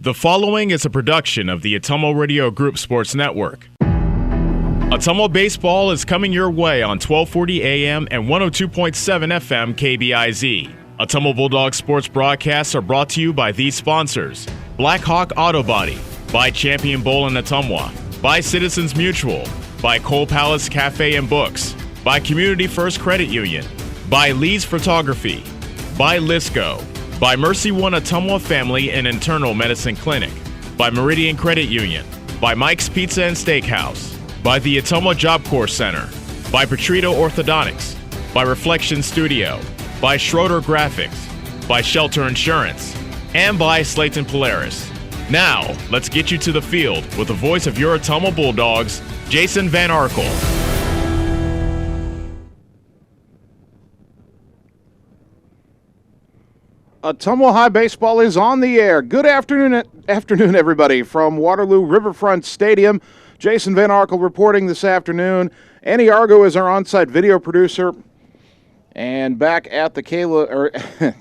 The following is a production of the Ottumwa Radio Group Sports Network. Ottumwa Baseball is coming your way on 1240 AM and 102.7 FM KBIZ. Ottumwa Bulldogs sports broadcasts are brought to you by these sponsors: Black Hawk Auto Body, by Champion Bowl in Ottumwa, by Citizens Mutual, by Cole Palace Cafe and Books, by Community First Credit Union, by Lee's Photography, by Lisco, by Mercy One Ottumwa Family and Internal Medicine Clinic, by Meridian Credit Union, by Mike's Pizza and Steakhouse, by the Ottumwa Job Corps Center, by Petrito Orthodontics, by Reflection Studio, by Schroeder Graphics, by Shelter Insurance, and by Slayton Polaris. Now, let's get you to the field with the voice of your Ottumwa Bulldogs, Jason Van Arkel. Ottumwa High Baseball is on the air. Good afternoon, everybody, from Waterloo Riverfront Stadium. Jason Van Arkel reporting this afternoon. Annie Argo is our on-site video producer. And back at the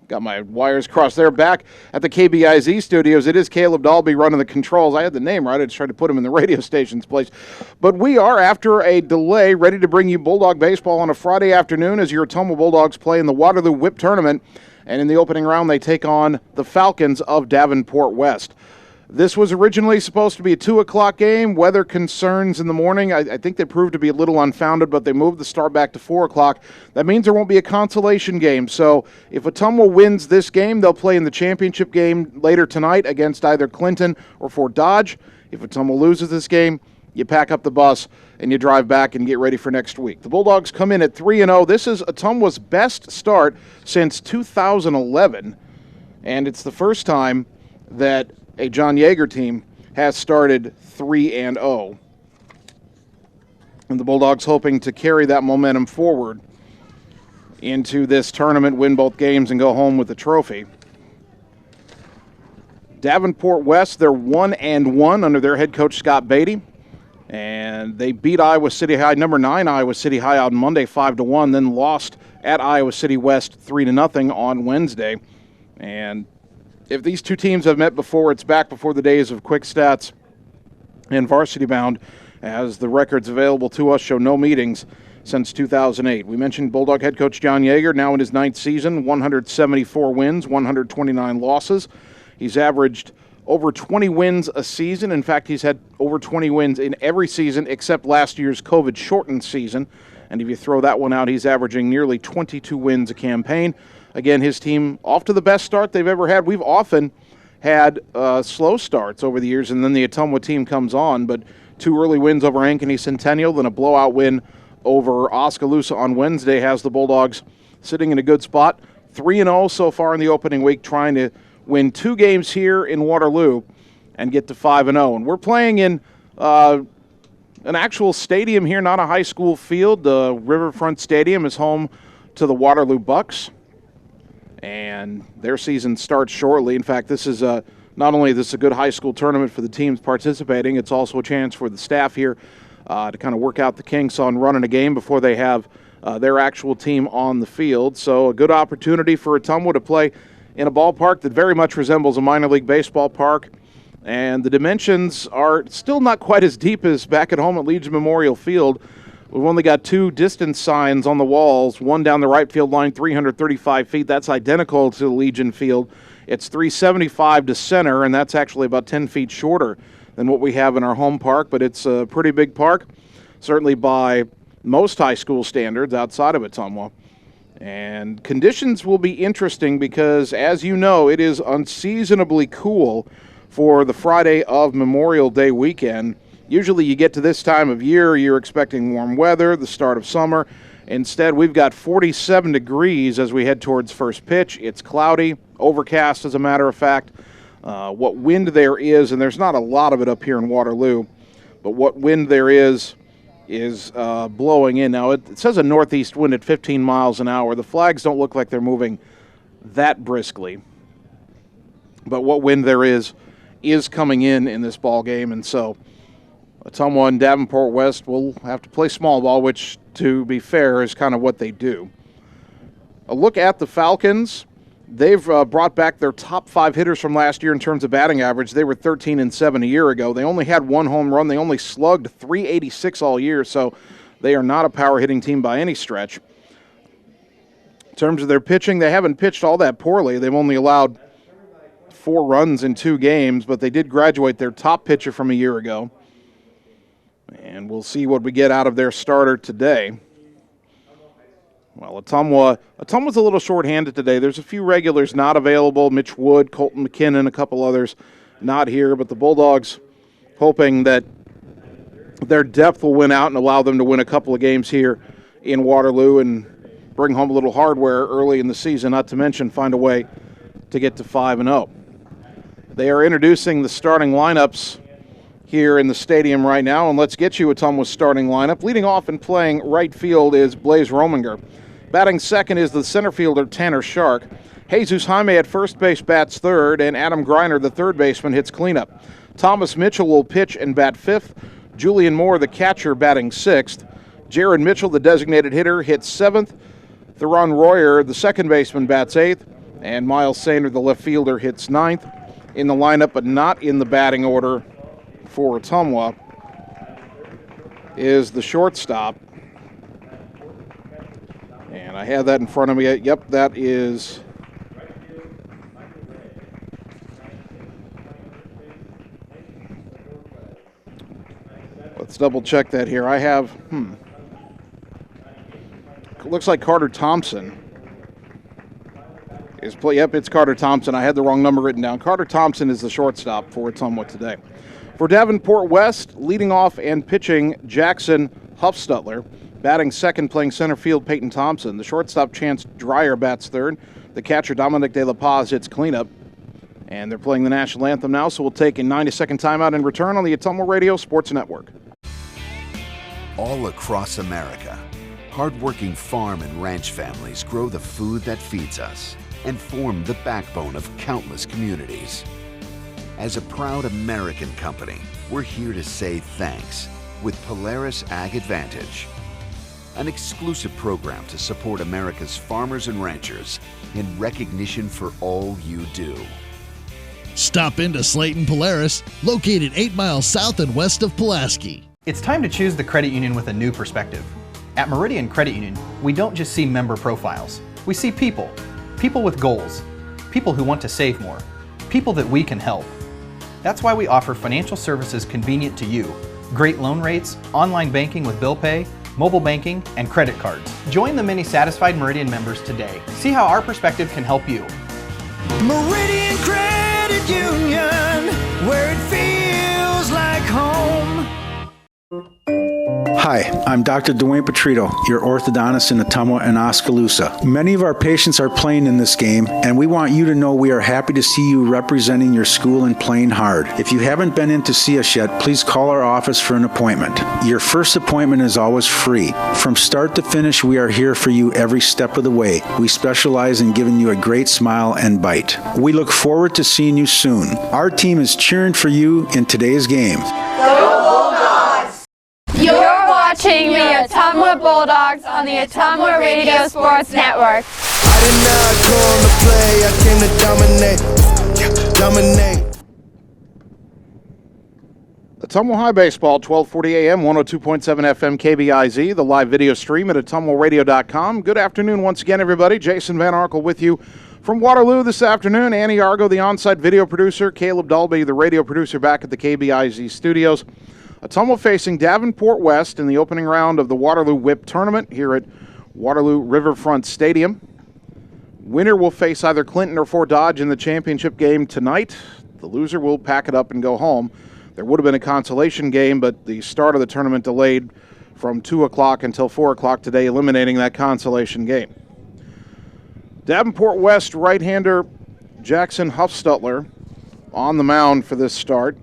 got my wires crossed there. Back at the KBIZ studios, it is Caleb Dalby running the controls. I had the name right. I just tried to put him in the radio station's place. But we are, after a delay, ready to bring you Bulldog baseball on a Friday afternoon as your Ottumwa Bulldogs play in the Waterloo Whip Tournament. And in the opening round, they take on the Falcons of Davenport West. This was originally supposed to be a 2 o'clock game. Weather concerns in the morning, I think they proved to be a little unfounded, but they moved the start back to 4 o'clock. That means there won't be a consolation game. So if Ottumwa wins this game, they'll play in the championship game later tonight against either Clinton or Fort Dodge. If Ottumwa loses this game, you pack up the bus and you drive back and get ready for next week. The Bulldogs come in at 3-0. This is Ottumwa's best start since 2011, and it's the first time that a John Yeager team has started 3-0. And the Bulldogs hoping to carry that momentum forward into this tournament, win both games, and go home with the trophy. Davenport West, they're 1-1 under their head coach Scott Beatty. And they beat Iowa City High, number 9 Iowa City High, on Monday 5-1, then lost at Iowa City West 3-0 on Wednesday. And if these two teams have met before, it's back before the days of Quick Stats and Varsity Bound, as the records available to us show no meetings since 2008. We mentioned Bulldog head coach John Yeager, now in his 9th season, 174 wins, 129 losses. He's averaged over 20 wins a season. In fact, he's had over 20 wins in every season except last year's COVID-shortened season. And if you throw that one out, he's averaging nearly 22 wins a campaign. Again, his team off to the best start they've ever had. We've often had slow starts over the years, and then the Ottumwa team comes on. But 2 early wins over Ankeny Centennial, then a blowout win over Oskaloosa on Wednesday has the Bulldogs sitting in a good spot. 3-0 so far in the opening week, trying to win 2 games here in Waterloo and get to 5-0. And we're playing in an actual stadium here, not a high school field. The Riverfront Stadium is home to the Waterloo Bucks, and their season starts shortly. In fact, this is not only is this a good high school tournament for the teams participating, it's also a chance for the staff here to kind of work out the kinks on running a game before they have their actual team on the field. So a good opportunity for Ottumwa to play in a ballpark that very much resembles a minor league baseball park. And the dimensions are still not quite as deep as back at home at Legion Memorial Field. We've only got 2 distance signs on the walls, one down the right field line, 335 feet. That's identical to the Legion Field. It's 375 to center, and that's actually about 10 feet shorter than what we have in our home park. But it's a pretty big park, certainly by most high school standards outside of Ottumwa. And conditions will be interesting because, as you know, it is unseasonably cool for the Friday of Memorial Day weekend. Usually you get to this time of year, you're expecting warm weather, the start of summer. Instead, we've got 47 degrees as we head towards first pitch. It's cloudy, overcast as a matter of fact. What wind there is, and there's not a lot of it up here in Waterloo, but what wind there is blowing in. Now, it says a northeast wind at 15 miles an hour. The flags don't look like they're moving that briskly. But what wind there is coming in this ball game. And so Ottumwa and Davenport West will have to play small ball, which, to be fair, is kind of what they do. A look at the Falcons. They've brought back their top 5 hitters from last year in terms of batting average. They were 13-7 a year ago. They only had 1 home run. They only slugged .386 all year, so they are not a power hitting team by any stretch. In terms of their pitching, they haven't pitched all that poorly. They've only allowed 4 runs in 2 games, but they did graduate their top pitcher from a year ago. And we'll see what we get out of their starter today. Well, Ottumwa's a little short-handed today. There's a few regulars not available. Mitch Wood, Colton McKinnon, a couple others not here. But the Bulldogs hoping that their depth will win out and allow them to win a couple of games here in Waterloo and bring home a little hardware early in the season, not to mention find a way to get to 5-0. They are introducing the starting lineups here in the stadium right now, and let's get you Ottumwa's starting lineup. Leading off and playing right field is Blaze Rominger. Batting second is the center fielder Tanner Shark. Jesus Jaime at first base bats third, and Adam Greiner, the third baseman, hits cleanup. Thomas Mitchell will pitch and bat fifth. Julian Moore, the catcher, batting sixth. Jared Mitchell, the designated hitter, hits seventh. Theron Royer, the second baseman, bats eighth. And Miles Sander, the left fielder, hits ninth. In the lineup, but not in the batting order for Ottumwa, is the shortstop. And I have that in front of me. Yep, that is let's double check that here. I have it looks like Carter Thompson is yep, it's Carter Thompson. I had the wrong number written down. Carter Thompson is the shortstop for Ottumwa today. For Davenport West, leading off and pitching Jackson Huffstutler. Batting second, playing center field, Peyton Thompson. The shortstop, Chance Dreyer, bats third. The catcher, Dominic De La Paz, hits cleanup. And they're playing the national anthem now, so we'll take a 90-second timeout and return on the Ottumwa Radio Sports Network. All across America, hardworking farm and ranch families grow the food that feeds us and form the backbone of countless communities. As a proud American company, we're here to say thanks with Polaris Ag Advantage, an exclusive program to support America's farmers and ranchers in recognition for all you do. Stop into Slayton Polaris, located 8 miles south and west of Pulaski. It's time to choose the credit union with a new perspective. At Meridian Credit Union, we don't just see member profiles. We see people. People with goals. People who want to save more. People that we can help. That's why we offer financial services convenient to you. Great loan rates, online banking with bill pay, mobile banking, and credit cards. Join the many satisfied Meridian members today. See how our perspective can help you. Meridian Credit Union, where it feels like home. Hi, I'm Dr. Dwayne Petrito, your orthodontist in Ottumwa and Oskaloosa. Many of our patients are playing in this game, and we want you to know we are happy to see you representing your school and playing hard. If you haven't been in to see us yet, please call our office for an appointment. Your first appointment is always free. From start to finish, we are here for you every step of the way. We specialize in giving you a great smile and bite. We look forward to seeing you soon. Our team is cheering for you in today's game. You're watching the Ottumwa Bulldogs on the Ottumwa Radio Sports Network. I did not come to play, I came to dominate. Ottumwa High Baseball, 1240 AM, 102.7 FM KBIZ, the live video stream at ottumwaradio.com. Good afternoon once again, everybody. Jason Van Arkel with you from Waterloo this afternoon. Annie Argo, the on-site video producer. Caleb Dalby, the radio producer, back at the KBIZ studios. Ottumwa facing Davenport West in the opening round of the Waterloo Whip Tournament here at Waterloo Riverfront Stadium. Winner will face either Clinton or Fort Dodge in the championship game tonight. The loser will pack it up and go home. There would have been a consolation game, but the start of the tournament delayed from 2 o'clock until 4 o'clock today, eliminating that consolation game. Davenport West right-hander Jackson Huffstutler on the mound for this start.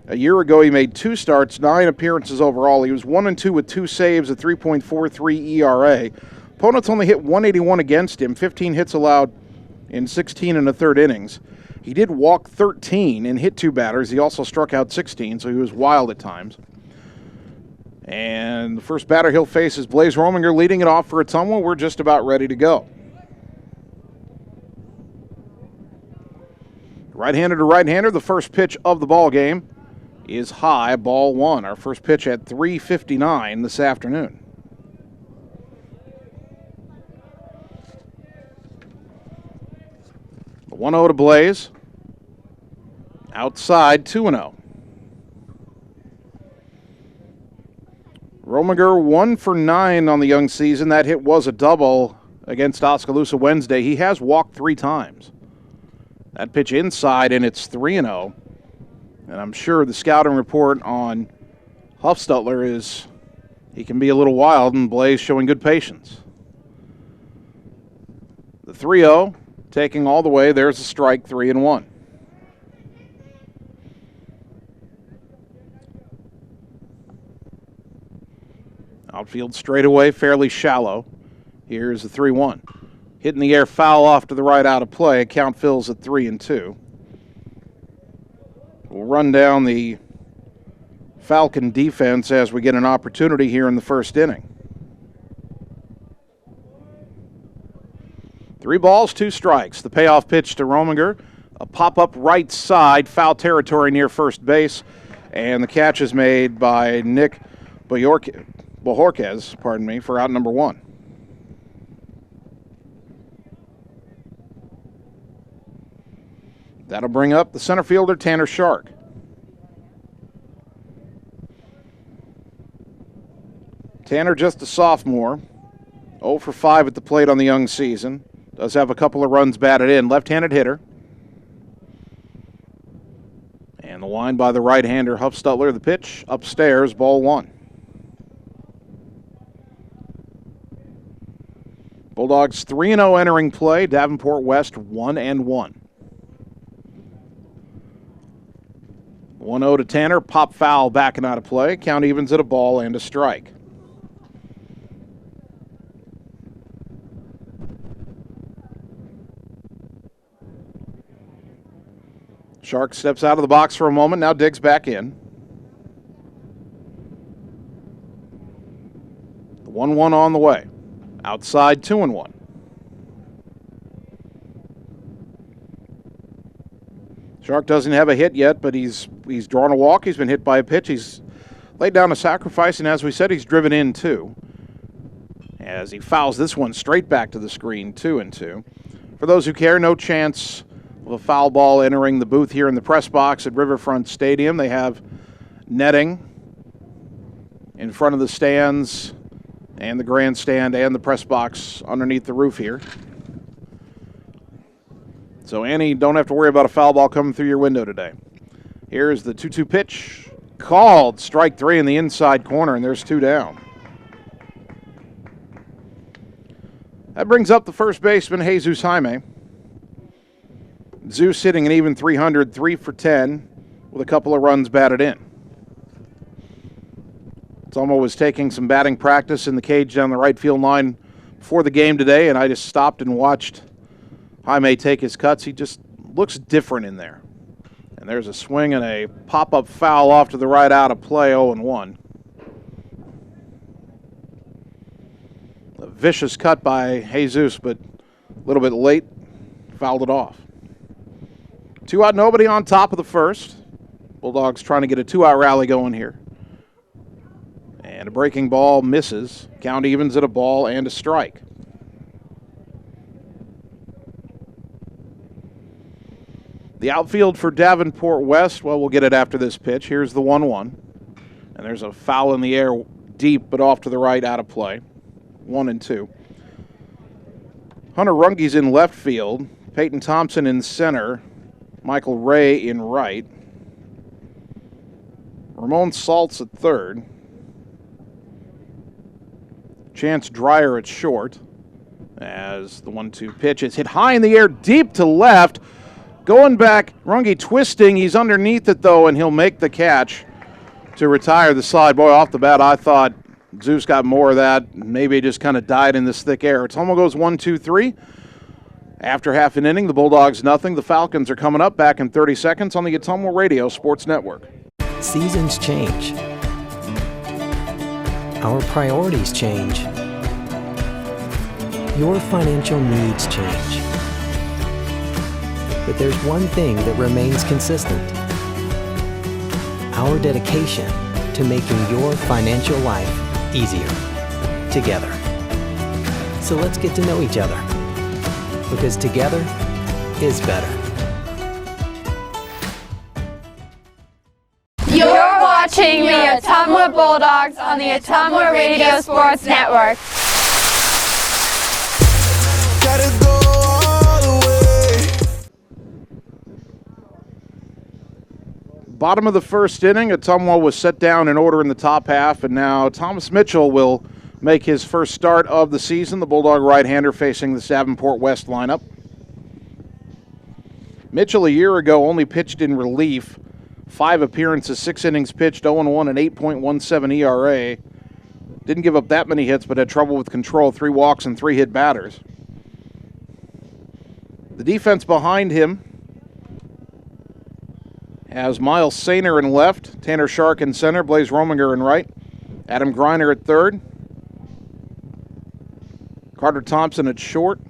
A year ago, he made 2 starts, 9 appearances overall. He was 1-2 with 2 saves, a 3.43 ERA. Opponents only hit 181 against him, 15 hits allowed in 16 and a third innings. He did walk 13 and hit 2 batters. He also struck out 16, so he was wild at times. And the first batter he'll face is Blaze Rominger leading it off for Ottumwa. We're just about ready to go. Right-hander to right-hander, the first pitch of the ball game is high, ball one. Our first pitch at 3:59 this afternoon. The 1-0 to Blaze. Outside, 2-0. Rominger 1 for 9 on the young season. That hit was a double against Oskaloosa Wednesday. He has walked 3 times. That pitch inside, and it's 3-0. And I'm sure the scouting report on Huffstutler is he can be a little wild, and Blaze showing good patience. The 3-0 taking all the way. There's a strike, 3-1. Outfield straightaway, fairly shallow. Here's the 3-1. Hit in the air, foul off to the right, out of play. Count fills at 3-2. We'll run down the Falcon defense as we get an opportunity here in the first inning. 3 balls, 2 strikes. The payoff pitch to Rominger. A pop-up right side, foul territory near first base. And the catch is made by Nick Bojorquez, for out number 1. That'll bring up the center fielder, Tanner Shark. Tanner, just a sophomore, 0 for 5 at the plate on the young season. Does have a couple of runs batted in. Left-handed hitter. And the line by the right-hander, Huffstutler. The pitch upstairs, ball 1. Bulldogs 3-0 entering play. Davenport West 1-1. 1-0 to Tanner. Pop foul backing out of play. Count evens at a ball and a strike. Shark steps out of the box for a moment, now digs back in. The 1-1 on the way. Outside, 2-1. Shark doesn't have a hit yet, but he's drawn a walk. He's been hit by a pitch. He's laid down a sacrifice, and as we said, he's driven in 2. As he fouls this one straight back to the screen, 2-2. For those who care, no chance of a foul ball entering the booth here in the press box at Riverfront Stadium. They have netting in front of the stands and the grandstand and the press box underneath the roof here. So, Annie, don't have to worry about a foul ball coming through your window today. Here's the 2-2 pitch. Called. Strike 3 in the inside corner, and there's 2 down. That brings up the first baseman, Jesus Jaime. Zeus hitting an even 300, 3 for 10, with a couple of runs batted in. Ottumwa was taking some batting practice in the cage down the right field line before the game today, and I just stopped and watched Jaime take his cuts. He just looks different in there. And there's a swing and a pop-up foul off to the right, out of play, 0-1. A vicious cut by Jesus, but a little bit late, fouled it off. 2 out, nobody on top of the first. Bulldogs trying to get a 2-out rally going here. And a breaking ball misses. Count evens at a ball and a strike. The outfield for Davenport West, well, we'll get it after this pitch. Here's the 1-1. And there's a foul in the air deep, but off to the right, out of play. 1-2. Hunter Runge's in left field. Peyton Thompson in center. Michael Ray in right. Ramon Saltz at third. Chance Dreyer at short. As the 1-2 pitch is hit high in the air, deep to left. Going back, Runge twisting. He's underneath it, though, and he'll make the catch to retire the side. Boy, off the bat, I thought Zeus got more of that. Maybe it just kind of died in this thick air. Ottumwa goes 1-2-3. After half an inning, the Bulldogs nothing. The Falcons are coming up back in 30 seconds on the Ottumwa Radio Sports Network. Seasons change. Our priorities change. Your financial needs change. But there's one thing that remains consistent: our dedication to making your financial life easier together. So let's get to know each other, because together is better. You're watching the Ottumwa Bulldogs on the Ottumwa Radio Sports Network. Gotta go all the way. Bottom of the first inning, Ottumwa was set down in order in the top half, and now Thomas Mitchell will make his first start of the season, the Bulldog right-hander facing the Davenport West lineup. Mitchell a year ago only pitched in relief, 5 appearances, 6 innings pitched, 0-1, an 8.17 ERA. Didn't give up that many hits, but had trouble with control, 3 walks and 3 hit batters. The defense behind him has Miles Sainer in left, Tanner Shark in center, Blaze Rominger in right, Adam Greiner at third, Carter Thompson at short,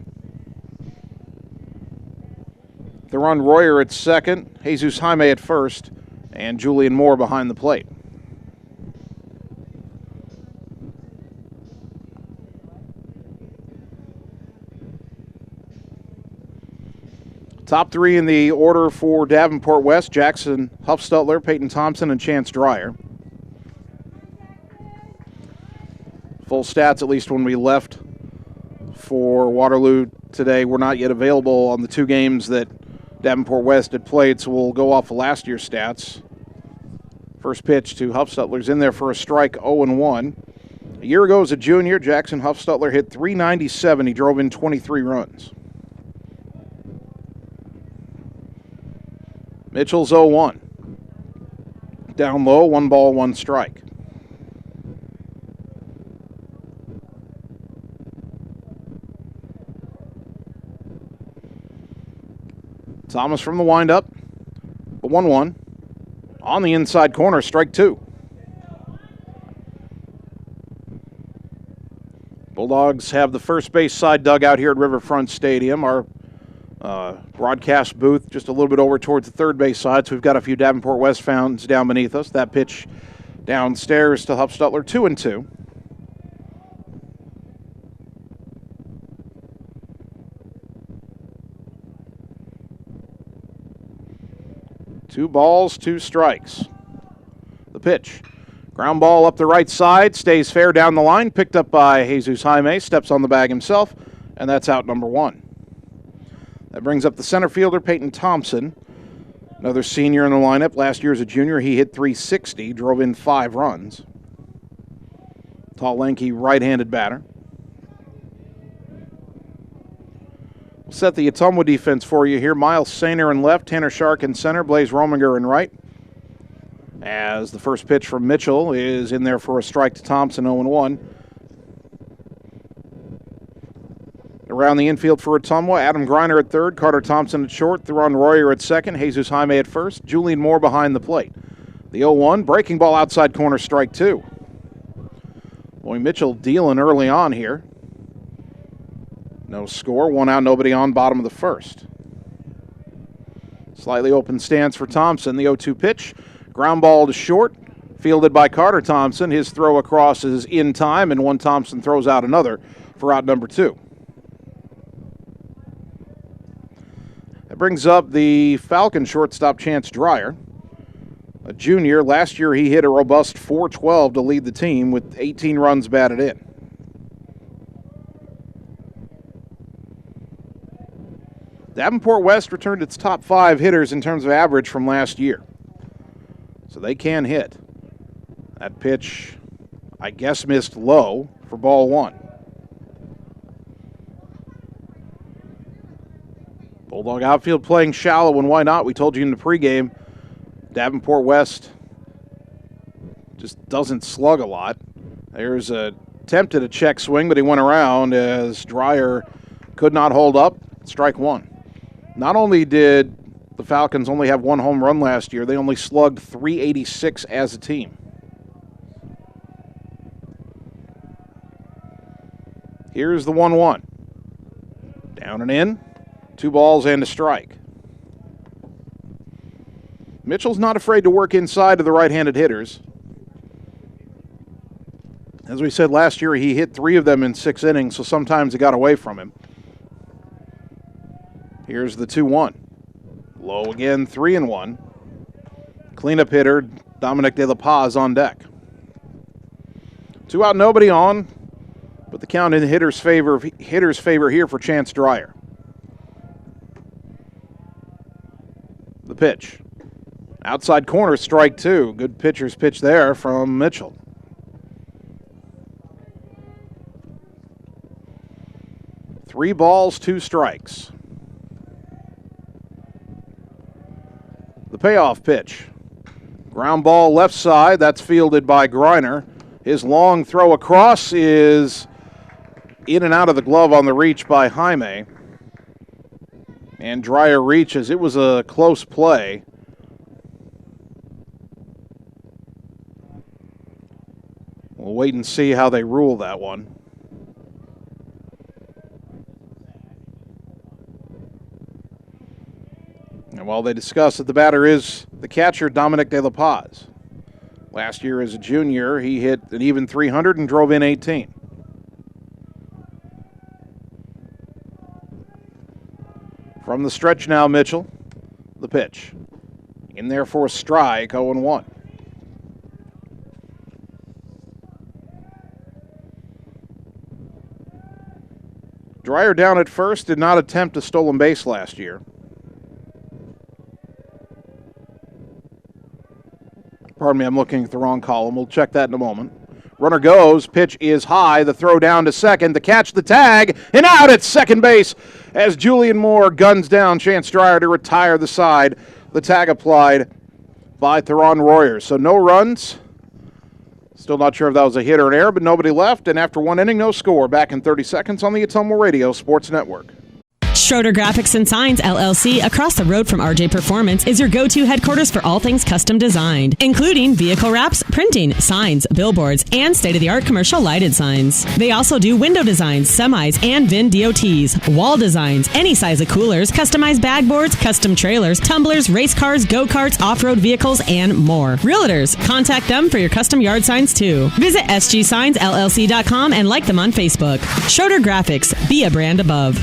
Theron Royer at second, Jesus Jaime at first, and Julian Moore behind the plate. Top 3 in the order for Davenport West: Jackson Huffstutler, Peyton Thompson, and Chance Dreyer. Full stats, at least when we left for Waterloo today, were not yet available on the 2 games that Davenport West had played, so we'll go off of last year's stats. First pitch to Huffstutler's in there for a strike, 0-1. A year ago as a junior, Jackson Huffstutler hit .397. He drove in 23 runs. Mitchell's 0-1. Down low, 1 ball, 1 strike. Thomas from the windup, a 1-1. On the inside corner, strike 2. Bulldogs have the first base side dugout here at Riverfront Stadium. Our broadcast booth just a little bit over towards the third base side, so we've got a few Davenport West fans down beneath us. That pitch downstairs to Huffstutler, 2-2. Two balls, 2 strikes. The pitch. Ground ball up the right side, stays fair down the line, picked up by Jesus Jaime, steps on the bag himself, and that's out number 1. That brings up the center fielder, Peyton Thompson, another senior in the lineup. Last year as a junior, he hit .360, drove in 5 runs. Tall, lanky, right-handed batter. We'll set the Ottumwa defense for you here. Miles Sainer in left, Tanner Shark in center, Blaze Rominger in right. As the first pitch from Mitchell is in there for a strike to Thompson, 0-1. Around the infield for Ottumwa, Adam Greiner at third, Carter Thompson at short, Theron Royer at second, Jesus Jaime at first, Julian Moore behind the plate. The 0-1, breaking ball outside corner, strike 2. Boy, Mitchell dealing early on here. No score, 1 out, nobody on, bottom of the first. Slightly open stance for Thompson, the 0-2 pitch. Ground ball to short, fielded by Carter Thompson. His throw across is in time, and one Thompson throws out another for out number 2. That brings up the Falcon shortstop, Chance Dreyer. A junior, last year he hit a robust .412 to lead the team with 18 runs batted in. Davenport West returned its top 5 hitters in terms of average from last year. So they can hit. That pitch, I guess, missed low for ball 1. Bulldog outfield playing shallow, and why not? We told you in the pregame, Davenport West just doesn't slug a lot. There's a attempt at a check swing, but he went around as Dreyer could not hold up. Strike 1. Not only did the Falcons only have 1 home run last year, they only slugged .386 as a team. Here's the 1-1. Down and in, 2 balls and a strike. Mitchell's not afraid to work inside to the right-handed hitters. As we said last year, he hit 3 of them in 6 innings, so sometimes it got away from him. Here's the 2-1. Low again, 3-1. Cleanup hitter, Dominic De La Paz on deck. 2 out, nobody on, but the count in the hitter's favor here for Chance Dreyer. The pitch. Outside corner, strike 2. Good pitcher's pitch there from Mitchell. Three balls, 2 strikes. The payoff pitch. Ground ball left side, that's fielded by Greiner. His long throw across is in and out of the glove on the reach by Jaime. And Dreyer reaches. It was a close play. We'll wait and see how they rule that one. And while they discuss that the batter is the catcher, Dominic De La Paz. Last year as a junior, he hit an even 300 and drove in 18. From the stretch now, Mitchell. The pitch. In there for a strike, 0-1. Dreyer down at first, did not attempt a stolen base last year. Pardon me, I'm looking at the wrong column. We'll check that in a moment. Runner goes, pitch is high, the throw down to second, the catch, the tag, and out at second base as Julian Moore guns down Chance Dreyer to retire the side. The tag applied by Theron Royer. So no runs. Still not sure if that was a hit or an error, but nobody left, and after 1 inning, no score. Back in 30 seconds on the Ottumwa Radio Sports Network. Schroeder Graphics and Signs, LLC, across the road from RJ Performance, is your go-to headquarters for all things custom designed, including vehicle wraps, printing, signs, billboards, and state-of-the-art commercial lighted signs. They also do window designs, semis, and VIN DOTs, wall designs, any size of coolers, customized bag boards, custom trailers, tumblers, race cars, go-karts, off-road vehicles, and more. Realtors, contact them for your custom yard signs, too. Visit sgsignsllc.com and like them on Facebook. Schroeder Graphics, be a brand above.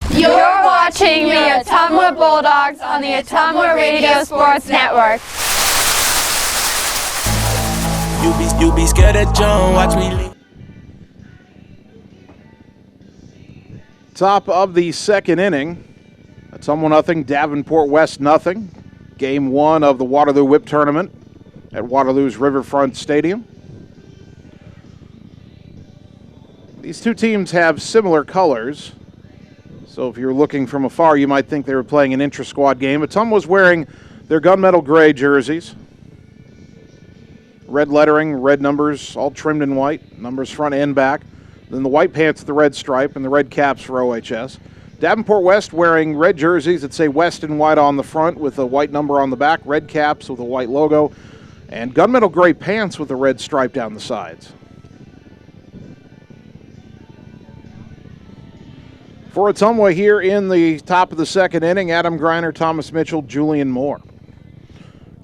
You're watching the Ottumwa Bulldogs on the Ottumwa Radio Sports Network. You be scared at John, watch me leave. Top of the second inning. Ottumwa 0, Davenport West 0. Game 1 of the Waterloo Whip Tournament at Waterloo's Riverfront Stadium. These two teams have similar colors. So if you're looking from afar, you might think they were playing an intra-squad game. Ottumwa was wearing their gunmetal gray jerseys. Red lettering, red numbers, all trimmed in white. Numbers front and back. Then the white pants with the red stripe and the red caps for OHS. Davenport West wearing red jerseys that say West in white on the front with a white number on the back. Red caps with a white logo. And gunmetal gray pants with a red stripe down the sides. For Ottumwa here in the top of the second inning, Adam Greiner, Thomas Mitchell, Julian Moore.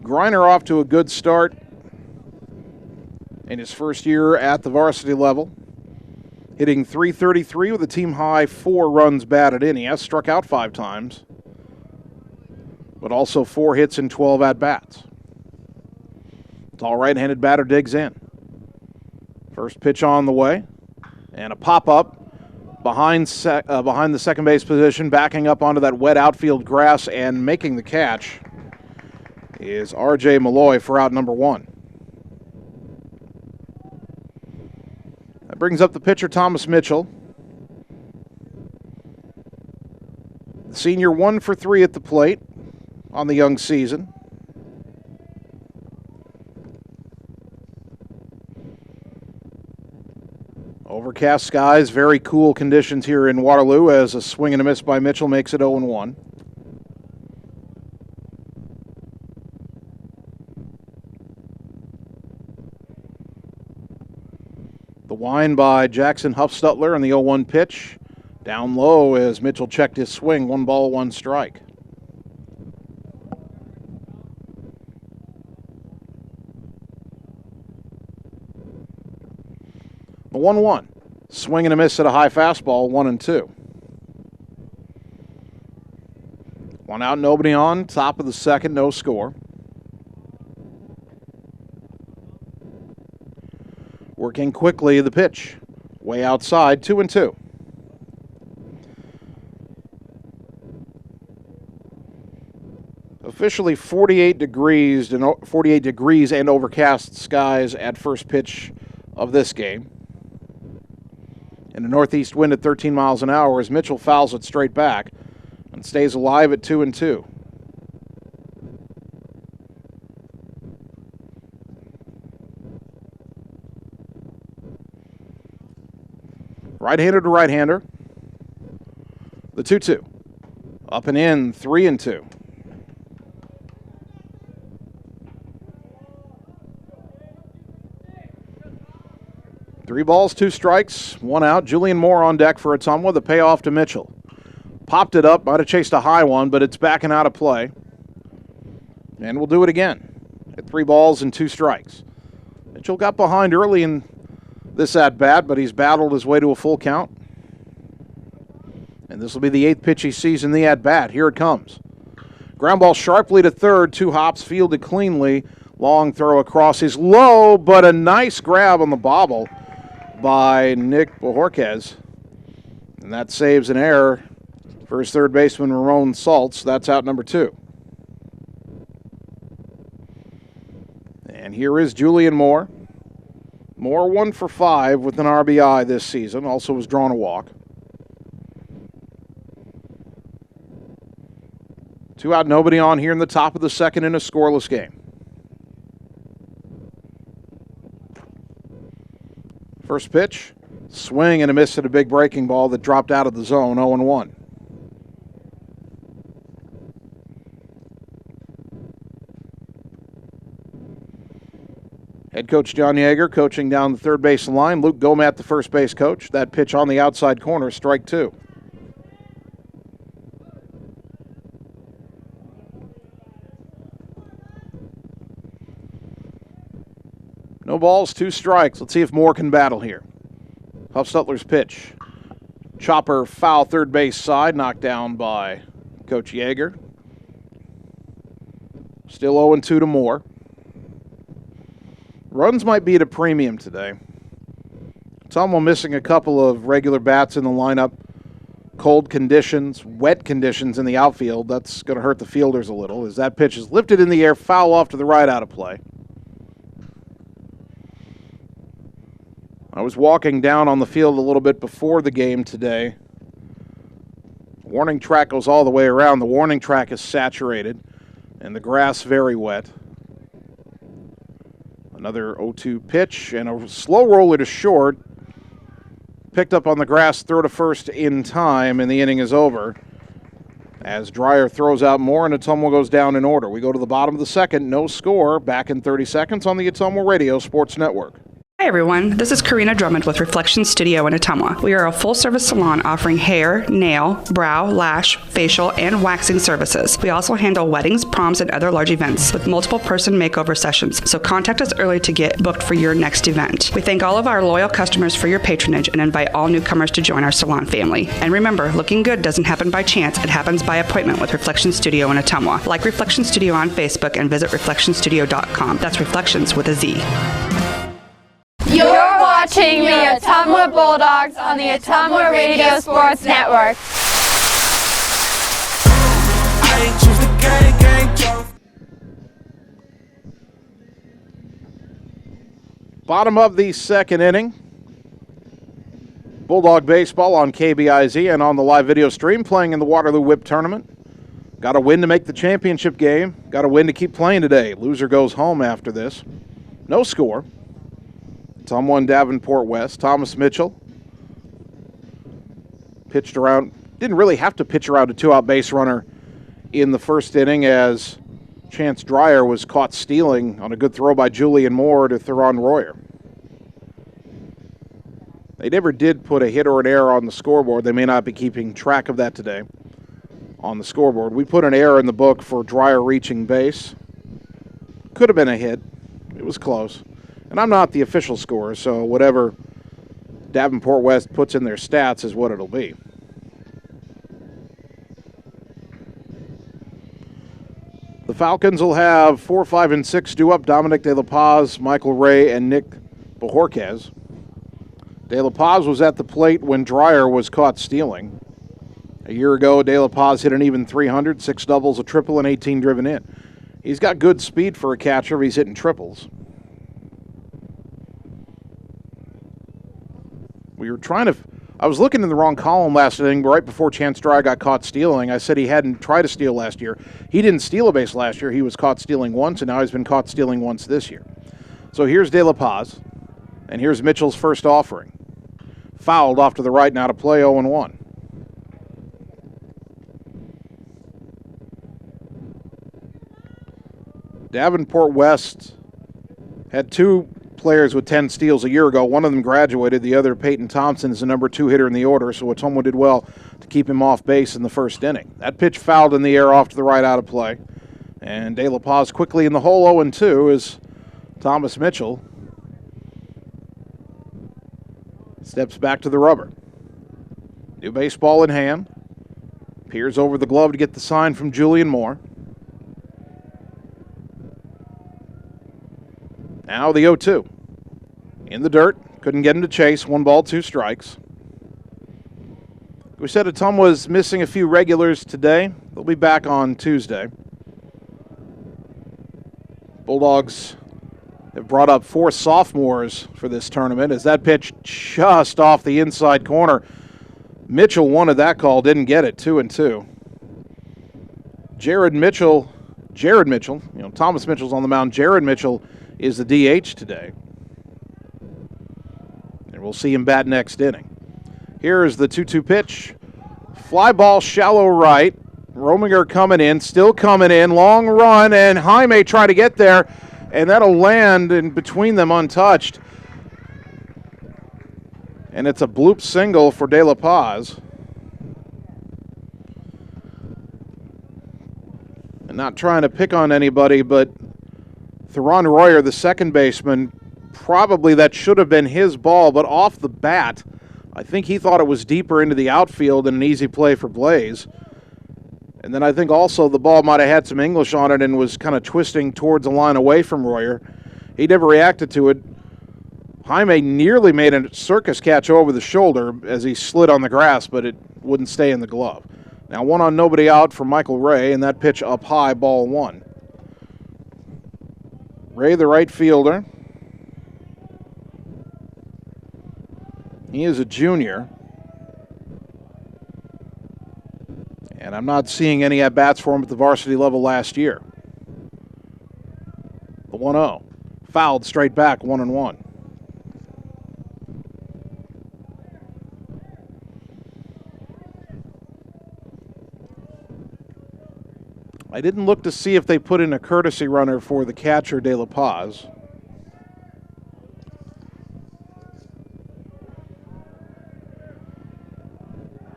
Greiner off to a good start in his first year at the varsity level, hitting .333 with a team-high 4 runs batted in. He has struck out 5 times, but also 4 hits and 12 at-bats. Tall right-handed batter digs in. First pitch on the way, and a pop-up behind the second base position, backing up onto that wet outfield grass and making the catch is R.J. Malloy for out number 1. That brings up the pitcher, Thomas Mitchell. The senior 1 for 3 at the plate on the young season. Overcast skies, very cool conditions here in Waterloo as a swing and a miss by Mitchell makes it 0-1. The wind by Jackson Huffstutler and the 0-1 pitch. Down low as Mitchell checked his swing, 1 ball, 1 strike. The 1-1. Swing and a miss at a high fastball, 1-2. One out, nobody on. Top of the second, no score. Working quickly, the pitch. Way outside, 2-2. Officially 48 degrees and overcast skies at first pitch of this game. And a northeast wind at 13 miles an hour as Mitchell fouls it straight back and stays alive at 2-2. Right-hander to right-hander. The 2-2. Up and in, 3-2. Three balls, two strikes, one out. Julian Moore on deck for Ottumwa. The payoff to Mitchell. Popped it up, might have chased a high one, but it's backing out of play. And we'll do it again at 3 balls and 2 strikes. Mitchell got behind early in this at-bat, but he's battled his way to a full count. And this will be the 8th pitch he sees in the at-bat. Here it comes. Ground ball sharply to third, 2 hops, fielded cleanly. Long throw across is low, but a nice grab on the bobble by Nick Bojorquez. And that saves an error for his third baseman, Ramon Saltz. That's out number 2. And here is Julian Moore. Moore 1 for 5 with an RBI this season. Also was drawn a walk. 2 out, nobody on here in the top of the second in a scoreless game. First pitch, swing and a miss at a big breaking ball that dropped out of the zone, 0-1. Head coach John Yeager coaching down the third base line. Luke Gomat, the first base coach. That pitch on the outside corner, strike 2. No balls, 2 strikes. Let's see if Moore can battle here. Huffstutler's pitch. Chopper foul third base side, knocked down by Coach Yeager. Still 0-2 to Moore. Runs might be at a premium today. Ottumwa missing a couple of regular bats in the lineup. Cold conditions, wet conditions in the outfield. That's going to hurt the fielders a little as that pitch is lifted in the air, foul off to the right, out of play. I was walking down on the field a little bit before the game today. Warning track goes all the way around. The warning track is saturated and the grass very wet. Another 0-2 pitch and a slow roller to short. Picked up on the grass, throw to first in time, and the inning is over. As Dreyer throws out more and Ottumwa goes down in order. We go to the bottom of the second, no score. Back in 30 seconds on the Ottumwa Radio Sports Network. Hi everyone, this is Karina Drummond with Reflection Studio in Ottumwa. We are a full-service salon offering hair, nail, brow, lash, facial, and waxing services. We also handle weddings, proms, and other large events with multiple person makeover sessions, so contact us early to get booked for your next event. We thank all of our loyal customers for your patronage and invite all newcomers to join our salon family. And remember, looking good doesn't happen by chance, it happens by appointment with Reflection Studio in Ottumwa. Like Reflection Studio on Facebook and visit reflectionstudio.com. That's Reflections with a Z. You're watching the Ottumwa Bulldogs on the Ottumwa Radio Sports Network. Bottom of the second inning. Bulldog baseball on KBIZ and on the live video stream, playing in the Waterloo Whip Tournament. Got a win to make the championship game. Got a win to keep playing today. Loser goes home after this. No score. Ottumwa and Davenport West. Thomas Mitchell pitched around. Didn't really have to pitch around a 2-out base runner in the first inning as Chance Dreyer was caught stealing on a good throw by Julian Moore to Theron Royer. They never did put a hit or an error on the scoreboard. They may not be keeping track of that today on the scoreboard. We put an error in the book for Dreyer reaching base. Could have been a hit. It was close. And I'm not the official scorer, so whatever Davenport West puts in their stats is what it'll be. The Falcons will have 4, 5, and 6 due up. Dominic De La Paz, Michael Ray, and Nick Bajorquez. De La Paz was at the plate when Dreyer was caught stealing. A year ago, De La Paz hit an even 300, 6 doubles, a triple, and 18 driven in. He's got good speed for a catcher if he's hitting triples. I was looking in the wrong column last inning, right before Chance Dreyer got caught stealing. I said he hadn't tried to steal last year. He didn't steal a base last year. He was caught stealing once, and now he's been caught stealing once this year. So here's De La Paz, and here's Mitchell's first offering. Fouled off to the right, now to play 0-1. Davenport West had 2 players with 10 steals a year ago. One of them graduated. The other, Peyton Thompson, is the number 2 hitter in the order, so Ottumwa did well to keep him off base in the first inning. That pitch fouled in the air off to the right, out of play. And De La Paz quickly in the hole 0-2 as Thomas Mitchell steps back to the rubber. New baseball in hand. Peers over the glove to get the sign from Julian Moore. Now the 0-2. In the dirt. Couldn't get him to chase. 1 ball, 2 strikes. We said Ottumwa was missing a few regulars today. They'll be back on Tuesday. Bulldogs have brought up 4 sophomores for this tournament as that pitch just off the inside corner. Mitchell wanted that call, didn't get it. 2-2. Jared Mitchell, Thomas Mitchell's on the mound. Jared Mitchell is the DH today. And we'll see him bat next inning. Here is the 2-2 pitch. Fly ball, shallow right. Rominger coming in, still coming in. Long run, and Jaime try to get there, and that'll land in between them untouched. And it's a bloop single for De La Paz. And not trying to pick on anybody, but Theron Royer, the second baseman, probably that should have been his ball, but off the bat, I think he thought it was deeper into the outfield and an easy play for Blaze. And then I think also the ball might have had some English on it and was kind of twisting towards the line away from Royer. He never reacted to it. Jaime nearly made a circus catch over the shoulder as he slid on the grass, but it wouldn't stay in the glove. Now 1 on, nobody out for Michael Ray, and that pitch up high, ball 1. Ray, the right fielder. He is a junior. And I'm not seeing any at-bats for him at the varsity level last year. The 1-0. Fouled straight back, 1-1. I didn't look to see if they put in a courtesy runner for the catcher, De La Paz.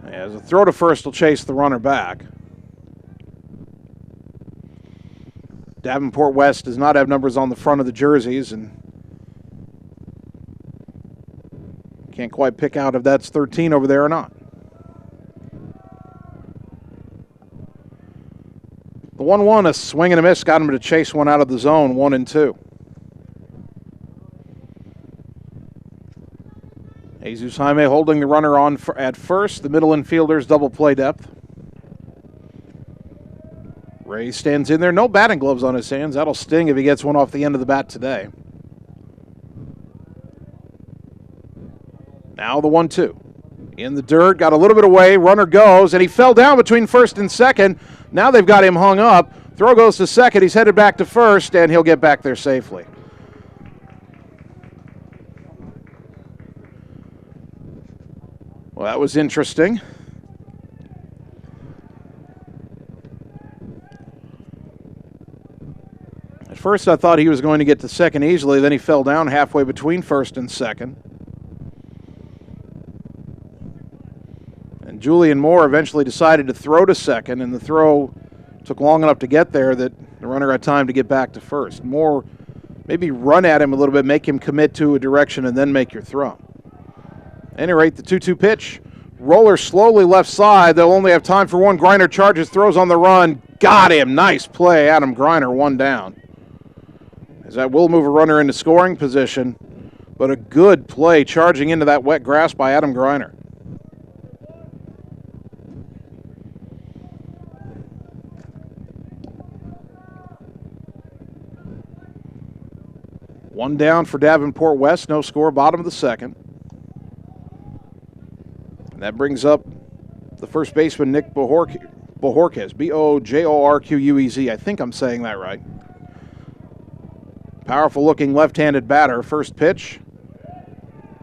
As a throw to first will chase the runner back. Davenport West does not have numbers on the front of the jerseys, and can't quite pick out if that's 13 over there or not. The 1-1, a swing and a miss, got him to chase one out of the zone, 1-2. Jesus Jaime holding the runner on at first. The middle infielders double play depth. Ray stands in there. No batting gloves on his hands. That'll sting if he gets one off the end of the bat today. Now the 1-2. In the dirt, got a little bit away. Runner goes, and he fell down between first and second. Now they've got him hung up. Throw goes to second. He's headed back to first, and he'll get back there safely. Well, that was interesting. At first I thought he was going to get to second easily, then he fell down halfway between first and second. And Julian Moore eventually decided to throw to second, and the throw took long enough to get there that the runner had time to get back to first. Moore maybe run at him a little bit, make him commit to a direction, and then make your throw. At any rate, the 2-2 pitch. Roller slowly left side. They'll only have time for one. Greiner charges, throws on the run. Got him. Nice play. Adam Greiner, one down. As that will move a runner into scoring position, but a good play charging into that wet grass by Adam Greiner. One down for Davenport West, no score, bottom of the second. And that brings up the first baseman, Nick Bojorquez, B-O-J-O-R-Q-U-E-Z. I think I'm saying that right. Powerful-looking left-handed batter. First pitch.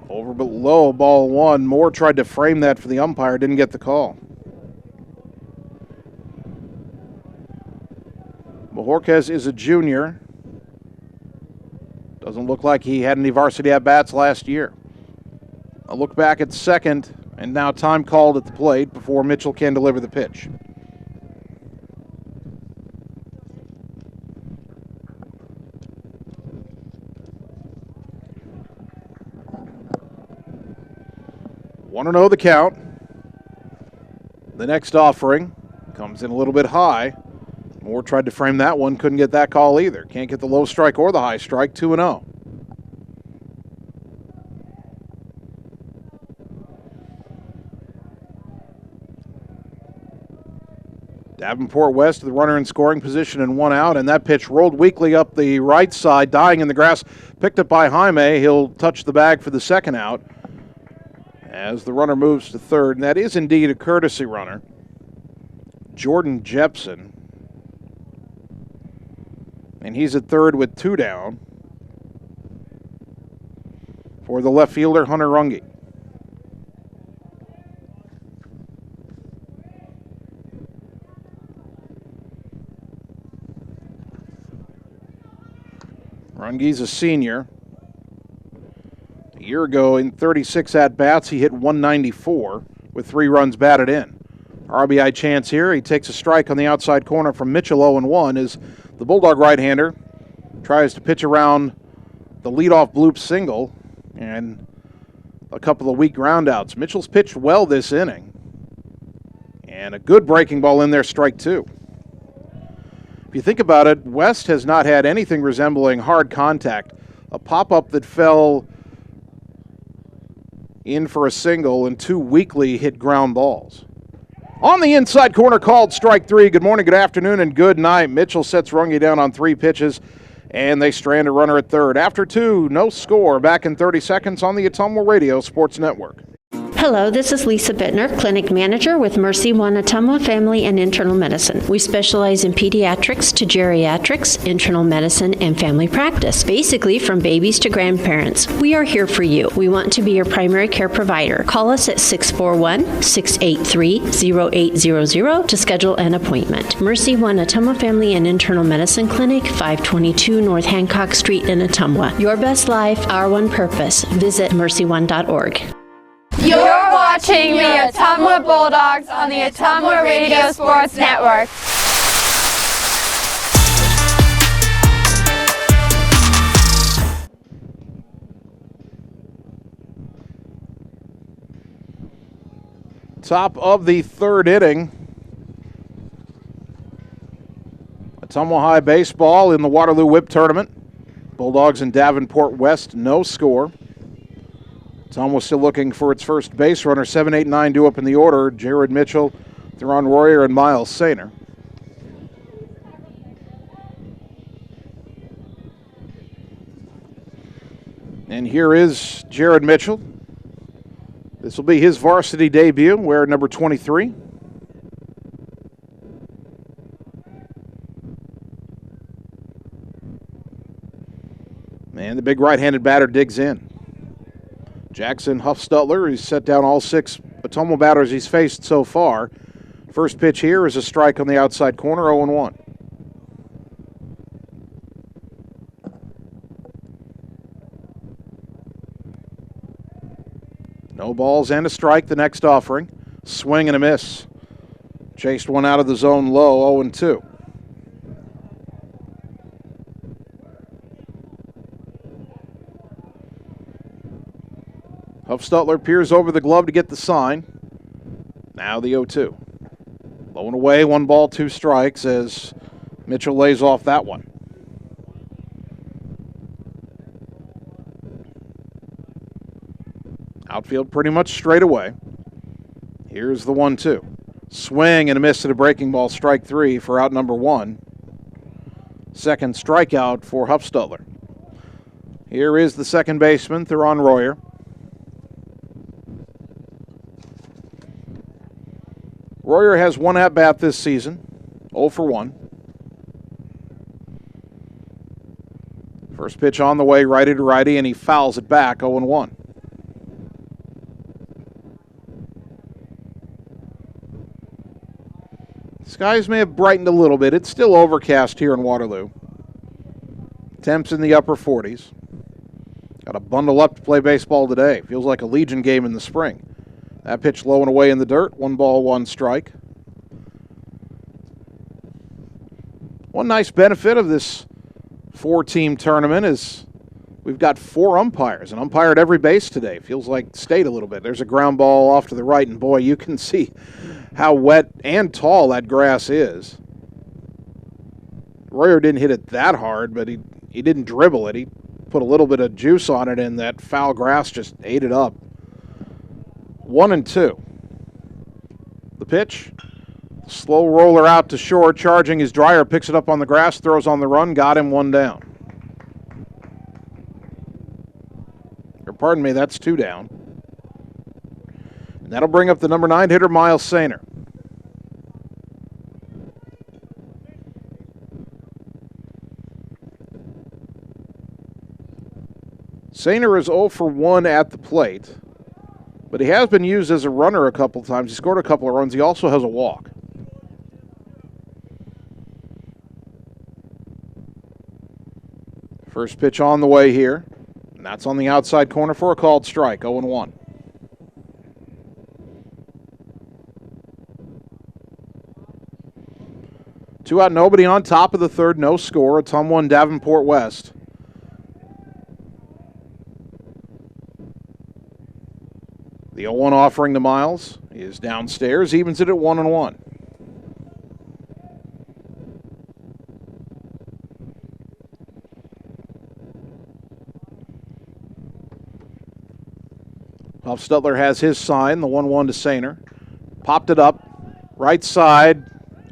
Over but low, ball one. Moore tried to frame that for the umpire, didn't get the call. Bojorquez is a junior. Doesn't look like he had any varsity at-bats last year. A look back at second, and now time called at the plate before Mitchell can deliver the pitch. Want to know the count. The next offering comes in a little bit high. Moore tried to frame that one, couldn't get that call either. Can't get the low strike or the high strike, 2-0. Davenport West, the runner in scoring position and one out, and that pitch rolled weakly up the right side, dying in the grass, picked up by Jaime. He'll touch the bag for the second out as the runner moves to third, and that is indeed a courtesy runner. Jordan Jepson. And he's at third with two down for the left fielder, Hunter Runge. Runge's a senior. A year ago, in 36 at-bats, he hit 194 with 3 runs batted in. RBI chance here. He takes a strike on the outside corner from Mitchell, 0-1, as the Bulldog right-hander tries to pitch around the leadoff bloop single and a couple of weak groundouts. Mitchell's pitched well this inning. And a good breaking ball in there, strike 2. If you think about it, West has not had anything resembling hard contact. A pop-up that fell in for a single and 2 weakly hit ground balls. On the inside corner, called strike 3. Good morning, good afternoon, and good night. Mitchell sets Runge down on 3 pitches, and they strand a runner at third. After 2, no score. Back in 30 seconds on the Ottumwa Radio Sports Network. Hello, this is Lisa Bittner, Clinic Manager with Mercy One Ottumwa Family and Internal Medicine. We specialize in pediatrics to geriatrics, internal medicine, and family practice. Basically, from babies to grandparents. We are here for you. We want to be your primary care provider. Call us at 641-683-0800 to schedule an appointment. Mercy One Ottumwa Family and Internal Medicine Clinic, 522 North Hancock Street in Ottumwa. Your best life, our one purpose. Visit mercyone.org. You're watching the Ottumwa Bulldogs on the Ottumwa Radio Sports Network. Top of the third inning. Ottumwa High baseball in the Waterloo Whip Tournament. Bulldogs and Davenport West, no score. Ottumwa still looking for its first base runner. 7, 8, 9 due up in the order. Jared Mitchell, Theron Royer, and Miles Sainer. And here is Jared Mitchell. This will be his varsity debut, wearing number 23. And the big right-handed batter digs in. Jackson Huffstutler, he's set down all 6 Ottumwa batters he's faced so far. First pitch here is a strike on the outside corner, 0-1. No balls and a strike, the next offering. Swing and a miss. Chased one out of the zone low, 0-2. Huffstutler peers over the glove to get the sign. Now the 0-2. Low and away, 1 ball, 2 strikes as Mitchell lays off that one. Outfield pretty much straight away. Here's the 1-2. Swing and a miss to the breaking ball, strike 3 for out number 1. Second strikeout for Huffstutler. Here is the second baseman, Theron Royer. Royer has 1 at-bat this season, 0 for 1. First pitch on the way, righty to righty, and he fouls it back, 0-1. Skies may have brightened a little bit. It's still overcast here in Waterloo. Temps in the upper 40s. Got to bundle up to play baseball today. Feels like a Legion game in the spring. That pitch low and away in the dirt. 1 ball, 1 strike. One nice benefit of this 4-team tournament is we've got 4 umpires. An umpire at every base today. Feels like state a little bit. There's a ground ball off to the right, and boy, you can see how wet and tall that grass is. Royer didn't hit it that hard, but he didn't dribble it. He put a little bit of juice on it, and that foul grass just ate it up. 1-2. The pitch. Slow roller out to short. Charging his Dryer. Picks it up on the grass. Throws on the run. Got him 1 down. Or pardon me, that's 2 down. And that'll bring up the number 9 hitter, Miles Sainer. Sainer is 0 for 1 at the plate, but he has been used as a runner a couple times. He scored a couple of runs. He also has a walk. First pitch on the way here, and that's on the outside corner for a called strike, 0-1. Two out, nobody on, top of the third, no score. Ottumwa and Davenport West. The 0-1 offering to Miles is downstairs, evens it at 1-1. Huffstutler has his sign, the 1-1 to Sainer. Popped it up, right side,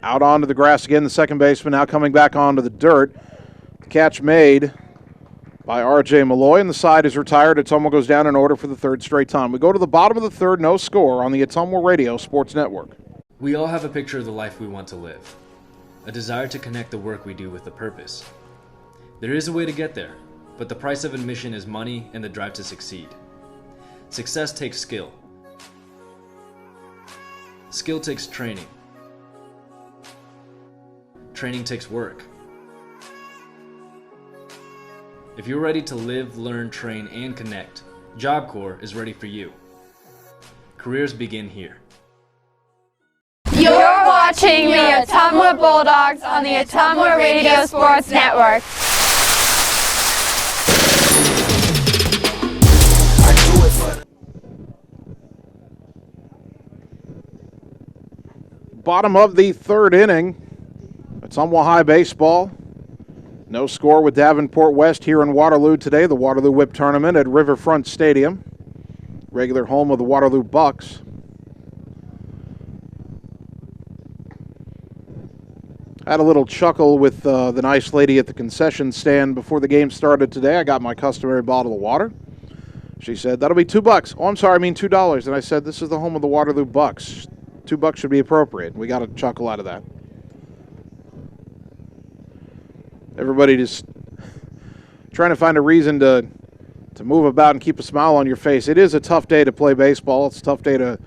out onto the grass again, the second baseman now coming back onto the dirt. The catch made by R.J. Malloy, and the side is retired. Ottumwa goes down in order for the 3rd straight time. We go to the bottom of the 3rd, no score on the Ottumwa Radio Sports Network. We all have a picture of the life we want to live, a desire to connect the work we do with a purpose. There is a way to get there, but the price of admission is money and the drive to succeed. Success takes skill. Skill takes training. Training takes work. If you're ready to live, learn, train, and connect, Job Corps is ready for you. Careers begin here. You're watching the Ottumwa Bulldogs on the Ottumwa Radio Sports Network. Bottom of the 3rd inning. Ottumwa High baseball. No score with Davenport West here in Waterloo today. The Waterloo Whip Tournament at Riverfront Stadium. Regular home of the Waterloo Bucks. Had a little chuckle with the nice lady at the concession stand before the game started today. I got my customary bottle of water. She said, "That'll be $2. Oh, I'm sorry, I mean $2. And I said, "This is the home of the Waterloo Bucks. $2 should be appropriate." We got a chuckle out of that. Everybody just trying to find a reason to move about and keep a smile on your face. It is a tough day to play baseball. It's a tough day to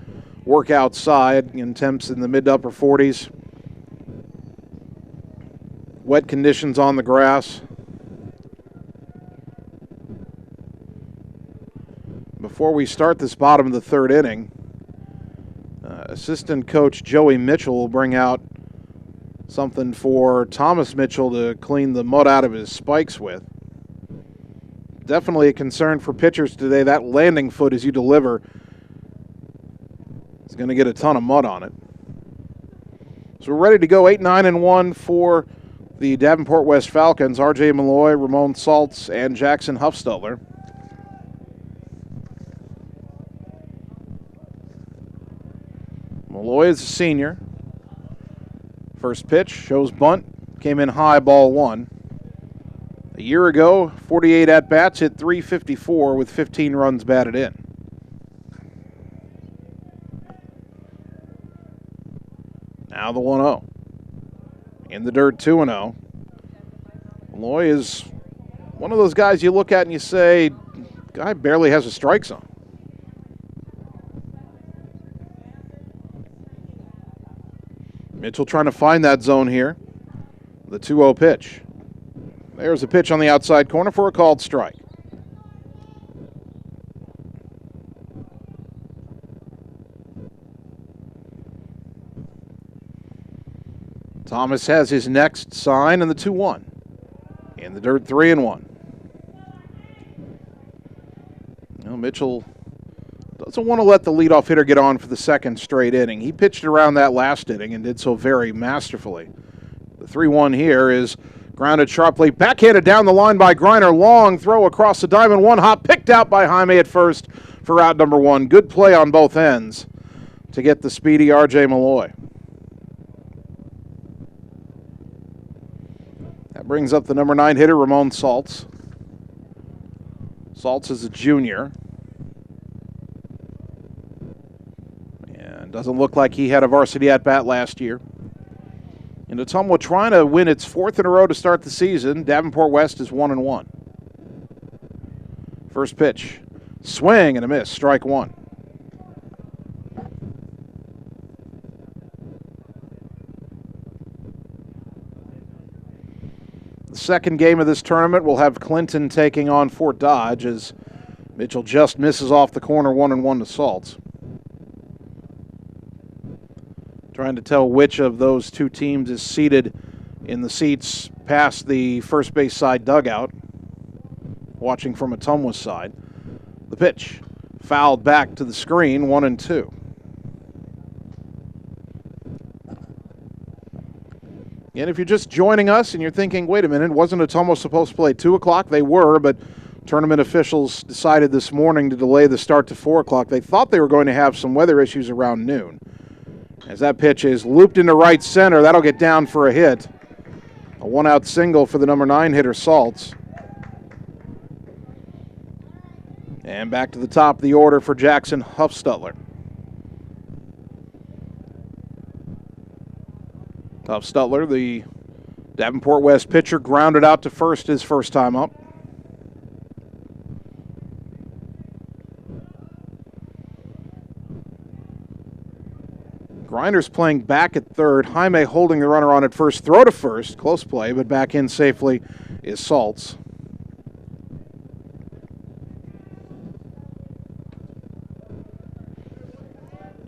work outside in temps in the mid to upper 40s. Wet conditions on the grass. Before we start this bottom of the 3rd inning, assistant coach Joey Mitchell will bring out something for Thomas Mitchell to clean the mud out of his spikes with. definitely a concern for pitchers today. That landing foot as you deliver is going to get a ton of mud on it. So we're ready to go 8-9-1 for the Davenport West Falcons. R.J. Malloy, Ramon Saltz, and Jackson Huffstutler. Malloy is a senior. First pitch shows bunt, came in high, ball one. A year ago, 48 at-bats, hit .354 with 15 runs batted in. Now the 1-0. In the dirt, 2-0. Malloy is one of those guys you look at and you say, guy barely has a strike zone. Mitchell trying to find that zone here. The 2-0 pitch. There's a pitch on the outside corner for a called strike. Thomas has his next sign and the 2-1. In the dirt, 3-1. Well, Mitchell doesn't want to let the leadoff hitter get on for the second straight inning. He pitched around that last inning and did so very masterfully. The 3-1 here is grounded sharply, backhanded down the line by Greiner. Long throw across the diamond, one hop, picked out by Jaime at first for out number one. Good play on both ends to get the speedy R.J. Malloy. That brings up the number 9 hitter, Ramon Saltz. Saltz is a junior. And doesn't look like he had a varsity at-bat last year. And Ottumwa trying to win its 4th in a row to start the season. Davenport West is 1-1. First pitch, swing and a miss, strike one. The second game of this tournament will have Clinton taking on Fort Dodge as Mitchell just misses off the corner, 1-1 to Saltz. Trying to tell which of those two teams is seated in the seats past the first base side dugout. Watching from Ottumwa's side. The pitch fouled back to the screen, 1-2. And if you're just joining us and you're thinking, wait a minute, wasn't Ottumwa supposed to play 2 o'clock? They were, but tournament officials decided this morning to delay the start to 4 o'clock. They thought they were going to have some weather issues around noon. As that pitch is looped into right center, that'll get down for a hit. A one-out single for the number 9 hitter, Saltz. And back to the top of the order for Jackson Huffstutler. Huffstutler, the Davenport West pitcher, grounded out to first his first time up. Greiner's playing back at third. Jaime holding the runner on at first. Throw to first. Close play, but back in safely is Saltz.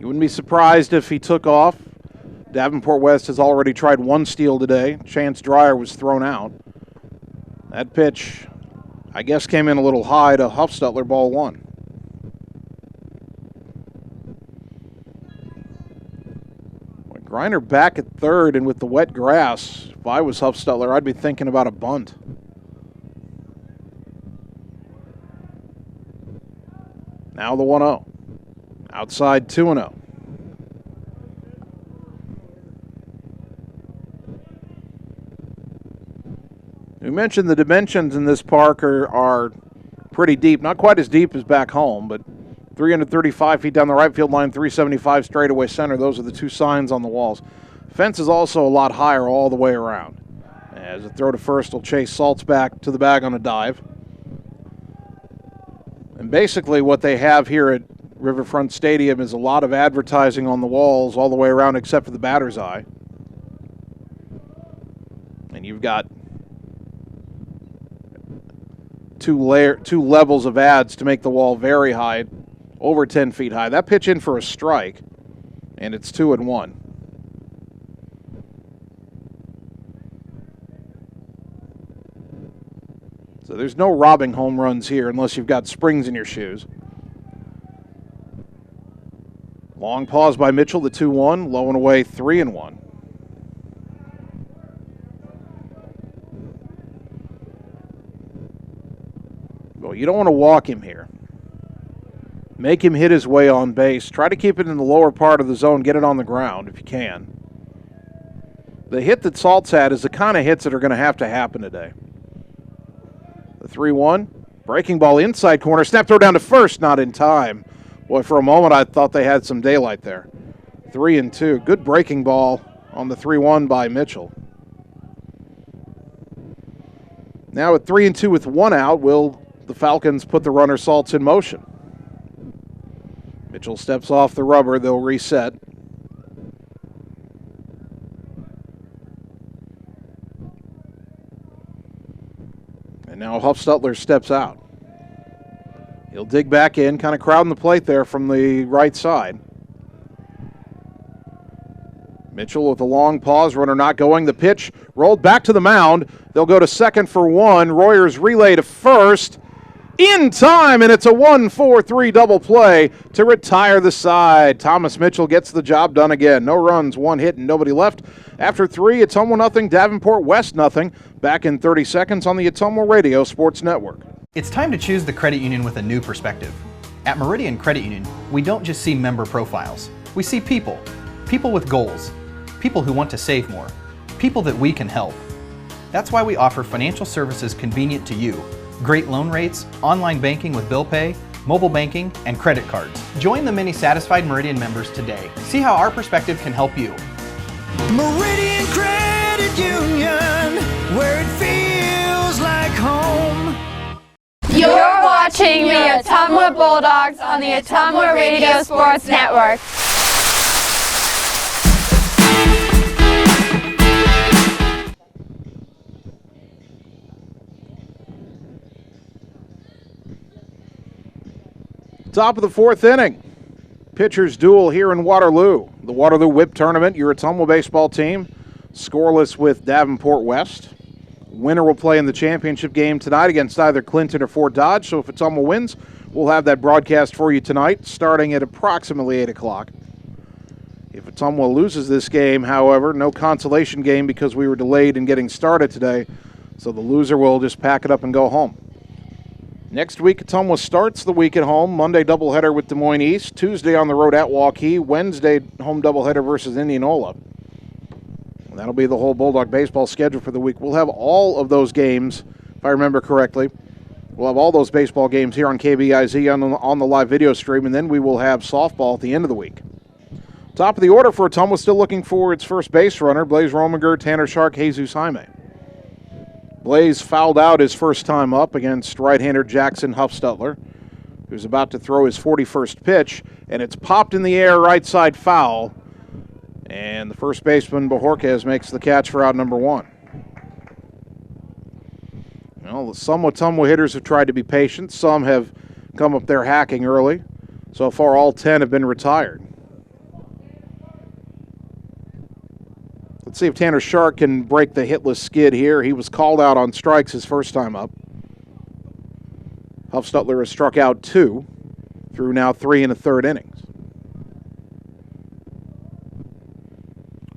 You wouldn't be surprised if he took off. Davenport West has already tried one steal today. Chance Dreyer was thrown out. That pitch, I guess, came in a little high to Huffstutler, ball one. Greiner back at third, and with the wet grass, if I was Huffstutler, I'd be thinking about a bunt. Now the 1-0. Outside 2-0. We mentioned the dimensions in this park are pretty deep. Not quite as deep as back home, but 335 feet down the right field line, 375 straightaway center. Those are the two signs on the walls. Fence is also a lot higher all the way around. As a throw to first will chase Saltz back to the bag on a dive. And basically what they have here at Riverfront Stadium is a lot of advertising on the walls all the way around except for the batter's eye. And you've got two levels of ads to make the wall very high, over 10 feet high. That pitch in for a strike, and it's 2-1. So there's no robbing home runs here unless you've got springs in your shoes. Long pause by Mitchell, the 2-1, low and away 3-1. Well, you don't want to walk him here. Make him hit his way on base. Try to keep it in the lower part of the zone. Get it on the ground if you can. The hit that Salt's had is the kind of hits that are going to happen today. The 3-1. Breaking ball inside corner. Snap throw down to first. Not in time. Boy, for a moment I thought they had some daylight there. 3-2. Good breaking ball on the 3-1 by Mitchell. Now at 3-2 with one out, will the Falcons put the runner Saltz in motion? Mitchell steps off the rubber. They'll reset. And now Huffstutler steps out. He'll dig back in, kind of crowding the plate there from the right side. Mitchell with a long pause, runner not going. The pitch rolled back to the mound. They'll go to second for one. Royer's relay to first. In time, and it's a 1-4-3 double play to retire the side. Thomas Mitchell gets the job done again. No runs, one hit, and nobody left. After three, Ottumwa nothing, Davenport West nothing. Back in 30 seconds on the Ottumwa Radio Sports Network. It's time to choose the credit union with a new perspective. At Meridian Credit Union, we don't just see member profiles. We see people. People with goals. People who want to save more. People that we can help. That's why we offer financial services convenient to you. Great loan rates, online banking with bill pay, mobile banking, and credit cards. Join the many satisfied Meridian members today. See how our perspective can help you. Meridian Credit Union, where it feels like home. You're watching the Ottumwa Bulldogs on the Ottumwa Radio Sports Network. Top of the fourth inning. Pitchers duel here in Waterloo. The Waterloo Whip Tournament, your Ottumwa baseball team, scoreless with Davenport West. Winner will play in the championship game tonight against either Clinton or Fort Dodge. So if Ottumwa wins, we'll have that broadcast for you tonight, starting at approximately 8 o'clock. If Ottumwa loses this game, however, no consolation game because we were delayed in getting started today. So the loser will just pack it up and go home. Next week, Ottumwa starts the week at home. Monday doubleheader with Des Moines East. Tuesday on the road at Waukee. Wednesday home doubleheader versus Indianola. And that'll be the whole Bulldog baseball schedule for the week. We'll have all of those games, if I remember correctly. We'll have all those baseball games here on KBIZ on the live video stream, and then we will have softball at the end of the week. Top of the order for Ottumwa, still looking for its first base runner, Blaze Rominger, Tanner Shark, Jesus Jaime. Blaze fouled out his first time up against right-hander Jackson Huffstutler, who's about to throw his 41st pitch, and it's popped in the air right side foul, and the first baseman, Bojorquez, makes the catch for out number one. Well, some Ottumwa hitters have tried to be patient. Some have come up there hacking early. So far, all 10 have been retired. Let's see if Tanner Shark can break the hitless skid here. He was called out on strikes his first time up. Huffstutler has struck out 2 through now 3 1/3 innings.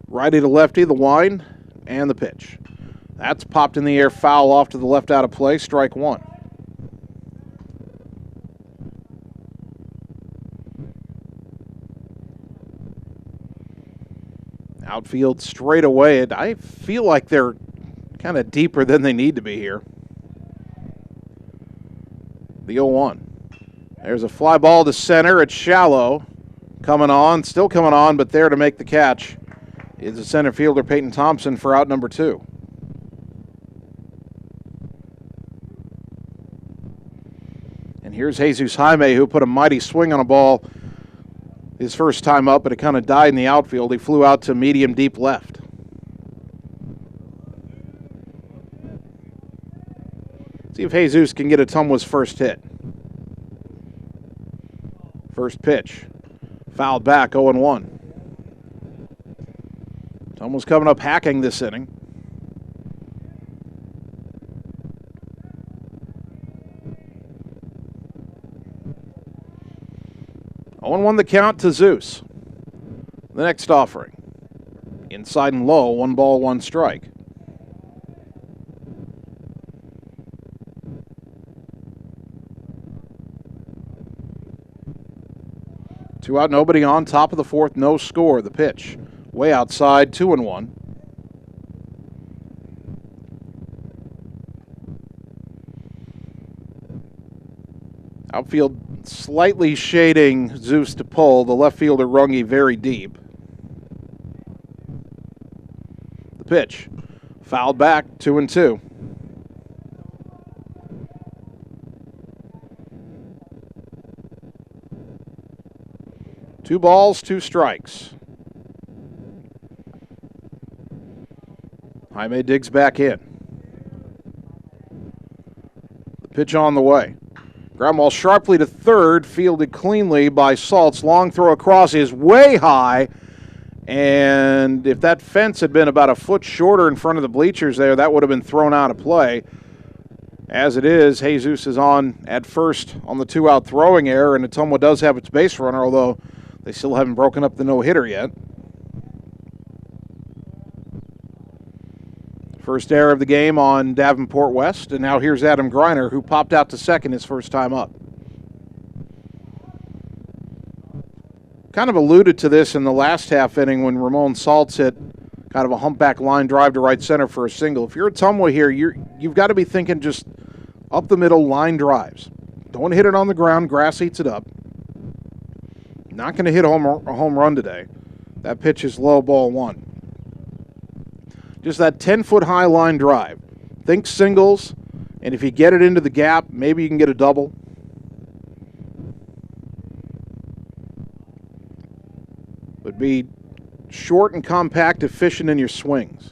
Righty to lefty, the wind, and the pitch. That's popped in the air, foul off to the left out of play, strike one. Outfield straight away. I feel like they're kind of deeper than they need to be here. The 0-1. There's a fly ball to center. It's shallow. Coming on, still coming on, but there to make the catch is the center fielder Peyton Thompson for out number 2. And here's Jesus Jaime, who put a mighty swing on a ball his first time up, but it kind of died in the outfield. He flew out to medium deep left. See if Jesus can get Ottumwa's first hit. First pitch. Fouled back, 0-1. Ottumwa's coming up hacking this inning. 0-1 the count to Zeus. The next offering. Inside and low, 1 ball, 1 strike. Two out, nobody on. Top of the fourth, no score. The pitch. Way outside, 2-1. Outfield slightly shading Zeus to pull. The left fielder Runge very deep. The pitch. Fouled back, 2-2. Two balls, 2 strikes. Jaime digs back in. The pitch on the way. Ground ball sharply to third, fielded cleanly by Saltz. Long throw across is way high. And if that fence had been about a foot shorter in front of the bleachers there, that would have been thrown out of play. As it is, Jesus is on at first on the 2-out throwing error, and Ottumwa does have its base runner, although they still haven't broken up the no-hitter yet. First error of the game on Davenport West, and now here's Adam Greiner, who popped out to second his first time up. Kind of alluded to this in the last half inning when Ramon Saltz hit kind of a humpback line drive to right center for a single. If you're Ottumwa here, you've got to be thinking just up the middle line drives. Don't hit it on the ground. Grass eats it up. Not going to hit a home run today. That pitch is low, ball 1. Just that 10-foot high line drive. Think singles, and if you get it into the gap, maybe you can get a double. But be short and compact, efficient in your swings.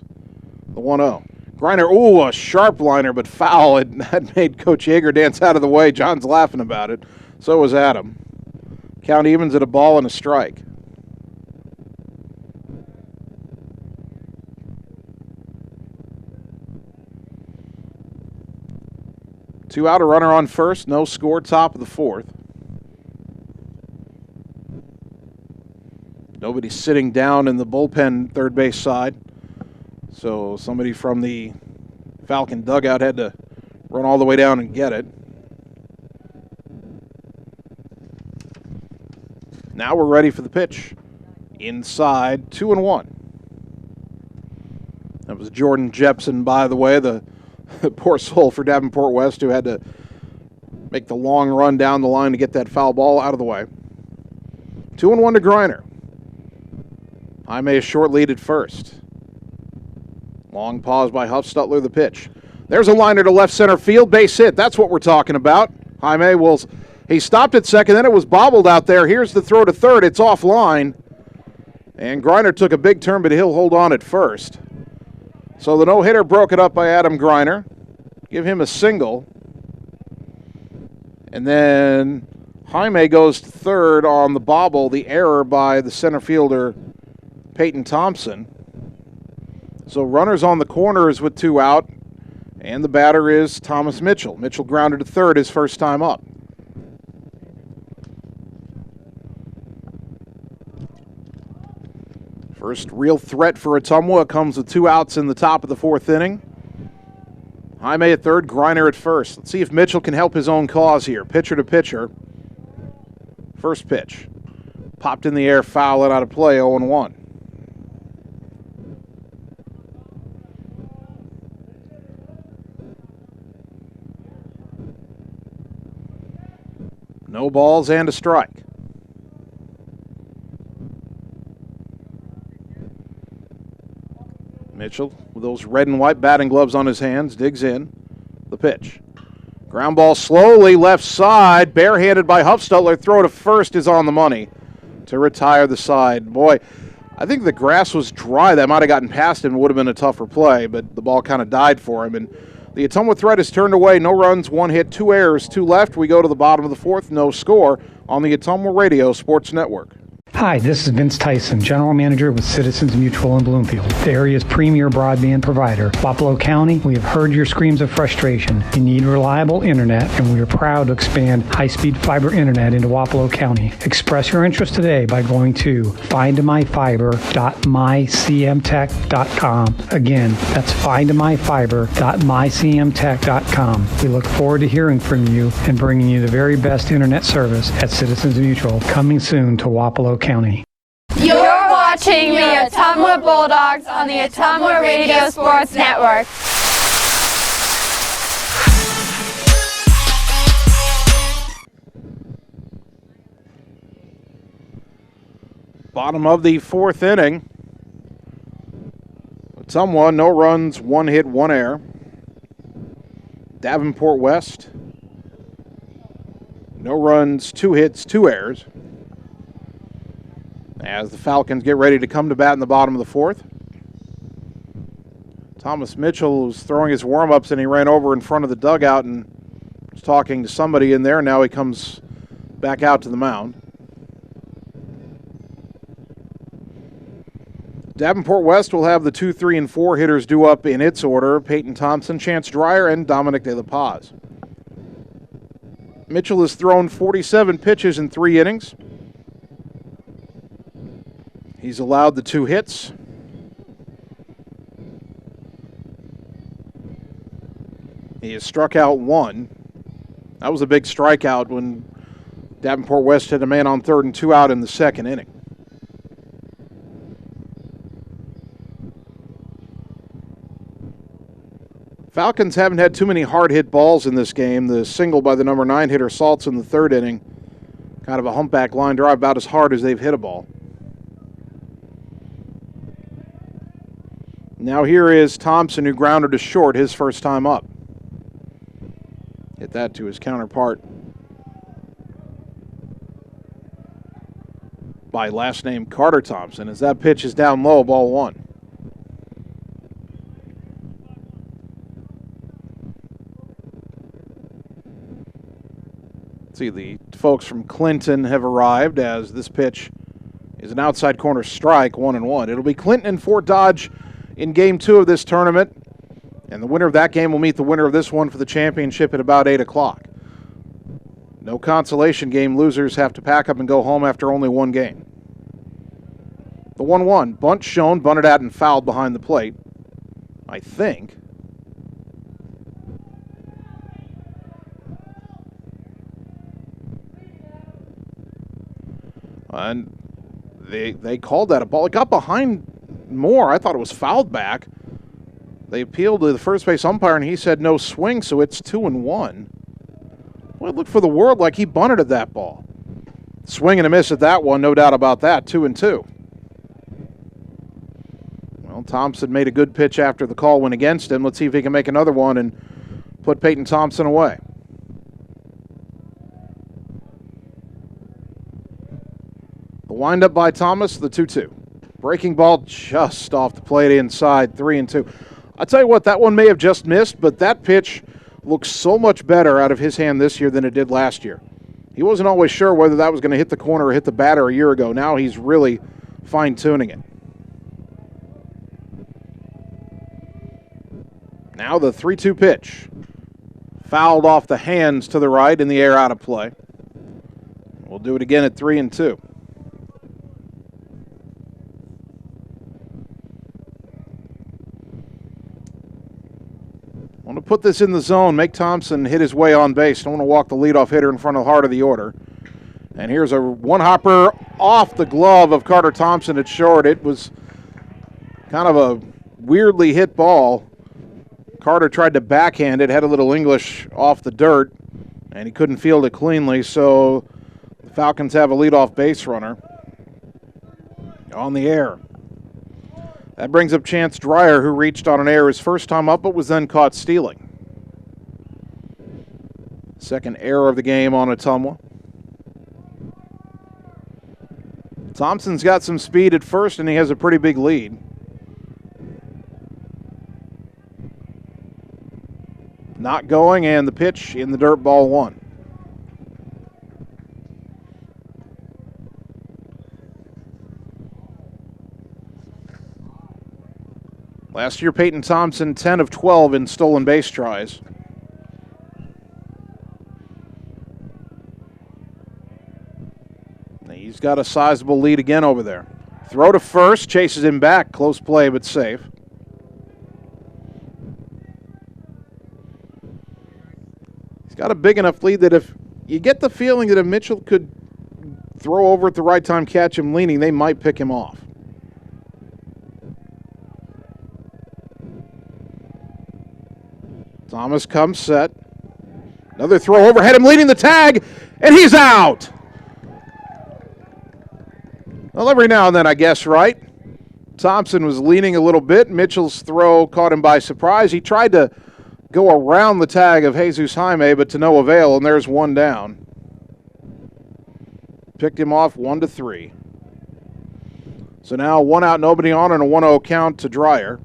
The 1-0. Greiner, a sharp liner, but foul. That made Coach Yeager dance out of the way. John's laughing about it. So was Adam. Count evens at a ball and a strike. Two out, a runner on first, no score, top of the fourth. Nobody sitting down in the bullpen third base side. So somebody from the Falcon dugout had to run all the way down and get it. Now we're ready for the pitch. Inside, 2-1. That was Jordan Jepson, by the way, the poor soul for Davenport West, who had to make the long run down the line to get that foul ball out of the way. 2-1 to Greiner. Jaime a short lead at first. Long pause by Huffstutler, the pitch. There's a liner to left center field, base hit. That's what we're talking about. Jaime he stopped at second, then it was bobbled out there. Here's the throw to third. It's offline. And Greiner took a big turn, but he'll hold on at first. So the no-hitter broken up by Adam Greiner. Give him a single. And then Jaime goes to third on the bobble, the error by the center fielder, Peyton Thompson. So runners on the corners with 2 out, and the batter is Thomas Mitchell. Mitchell grounded to third his first time up. First real threat for Ottumwa comes with 2 outs in the top of the fourth inning. Jaime at third, Greiner at first. Let's see if Mitchell can help his own cause here. Pitcher to pitcher. First pitch. Popped in the air, foul and out of play, 0-1. No balls and a strike. Mitchell, with those red and white batting gloves on his hands, digs in. The pitch. Ground ball slowly left side, barehanded by Huffstutler. Throw to first is on the money to retire the side. Boy, I think the grass was dry. That might have gotten past him. It would have been a tougher play, but the ball kind of died for him. And the Ottumwa threat is turned away. No runs, 1 hit, 2 errors, 2 left. We go to the bottom of the fourth. No score on the Ottumwa Radio Sports Network. Hi, this is Vince Tyson, General Manager with Citizens Mutual in Bloomfield, the area's premier broadband provider. Wapello County, we have heard your screams of frustration. You need reliable internet, and we are proud to expand high-speed fiber internet into Wapello County. Express your interest today by going to findmyfiber.mycmtech.com. Again, that's findmyfiber.mycmtech.com. We look forward to hearing from you and bringing you the very best internet service at Citizens Mutual, coming soon to Wapello County. You're watching the Ottumwa Bulldogs on the Ottumwa Radio Sports Network. Bottom of the fourth inning. Ottumwa, no runs, 1 hit, 1 error. Davenport West, no runs, 2 hits, 2 errors. As the Falcons get ready to come to bat in the bottom of the fourth. Thomas Mitchell was throwing his warm-ups and he ran over in front of the dugout and was talking to somebody in there. Now he comes back out to the mound. Davenport West will have the 2, 3, and 4 hitters due up in its order: Peyton Thompson, Chance Dreyer, and Dominic De La Paz. Mitchell has thrown 47 pitches in 3 innings. He's allowed the 2 hits. He has struck out 1. That was a big strikeout when Davenport West had a man on third and 2 out in the second inning. Falcons haven't had too many hard-hit balls in this game. The single by the number 9 hitter Saltz in the third inning, kind of a humpback line drive, about as hard as they've hit a ball. Now here is Thompson, who grounded to short his first time up. Hit that to his counterpart by last name Carter Thompson, as that pitch is down low, ball 1. See, the folks from Clinton have arrived as this pitch is an outside corner strike, 1-1. It'll be Clinton and Fort Dodge in Game 2 of this tournament, and the winner of that game will meet the winner of this one for the championship at about 8 o'clock. No consolation game. Losers have to pack up and go home after only 1 game. The 1-1. Bunt shown, bunted at and fouled behind the plate, I think. And they called that a ball. It got behind more. I thought it was fouled back. They appealed to the first base umpire, and he said no swing, so it's 2-1. Well, it looked for the world like he bunted at that ball. Swing and a miss at that one, no doubt about that, 2-2. Well, Thompson made a good pitch after the call went against him. Let's see if he can make another one and put Peyton Thompson away. The windup by Thomas, the 2-2. Breaking ball just off the plate inside, 3-2. I tell you what, that one may have just missed, but that pitch looks so much better out of his hand this year than it did last year. He wasn't always sure whether that was going to hit the corner or hit the batter a year ago. Now he's really fine-tuning it. Now the 3-2 pitch. Fouled off the hands to the right, in the air, out of play. We'll do it again at 3-2. I want to put this in the zone, make Thompson hit his way on base. Don't want to walk the leadoff hitter in front of the heart of the order. And here's a one-hopper off the glove of Carter Thompson at short. It was kind of a weirdly hit ball. Carter tried to backhand it, had a little English off the dirt, and he couldn't field it cleanly, so the Falcons have a leadoff base runner on the air. That brings up Chance Dreyer, who reached on an error his first time up, but was then caught stealing. Second error of the game on Ottumwa. Thompson's got some speed at first, and he has a pretty big lead. Not going, and the pitch in the dirt, ball 1. Last year, Peyton Thompson, 10 of 12 in stolen base tries. He's got a sizable lead again over there. Throw to first, chases him back. Close play, but safe. He's got a big enough lead that if you get the feeling that if Mitchell could throw over at the right time, catch him leaning, they might pick him off. Thomas comes set. Another throw overhead, him leading the tag, and he's out. Well, every now and then, I guess, right? Thompson was leaning a little bit. Mitchell's throw caught him by surprise. He tried to go around the tag of Jesus Jaime, but to no avail, and there's one down. Picked him off 1-3. So now 1 out, nobody on, and a 1-0 count to Dreyer.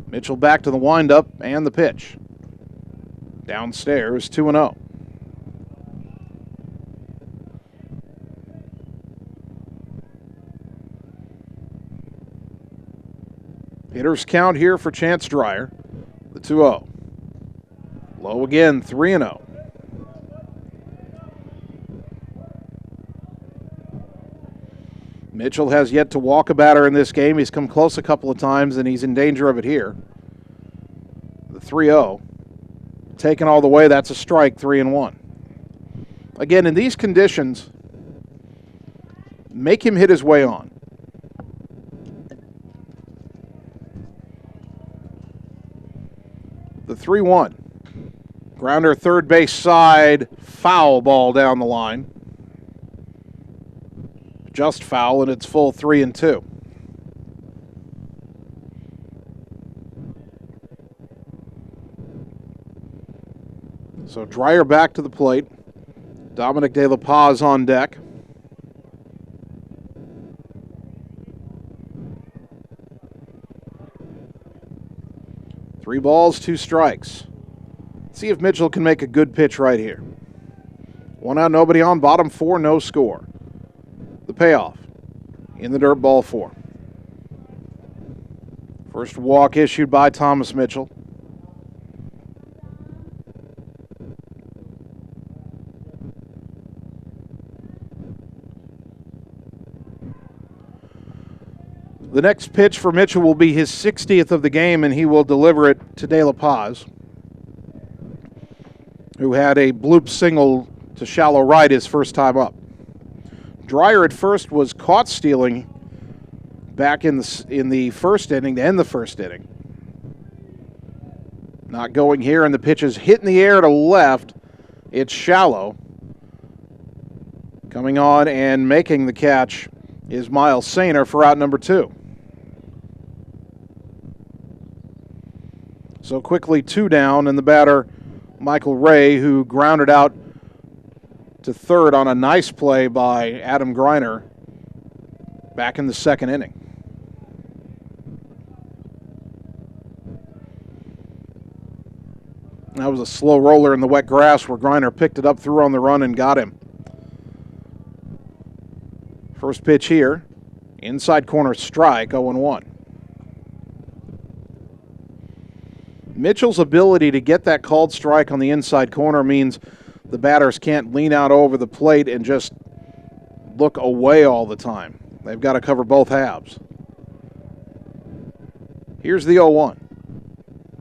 Mitchell back to the windup and the pitch. Downstairs, 2-0. Hitters count here for Chance Dreyer. The 2-0. Low again, 3-0. Mitchell has yet to walk a batter in this game. He's come close a couple of times, and he's in danger of it here. The 3-0. Taken all the way, that's a strike, 3-1. Again, in these conditions, make him hit his way on. The 3-1. Grounder third base side, foul ball down the line. Just foul, and it's full 3-2. So Dreyer back to the plate. Dominic De La Paz on deck. Three balls, 2 strikes. See if Mitchell can make a good pitch right here. 1 out, nobody on, bottom 4, no score. The payoff in the dirt, ball 4. First walk issued by Thomas Mitchell. The next pitch for Mitchell will be his 60th of the game, and he will deliver it to De La Paz, who had a bloop single to shallow right his first time up. Dreyer at first was caught stealing back in the first inning to end the first inning. Not going here, and the pitch is hit in the air to left. It's shallow. Coming on and making the catch is Miles Sainer for out number 2. So quickly 2 down, and the batter, Michael Ray, who grounded out to third on a nice play by Adam Greiner back in the second inning. That was a slow roller in the wet grass where Greiner picked it up, threw on the run, and got him. First pitch here, inside corner strike, 0-1. Mitchell's ability to get that called strike on the inside corner means the batters can't lean out over the plate and just look away all the time. They've got to cover both halves. Here's the 0-1.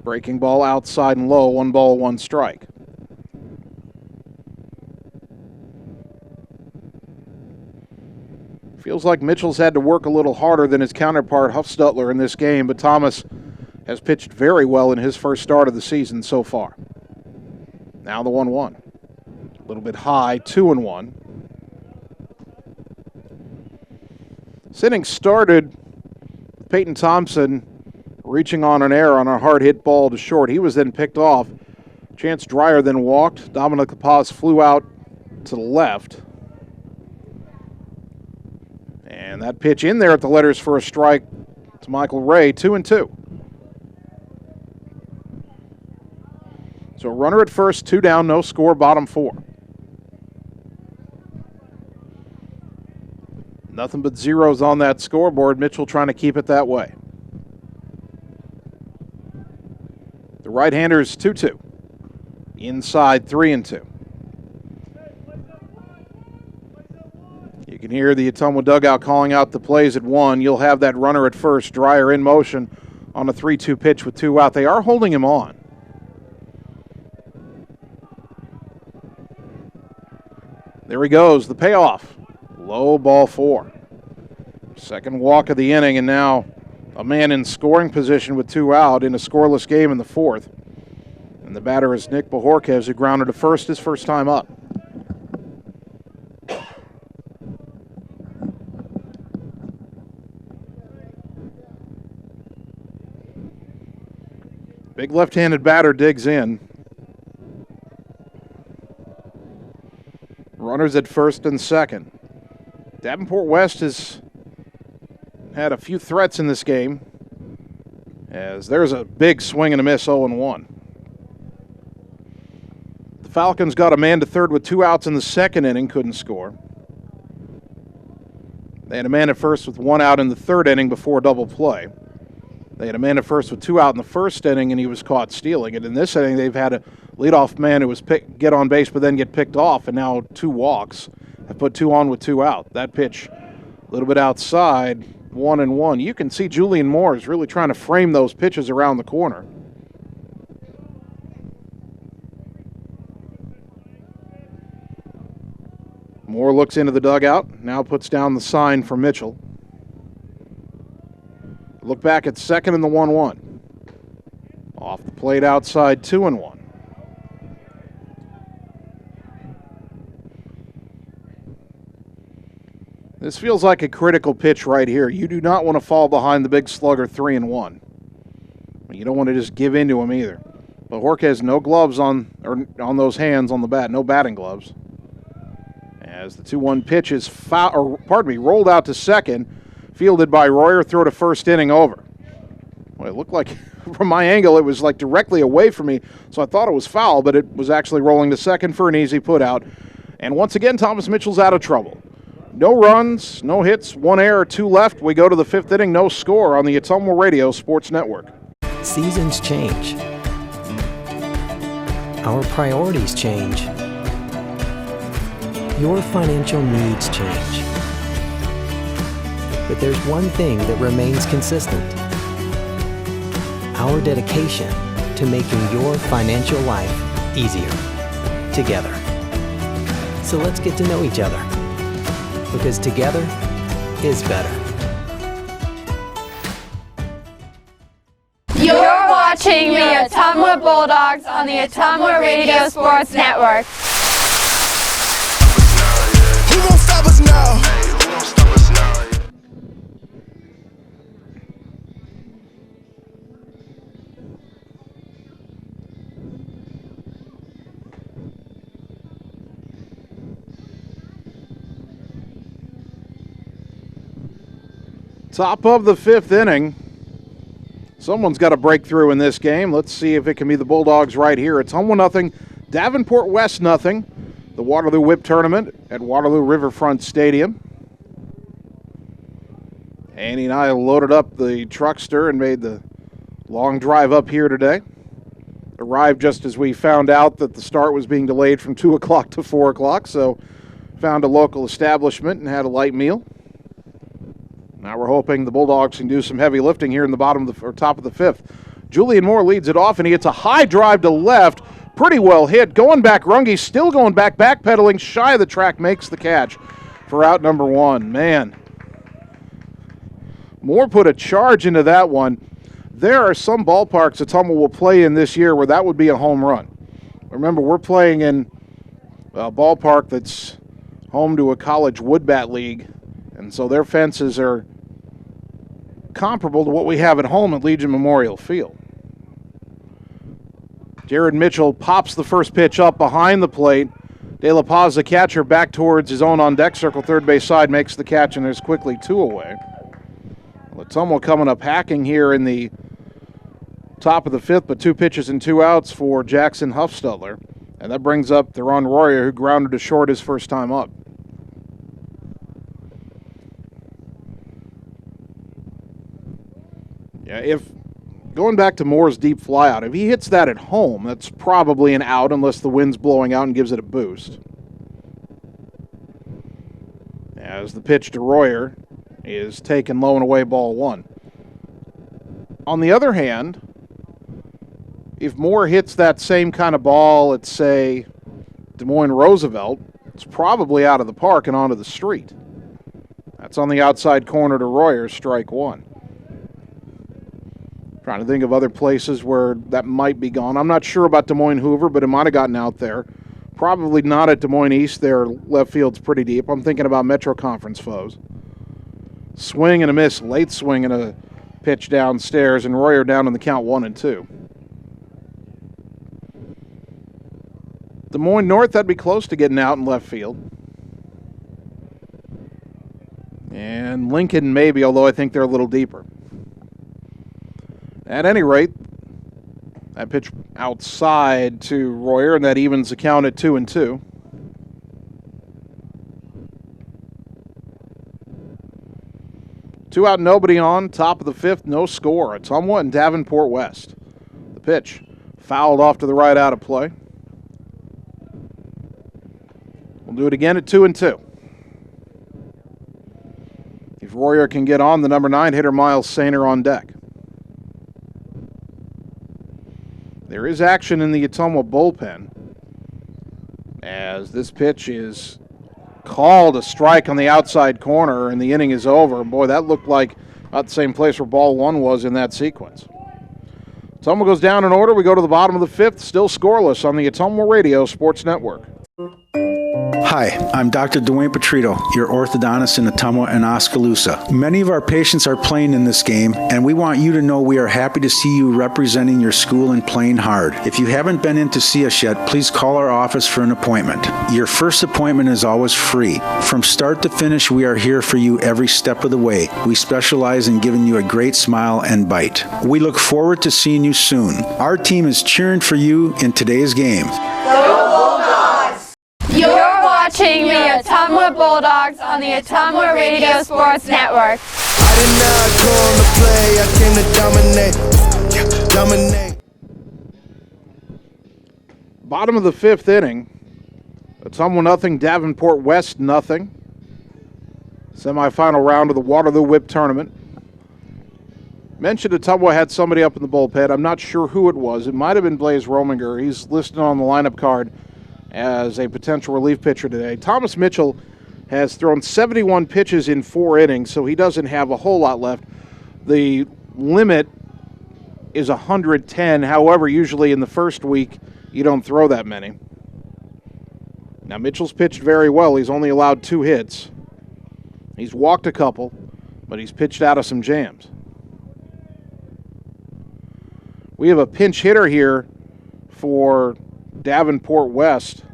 Breaking ball outside and low, 1 ball, 1 strike. Feels like Mitchell's had to work a little harder than his counterpart Huffstutler in this game, but Thomas has pitched very well in his first start of the season so far. Now the 1-1. A little bit high, 2-1. This inning started with Peyton Thompson reaching on an error on a hard hit ball to short. He was then picked off. Chance Dreyer then walked. Dominic La Paz flew out to the left. And that pitch in there at the letters for a strike to Michael Ray, 2-2. So runner at first, 2 down, no score, bottom 4. Nothing but zeros on that scoreboard. Mitchell trying to keep it that way. right-handers 2-2. Inside 3-2. You can hear the Ottumwa dugout calling out the plays at 1. You'll have that runner at first. Dreyer in motion on a 3-2 pitch with 2 out. They are holding him on. There he goes, the payoff. Low ball 4. Second walk of the inning, and now a man in scoring position with 2 out in a scoreless game in the 4th. And the batter is Nick Bajorquez, who grounded to first his first time up. Big left-handed batter digs in. Runners at first and second. Davenport West has had a few threats in this game, as there's a big swing and a miss, 0-1. The Falcons got a man to third with 2 outs in the second inning, couldn't score. They had a man at first with 1 out in the third inning before double play. They had a man at first with 2 out in the first inning, and he was caught stealing it. In this inning, they've had a leadoff man who was get on base but then get picked off, and now 2 walks. Have put 2 on with 2 out. That pitch a little bit outside, 1-1. You can see Julian Moore is really trying to frame those pitches around the corner. Moore looks into the dugout, now puts down the sign for Mitchell. Look back at second and the 1-1. Off the plate outside, 2-1. This feels like a critical pitch right here. You do not want to fall behind the big slugger 3-1. You don't want to just give in to him either. But Bajorquez has no gloves on those hands on the bat, no batting gloves. As the 2-1 pitch is rolled out to second, fielded by Royer, throw to first, inning over. Well, it looked like, from my angle, it was like directly away from me, so I thought it was foul, but it was actually rolling to second for an easy put out. And once again, Thomas Mitchell's out of trouble. No runs, no hits, 1 error, 2 left. We go to the 5th inning, no score on the Ottumwa Radio Sports Network. Seasons change. Our priorities change. Your financial needs change. But there's one thing that remains consistent: our dedication to making your financial life easier together. So let's get to know each other, because together is better. You're watching the Ottumwa Bulldogs on the Ottumwa Radio Sports Network. Who won't stop us now? Top of the 5th inning. Someone's got a breakthrough in this game. Let's see if it can be the Bulldogs right here. It's Ottumwa 0, Davenport West 0. The Waterloo Whip Tournament at Waterloo Riverfront Stadium. Annie and I loaded up the truckster and made the long drive up here today. Arrived just as we found out that the start was being delayed from 2 o'clock to 4 o'clock, so found a local establishment and had a light meal. Now we're hoping the Bulldogs can do some heavy lifting here in the top of the 5th. Julian Moore leads it off, and he hits a high drive to left. Pretty well hit. Going back, Runge still going back, backpedaling, shy of the track, makes the catch for out number 1. Man, Moore put a charge into that one. There are some ballparks Ottumwa will play in this year where that would be a home run. Remember, we're playing in a ballpark that's home to a college woodbat league, and so their fences are comparable to what we have at home at Legion Memorial Field. Jared Mitchell pops the first pitch up behind the plate. De La Paz, the catcher, back towards his own on-deck circle, third base side, makes the catch, and there's quickly 2 away. Ottumwa coming up hacking here in the top of the 5th, but 2 pitches and 2 outs for Jackson Huffstutler. And that brings up Theron Royer, who grounded to short his first time up. Yeah, if Going back to Moore's deep flyout, if he hits that at home, that's probably an out unless the wind's blowing out and gives it a boost. As the pitch to Royer is taken low and away, ball one. On the other hand, if Moore hits that same kind of ball at, say, Des Moines Roosevelt, it's probably out of the park and onto the street. That's on the outside corner to Royer, strike one. Trying to think of other places where that might be gone. I'm not sure about Des Moines Hoover, but it might have gotten out there. Probably not at Des Moines East. Their left field's pretty deep. I'm thinking about Metro Conference foes. Swing and a miss, late swing and a pitch downstairs, and Royer down in the count 1-2. Des Moines North, that'd be close to getting out in left field. And Lincoln maybe, although I think they're a little deeper. At any rate, that pitch outside to Royer, and that evens the count at 2-2. Two out, nobody on. Top of the fifth, no score. Ottumwa and Davenport West. The pitch fouled off to the right, out of play. We'll do it again at 2-2. If Royer can get on, the number 9 hitter Miles Sainer on deck. There is action in the Ottumwa bullpen as this pitch is called a strike on the outside corner and the inning is over. Boy, that looked like about the same place where ball one was in that sequence. Ottumwa goes down in order. We go to the bottom of the fifth, still scoreless on the Ottumwa Radio Sports Network. Hi, I'm Dr. Dwayne Petrito, your orthodontist in Ottumwa and Oskaloosa. Many of our patients are playing in this game, and we want you to know we are happy to see you representing your school and playing hard. If you haven't been in to see us yet, please call our office for an appointment. Your first appointment is always free. From start to finish, we are here for you every step of the way. We specialize in giving you a great smile and bite. We look forward to seeing you soon. Our team is cheering for you in today's game. Go Bulldogs! You're watching the Ottumwa Bulldogs on the Ottumwa Radio Sports Network. I did not come to play, I came to dominate. Bottom of the fifth inning. Ottumwa nothing, Davenport West nothing. Semifinal round of the Waterloo Whip Tournament. Mentioned Ottumwa had somebody up in the bullpen. I'm not sure who it was. It might have been Blaze Rominger. He's listed on the lineup card as a potential relief pitcher today. Thomas Mitchell has thrown 71 pitches in 4 innings, so he doesn't have a whole lot left. The limit is 110. However, usually in the first week, you don't throw that many. Now, Mitchell's pitched very well. He's only allowed 2 hits. He's walked a couple, but he's pitched out of some jams. We have a pinch hitter here for Davenport West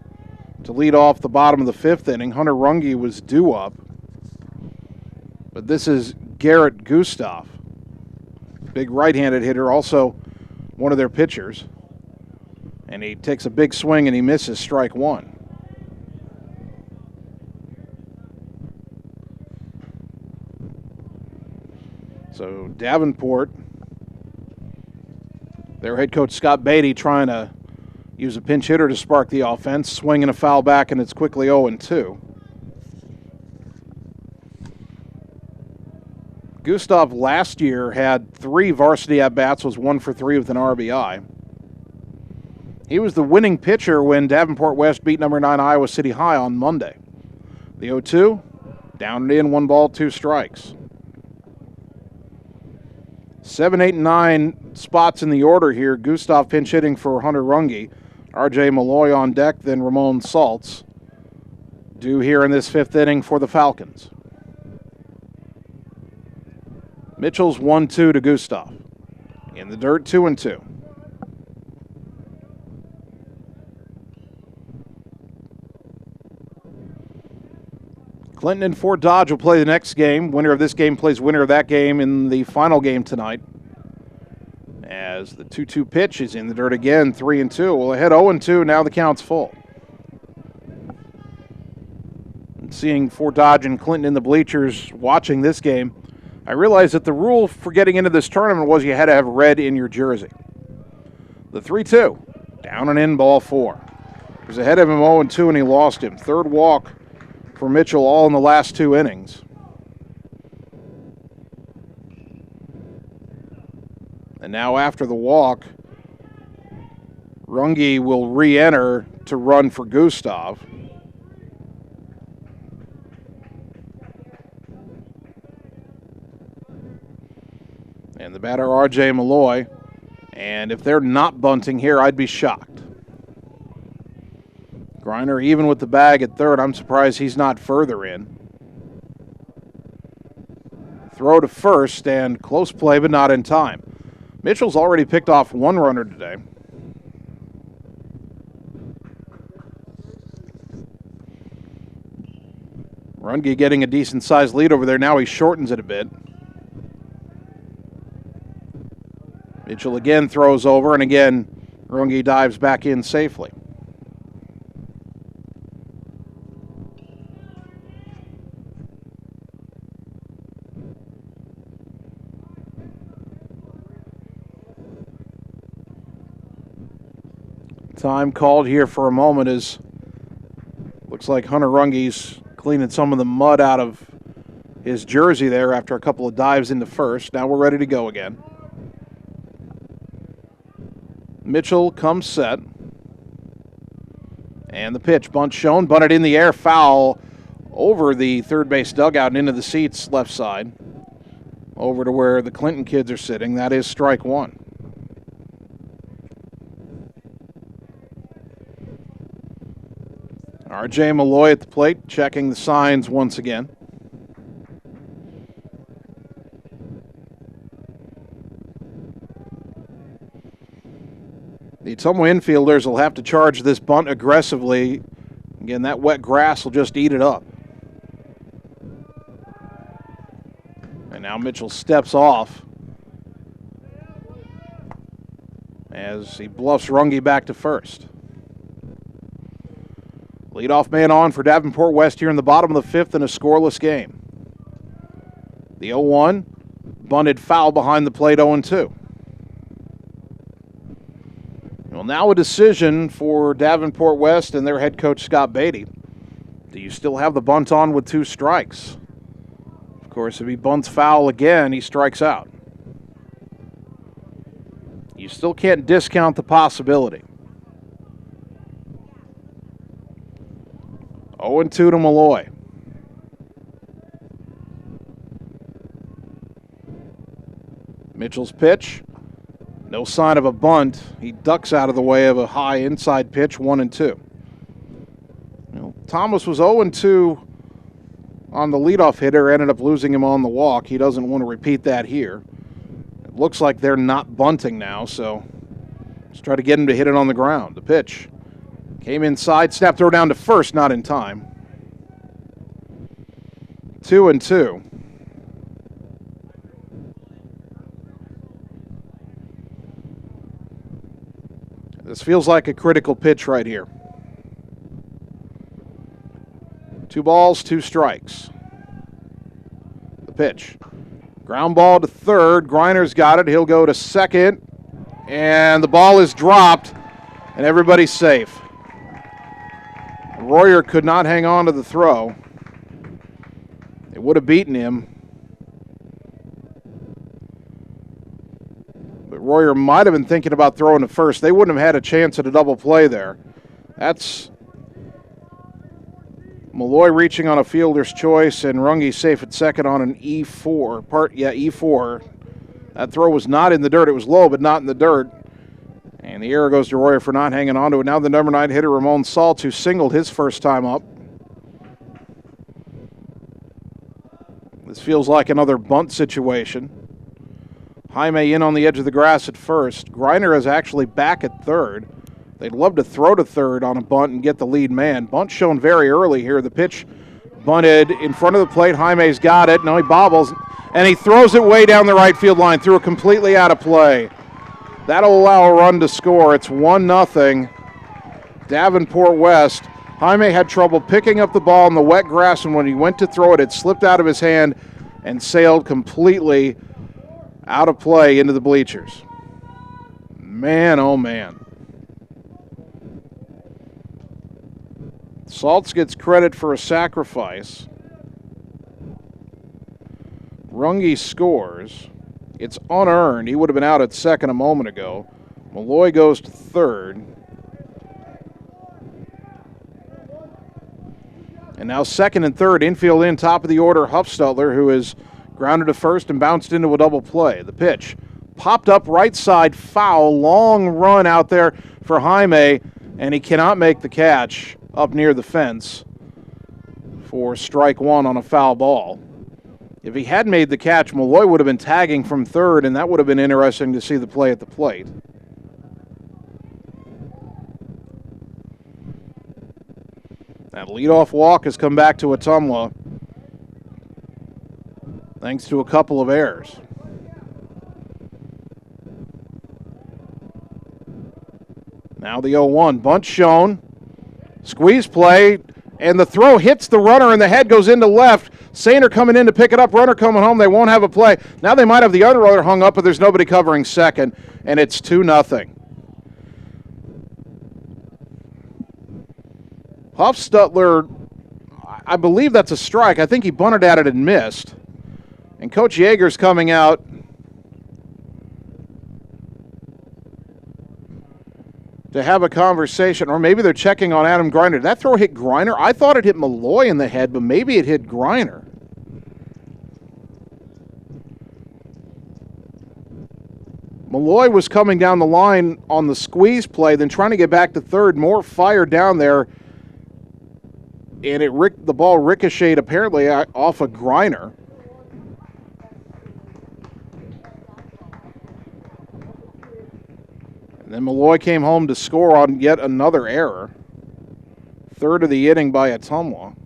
to lead off the bottom of the fifth inning. Hunter Runge was due up, but this is Garrett Gustav, big right-handed hitter, also one of their pitchers, and he takes a big swing and he misses, strike one. So Davenport, their head coach Scott Beatty trying to use a pinch hitter to spark the offense, swinging a foul back, and it's quickly 0-2. Gustav last year had 3 varsity at-bats, was 1 for 3 with an RBI. He was the winning pitcher when Davenport West beat number 9 Iowa City High on Monday. The 0-2, down and in, 1 ball, 2 strikes. 7, 8, and 9 spots in the order here. Gustav pinch hitting for Hunter Runge. R.J. Malloy on deck, then Ramon Saltz due here in this fifth inning for the Falcons. Mitchell's 1-2 to Gustav. In the dirt, 2-2. Clinton and Fort Dodge will play the next game. Winner of this game plays winner of that game in the final game tonight. As the 2-2 pitch is in the dirt again, 3-2. Well, ahead 0-2, now the count's full. And seeing Fort Dodge and Clinton in the bleachers watching this game, I realized that the rule for getting into this tournament was you had to have red in your jersey. The 3-2, down and in, ball 4. He was ahead of him 0-2, and he lost him. Third walk for Mitchell, all in the last 2 innings. And now after the walk, Runge will re-enter to run for Gustav. And the batter, R.J. Malloy. And if they're not bunting here, I'd be shocked. Greiner even with the bag at third. I'm surprised he's not further in. Throw to first, and close play, but not in time. Mitchell's already picked off 1 runner today. Runge getting a decent-sized lead over there. Now he shortens it a bit. Mitchell again throws over, and again, Runge dives back in safely. Time called here for a moment as looks like Hunter Runge's cleaning some of the mud out of his jersey there after a couple of dives into first. Now we're ready to go again. Mitchell comes set. And the pitch, bunt shown, bunted in the air, foul over the third base dugout and into the seats left side. Over to where the Clinton kids are sitting. That is strike 1. R.J. Malloy at the plate, checking the signs once again. The Ottumwa infielders will have to charge this bunt aggressively. Again, that wet grass will just eat it up. And now Mitchell steps off as he bluffs Runge back to first. Leadoff man on for Davenport West here in the bottom of the 5th in a scoreless game. The 0-1, bunted foul behind the plate, 0-2. Well, now a decision for Davenport West and their head coach, Scott Beatty. Do you still have the bunt on with 2 strikes? Of course, if he bunts foul again, he strikes out. You still can't discount the possibility. 0-2 to Malloy. Mitchell's pitch. No sign of a bunt. He ducks out of the way of a high inside pitch, 1-2. Thomas was 0-2 on the leadoff hitter, ended up losing him on the walk. He doesn't want to repeat that here. It looks like they're not bunting now, so let's try to get him to hit it on the ground. The pitch came inside, snap throw down to first, not in time. 2-2. This feels like a critical pitch right here. 2 balls, 2 strikes. The pitch. Ground ball to third. Greiner's got it. He'll go to second. And the ball is dropped, and everybody's safe. Royer could not hang on to the throw. It would have beaten him. But Royer might have been thinking about throwing to first. They wouldn't have had a chance at a double play there. That's Malloy reaching on a fielder's choice, and Runge safe at second on an E4. E4. That throw was not in the dirt. It was low, but not in the dirt. And the error goes to Royer for not hanging on to it. Now the number 9 hitter, Ramon Salt, who singled his first time up. This feels like another bunt situation. Jaime in on the edge of the grass at first. Greiner is actually back at third. They'd love to throw to third on a bunt and get the lead man. Bunt shown very early here. The pitch bunted in front of the plate. Jaime's got it. Now he bobbles, and he throws it way down the right field line. Threw it completely out of play. That'll allow a run to score. It's 1-0. Davenport West. Jaime had trouble picking up the ball in the wet grass, and when he went to throw it, it slipped out of his hand and sailed completely out of play into the bleachers. Man, oh man. Saltz gets credit for a sacrifice. Runge scores. It's unearned. He would have been out at second a moment ago. Malloy goes to third. And now second and third, infield in, top of the order, Huffstutler, who is grounded to first and bounced into a double play. The pitch popped up right side, foul, long run out there for Jaime, and he cannot make the catch up near the fence for strike one on a foul ball. If he had made the catch, Malloy would have been tagging from third, and that would have been interesting to see the play at the plate. That leadoff walk has come back to Ottumwa thanks to a couple of errors. Now the 0-1. Bunt shown. Squeeze play. And the throw hits the runner and the head goes into left. Sainer coming in to pick it up. Runner coming home. They won't have a play. Now they might have the other runner hung up, but there's nobody covering second. And it's 2-0. Huffstutler, I believe that's a strike. I think he bunted at it and missed. And Coach Yeager's coming out. To have a conversation, or maybe they're checking on Adam Greiner. Did that throw hit Greiner? I thought it hit Malloy in the head, but maybe it hit Greiner. Malloy was coming down the line on the squeeze play, then trying to get back to third. More fire down there, and the ball ricocheted apparently off of Greiner. And then Malloy came home to score on yet another error. Third of the inning by Ottumwa.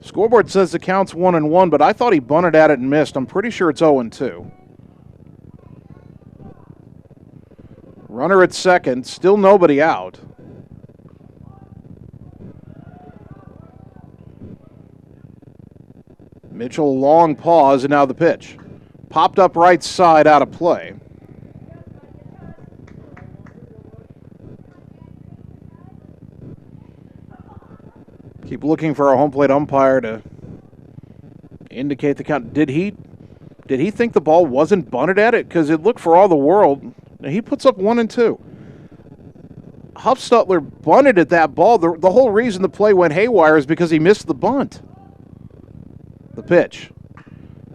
Scoreboard says the count's 1-1, but I thought he bunted at it and missed. I'm pretty sure it's 0-2. Runner at second, still nobody out. Mitchell, long pause, and now the pitch. Popped up right side, out of play. Keep looking for a home plate umpire to indicate the count. Did he think the ball wasn't bunted at it? Because it looked for all the world. He puts up 1-2. Huffstutler bunted at that ball. The whole reason the play went haywire is because he missed the bunt. The pitch.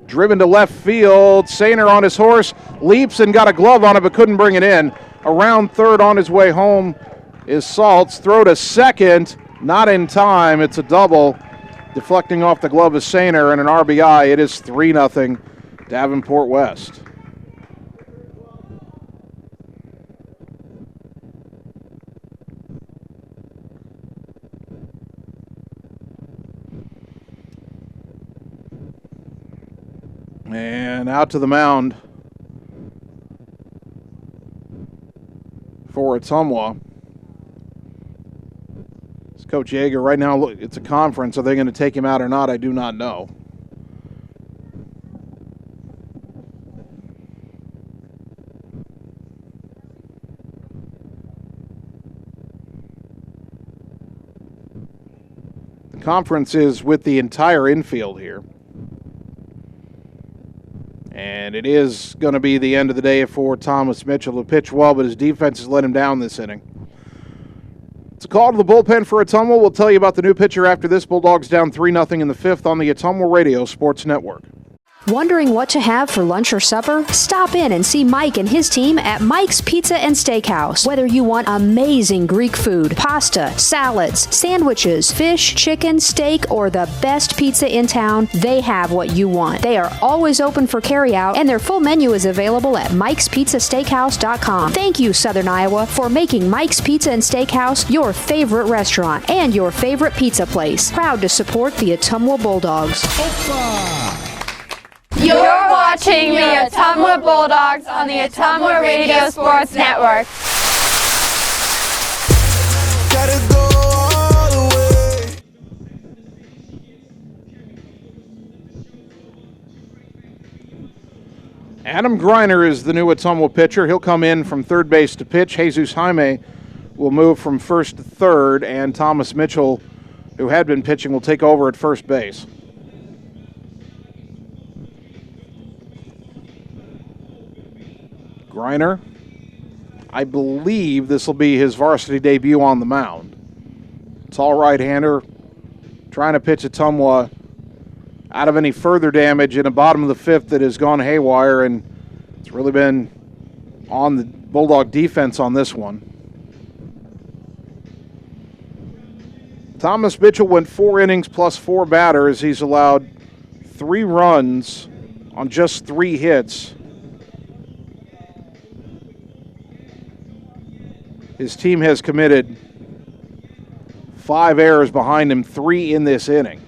Driven to left field. Sainer on his horse. Leaps and got a glove on it but couldn't bring it in. Around third on his way home is Saltz. Throw to second. Not in time. It's a double. Deflecting off the glove of Sainer and an RBI. It is 3-0 Davenport West. And out to the mound for Ottumwa. It's Coach Yeager. Right now, look, it's a conference. Are they going to take him out or not? I do not know. The conference is with the entire infield here. And it is going to be the end of the day for Thomas Mitchell, who pitched well, but his defense has let him down this inning. It's a call to the bullpen for Ottumwa. We'll tell you about the new pitcher after this. Bulldogs down 3-0 in the fifth on the Ottumwa Radio Sports Network. Wondering what to have for lunch or supper? Stop in and see Mike and his team at Mike's Pizza and Steakhouse. Whether you want amazing Greek food, pasta, salads, sandwiches, fish, chicken, steak, or the best pizza in town, they have what you want. They are always open for carryout, and their full menu is available at mikespizzasteakhouse.com. Thank you, Southern Iowa, for making Mike's Pizza and Steakhouse your favorite restaurant and your favorite pizza place. Proud to support the Ottumwa Bulldogs. You're watching the Ottumwa Bulldogs on the Ottumwa Radio Sports Network. Adam Greiner is the new Ottumwa pitcher. He'll come in from third base to pitch. Jesus Jaime will move from first to third, and Thomas Mitchell, who had been pitching, will take over at first base. Greiner, I believe this will be his varsity debut on the mound. Tall right-hander, trying to pitch Ottumwa out of any further damage in the bottom of the fifth that has gone haywire, and it's really been on the Bulldog defense on this one. Thomas Mitchell went 4 innings plus 4 batters. He's allowed 3 runs on just 3 hits. His team has committed 5 errors behind him, 3 in this inning.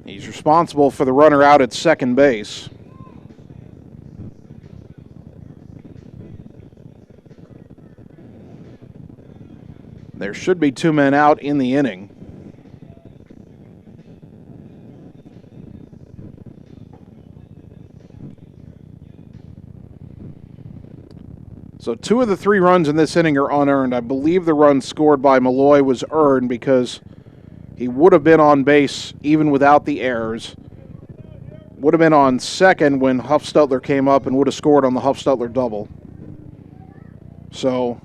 He's responsible for the runner out at second base. There should be 2 men out in the inning. So 2 of the 3 runs in this inning are unearned. I believe the run scored by Malloy was earned because he would have been on base even without the errors. Would have been on second when Huffstutler came up and would have scored on the Huffstutler double. So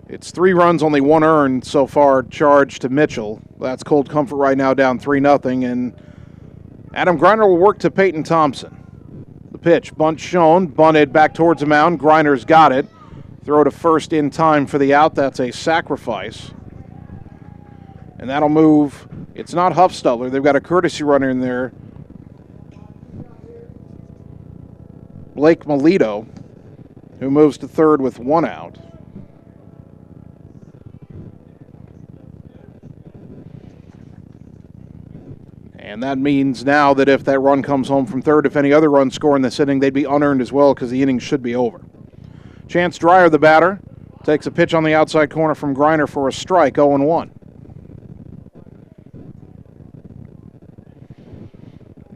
it's 3 runs, only 1 earned so far charged to Mitchell. That's cold comfort right now, down 3-0. And Adam Greiner will work to Peyton Thompson. The pitch, bunt shown, bunted back towards the mound. Greiner's got it. Throw to first in time for the out. That's a sacrifice. And that'll move. It's not Huffstutler. They've got a courtesy runner in there. Blake Melito, who moves to third with 1 out. And that means now that if that run comes home from third, if any other runs score in this inning, they'd be unearned as well because the inning should be over. Chance Dreyer, the batter, takes a pitch on the outside corner from Greiner for a strike, 0-1.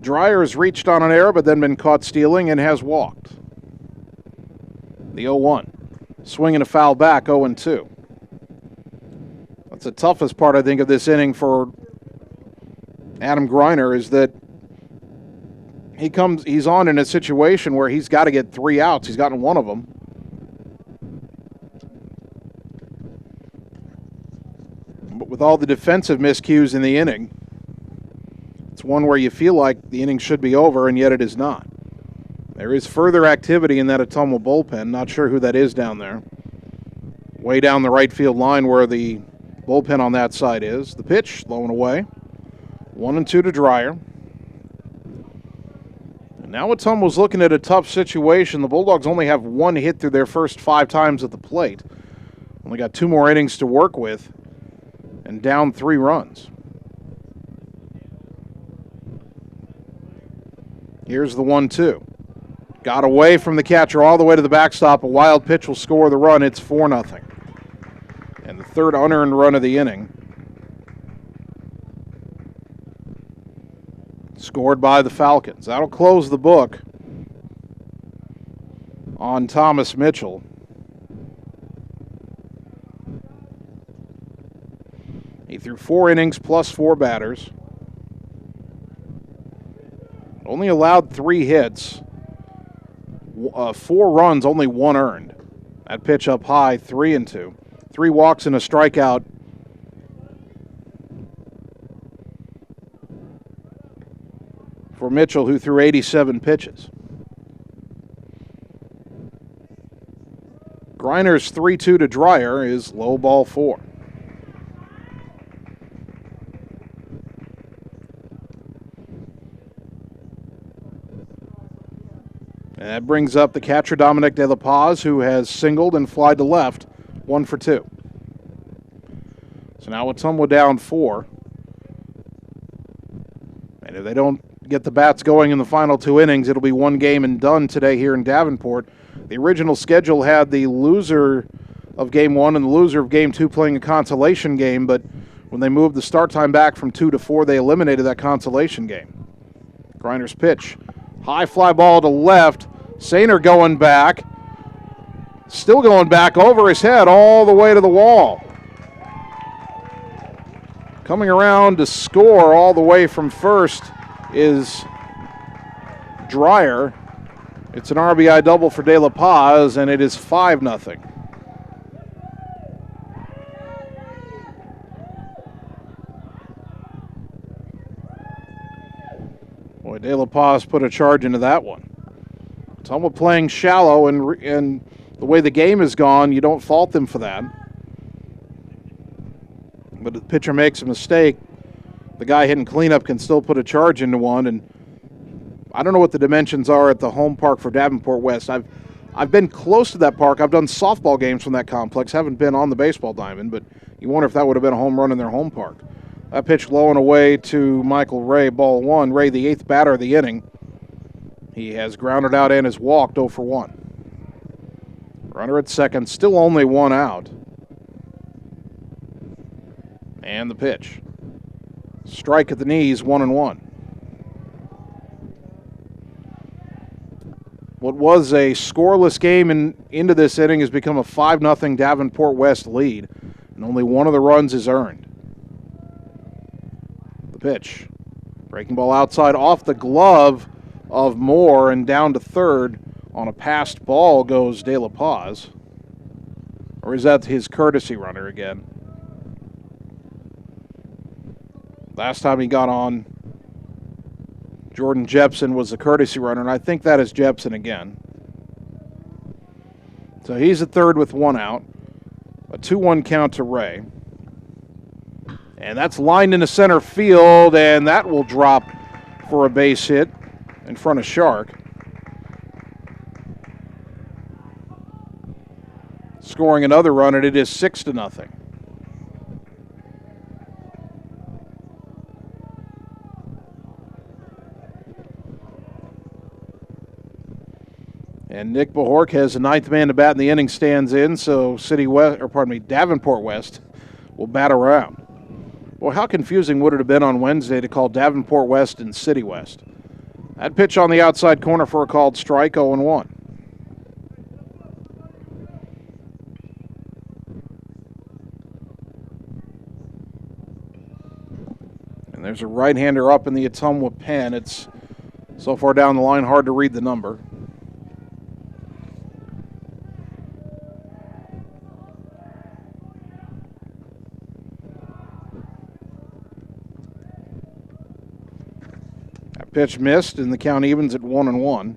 Dreyer has reached on an error but then been caught stealing and has walked. The 0-1. Swing and a foul back, 0-2. That's the toughest part, I think, of this inning for Adam Greiner is that he's on in a situation where he's got to get 3 outs. He's gotten 1 of them. But with all the defensive miscues in the inning, it's one where you feel like the inning should be over, and yet it is not. There is further activity in that Ottumwa bullpen. Not sure who that is down there. Way down the right field line where the bullpen on that side is. The pitch, low and away. 1-2 to Dreyer. And now Ottumwa's looking at a tough situation. The Bulldogs only have 1 hit through their first 5 times at the plate. Only got 2 more innings to work with and down 3 runs. Here's the 1-2. Got away from the catcher all the way to the backstop. A wild pitch will score the run. It's 4-0. And the 3rd unearned run of the inning. Scored by the Falcons. That'll close the book on Thomas Mitchell. He threw 4 innings plus 4 batters. Only allowed 3 hits. 4 runs, only 1 earned. That pitch up high, 3-2. 3 walks and a strikeout. For Mitchell, who threw 87 pitches. Greiner's 3-2 to Dreyer is low ball 4. And that brings up the catcher Dominic De La Paz, who has singled and flied to left, 1 for 2. So now Ottumwa down 4. And if they don't get the bats going in the final 2 innings, it'll be 1 game and done today here in Davenport. The original schedule had the loser of Game 1 and the loser of Game 2 playing a consolation game, but When they moved the start time back from 2 to 4, they eliminated that consolation game. Greiner's pitch. High fly ball to left. Sainer going back. Still going back over his head all the way to the wall. Coming around to score all the way from first is Dreyer. It's an RBI double for De La Paz, and it is 5-0. Boy, De La Paz put a charge into that one. Ottumwa playing shallow, and the way the game has gone, you don't fault them for that. But the pitcher makes a mistake. The guy hitting cleanup can still put a charge into one, and I don't know what the dimensions are at the home park for Davenport West. I've been close to that park. I've done softball games from that complex. Haven't been on the baseball diamond, but you wonder if that would have been a home run in their home park. That pitch low and away to Michael Ray, ball 1. Ray, the 8th batter of the inning. He has grounded out and has walked 0 for 1. Runner at second, still only 1 out. And the pitch. Strike at the knees, 1-1. What was a scoreless game into this inning has become a 5-0 Davenport West lead, and only one of the runs is earned. The pitch. Breaking ball outside off the glove of Moore, and down to third on a passed ball goes De La Paz. Or is that his courtesy runner again? Last time he got on, Jordan Jepson was the courtesy runner, and I think that is Jepson again. So he's at third with 1 out. A 2-1 count to Ray. And that's lined into center field, and that will drop for a base hit in front of Shark. Scoring another run, and it is 6-0. And Nick Bajorquez, the 9th man to bat in the inning, stands in, so Davenport West will bat around. Well, how confusing would it have been on Wednesday to call Davenport West and City West? That pitch on the outside corner for a called strike, 0-1. And there's a right-hander up in the Ottumwa pen. It's so far down the line, hard to read the number. Pitch missed, and the count evens at 1-1.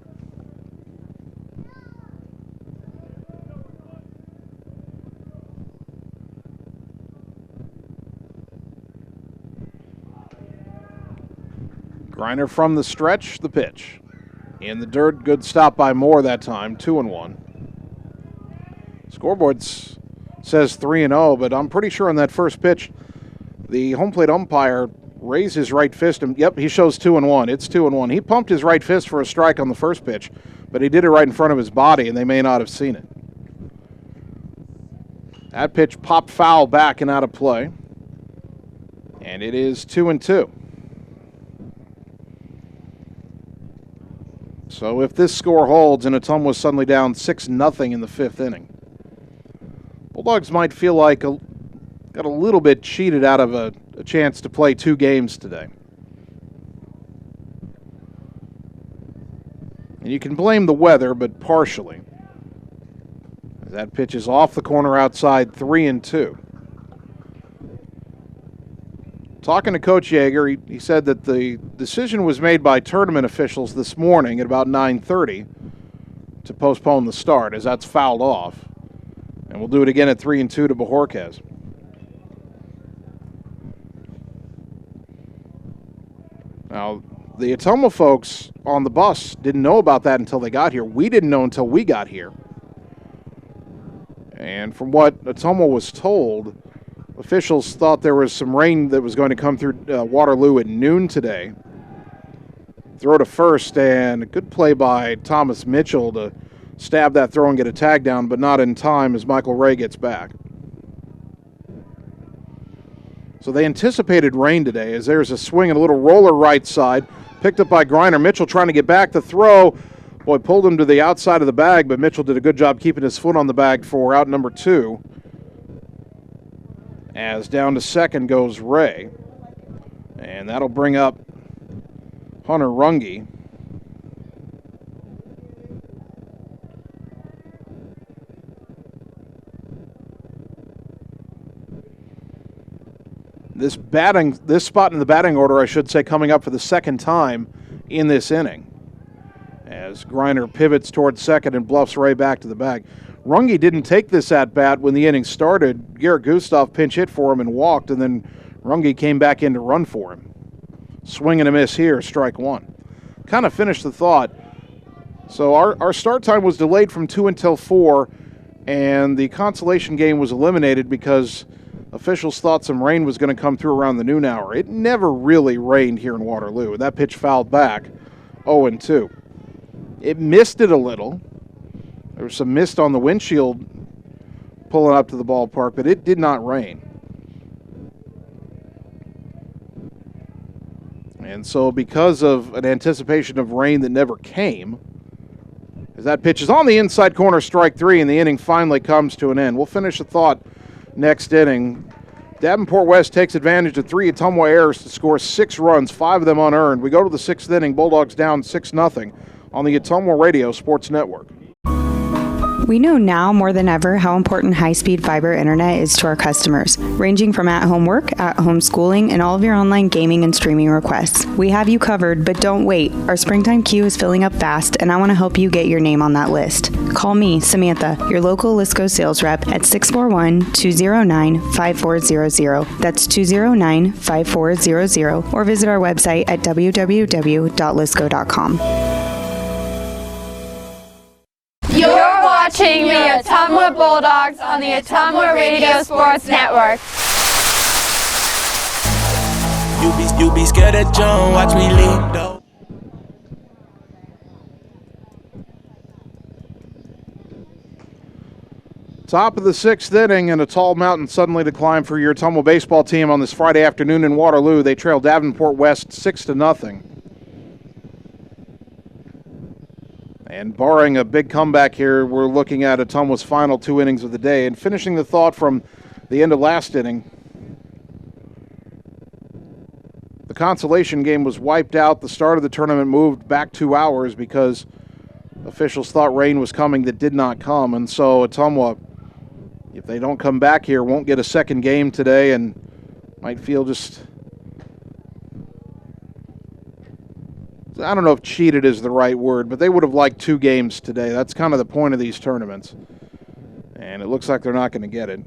Greiner from the stretch, the pitch. In the dirt, good stop by Moore that time, 2-1. Scoreboard says 3-0, but I'm pretty sure on that first pitch, the home plate umpire raised his right fist, and yep, he shows 2-1. It's 2-1. He pumped his right fist for a strike on the first pitch, but he did it right in front of his body, and they may not have seen it. That pitch popped foul back and out of play, and it is 2-2. So if this score holds and Ottumwa was suddenly down 6-0 in the 5th inning, Bulldogs might feel like got a little bit cheated out of a chance to play 2 games today. And you can blame the weather, but partially. That pitch is off the corner outside, 3-2. Talking to Coach Yeager, he said that the decision was made by tournament officials this morning at about 9:30 to postpone the start, as that's fouled off. And we'll do it again at 3-2 to Bajorquez. Now, the Ottumwa folks on the bus didn't know about that until they got here. We didn't know until we got here. And from what Ottumwa was told, officials thought there was some rain that was going to come through Waterloo at noon today. Throw to first, and a good play by Thomas Mitchell to stab that throw and get a tag down, but not in time as Michael Ray gets back. So they anticipated rain today as there's a swing and a little roller right side. Picked up by Greiner. Mitchell trying to get back to throw. Boy, pulled him to the outside of the bag, but Mitchell did a good job keeping his foot on the bag for out number 2. As down to second goes Ray. And that'll bring up Hunter Runge. This spot in the batting order, I should say, coming up for the second time in this inning. As Greiner pivots towards second and bluffs Ray back to the bag. Runge didn't take this at-bat when the inning started. Garrett Gustav pinch hit for him and walked, and then Runge came back in to run for him. Swing and a miss here, strike 1. Kind of finished the thought. So our start time was delayed from 2 until 4, and the consolation game was eliminated because officials thought some rain was going to come through around the noon hour. It never really rained here in Waterloo. That pitch fouled back, 0-2. It missed it a little. There was some mist on the windshield pulling up to the ballpark, but it did not rain. And so because of an anticipation of rain that never came, as that pitch is on the inside corner, strike 3, and the inning finally comes to an end. We'll finish the thought next inning. Davenport West takes advantage of 3 Ottumwa errors to score 6 runs, 5 of them unearned. We go to the 6th inning, Bulldogs down 6-0 on the Ottumwa Radio Sports Network. We know now more than ever how important high-speed fiber internet is to our customers, ranging from at-home work, at-home schooling, and all of your online gaming and streaming requests. We have you covered, but don't wait. Our springtime queue is filling up fast, and I want to help you get your name on that list. Call me, Samantha, your local Lisco sales rep at 641-209-5400. That's 209-5400, or visit our website at www.lisco.com. You're watching the Ottumwa Bulldogs on the Ottumwa Radio Sports Network. You be scared of John, watch me leap though. Top of the 6th inning, and a tall mountain suddenly to climb for your Ottumwa baseball team on this Friday afternoon in Waterloo. They trail Davenport West 6-0. And barring a big comeback here, we're looking at Ottumwa's final 2 innings of the day. And finishing the thought from the end of last inning, the consolation game was wiped out. The start of the tournament moved back 2 hours because officials thought rain was coming that did not come. And so Ottumwa, if they don't come back here, won't get a second game today and might feel just, I don't know if cheated is the right word, but they would have liked 2 games today. That's kind of the point of these tournaments. And it looks like they're not going to get it.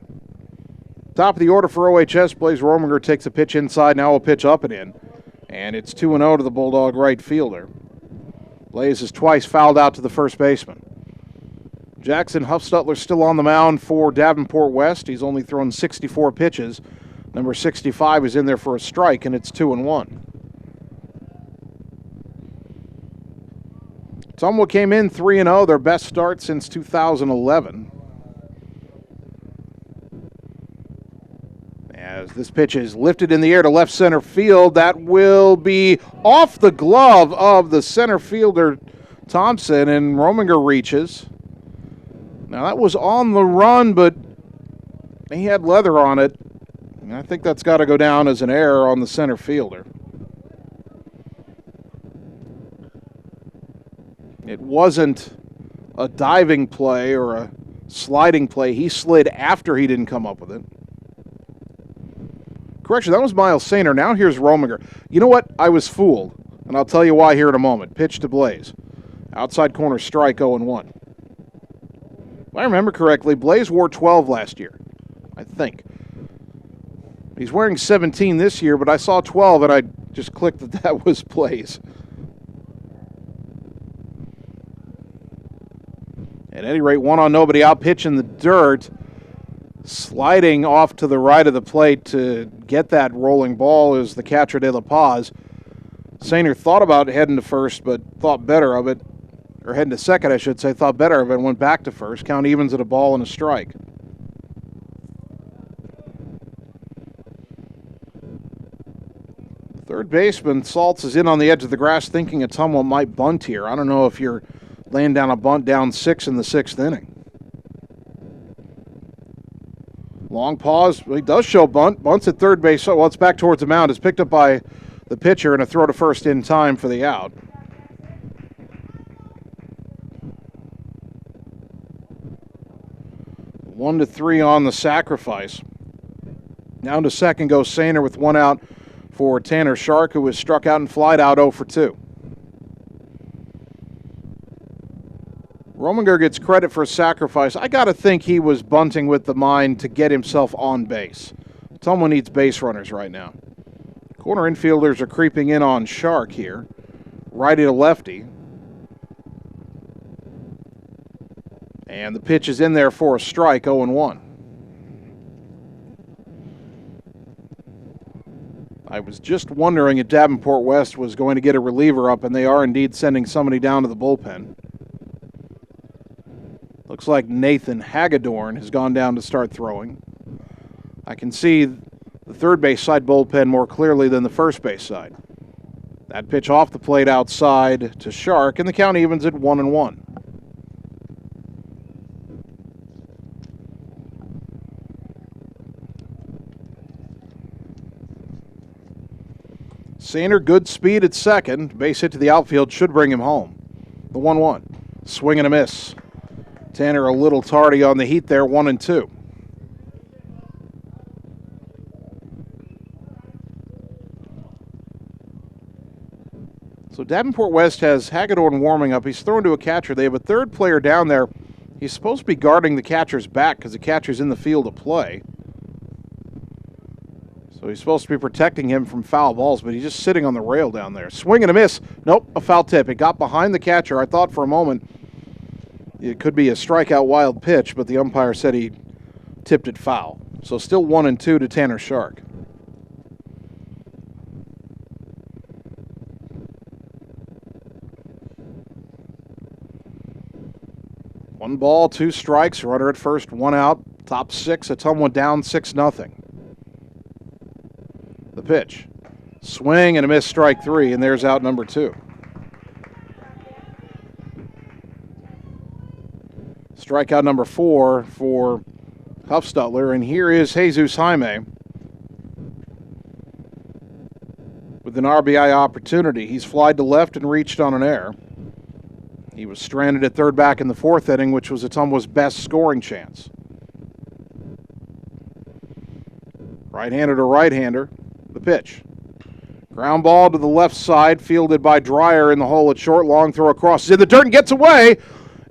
Top of the order for OHS, Blaze Rominger takes a pitch inside, now a pitch up and in. And it's 2-0 to the Bulldog right fielder. Blaze is twice fouled out to the first baseman. Jackson Huffstutler still on the mound for Davenport West. He's only thrown 64 pitches. Number 65 is in there for a strike, and it's 2-1. Ottumwa came in 3-0, their best start since 2011. As this pitch is lifted in the air to left center field, that will be off the glove of the center fielder Thompson, and Rominger reaches. Now that was on the run, but he had leather on it. And I think that's got to go down as an error on the center fielder. It wasn't a diving play or a sliding play. He slid after he didn't come up with it. Correction, that was Miles Sainer. Now here's Rominger. You know what? I was fooled, and I'll tell you why here in a moment. Pitch to Blaze. Outside corner strike, 0-1. If I remember correctly, Blaze wore 12 last year, I think. He's wearing 17 this year, but I saw 12, and I just clicked that that was Blaze. At any rate, 1 on nobody, out pitch in the dirt. Sliding off to the right of the plate to get that rolling ball is the catcher De La Paz. Sainer thought about heading to first, but thought better of it. Or heading to second, I should say. Thought better of it and went back to first. Count evens at a ball and a strike. Third baseman Saltz is in on the edge of the grass thinking Ottumwa might bunt here. I don't know if you're laying down a bunt down 6 in the 6th inning. Long pause. He does show bunt. Bunts at third base. Well, it's back towards the mound. It's picked up by the pitcher and a throw to first in time for the out. One to 3 on the sacrifice. Down to second goes Sainer with one out for Tanner Shark, who was struck out and flied out 0 for 2. Rominger gets credit for a sacrifice. I got to think he was bunting with the mind to get himself on base. Someone needs base runners right now. Corner infielders are creeping in on Shark here. Righty to lefty. And the pitch is in there for a strike, 0-1. I was just wondering if Davenport West was going to get a reliever up, and they are indeed sending somebody down to the bullpen. Looks like Nathan Hagedorn has gone down to start throwing. I can see the third base side bullpen more clearly than the first base side. That pitch off the plate outside to Shark, and the count evens at 1-1. Sainer, good speed at second. Base hit to the outfield should bring him home. The 1-1. Swing and a miss. Tanner a little tardy on the heat there, 1-2. So Davenport West has Hagedorn warming up. He's thrown to a catcher. They have a third player down there. He's supposed to be guarding the catcher's back because the catcher's in the field of play. So he's supposed to be protecting him from foul balls, but he's just sitting on the rail down there. Swing and a miss. Nope, a foul tip. It got behind the catcher. I thought for a moment it could be a strikeout wild pitch, but the umpire said he tipped it foul. So still 1-2 to Tanner Shark. One ball, 2 strikes, runner at first, 1 out. Top 6, Ottumwa down 6-0. The pitch. Swing and a miss, strike 3, and there's out number 2. Strikeout number 4 for Huffstutler, and here is Jesus Jaime with an RBI opportunity. He's flied to left and reached on an error. He was stranded at third back in the 4th inning, which was Ottumwa's best scoring chance. Right-hander to right-hander. The pitch. Ground ball to the left side, fielded by Dreyer in the hole at short. Long throw across. Is in the dirt and gets away.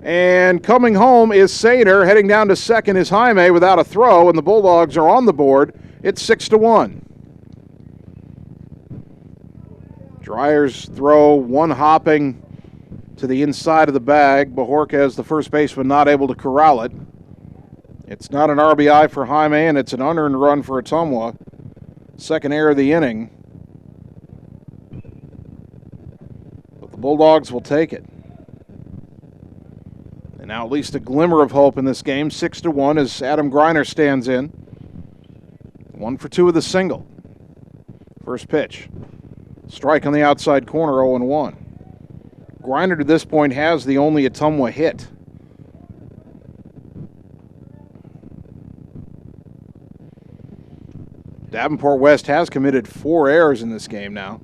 And coming home is Sainer. Heading down to second is Jaime without a throw, and the Bulldogs are on the board. It's 6-1. Dreyer's throw, one hopping to the inside of the bag. Bajorquez, the first baseman, not able to corral it. It's not an RBI for Jaime, and it's an unearned run for Ottumwa. Second error of the inning. But the Bulldogs will take it. And now at least a glimmer of hope in this game. 6-1 as Adam Greiner stands in. 1 for 2 with a single. First pitch. Strike on the outside corner, 0-1. Greiner to this point has the only Ottumwa hit. Davenport West has committed 4 errors in this game now.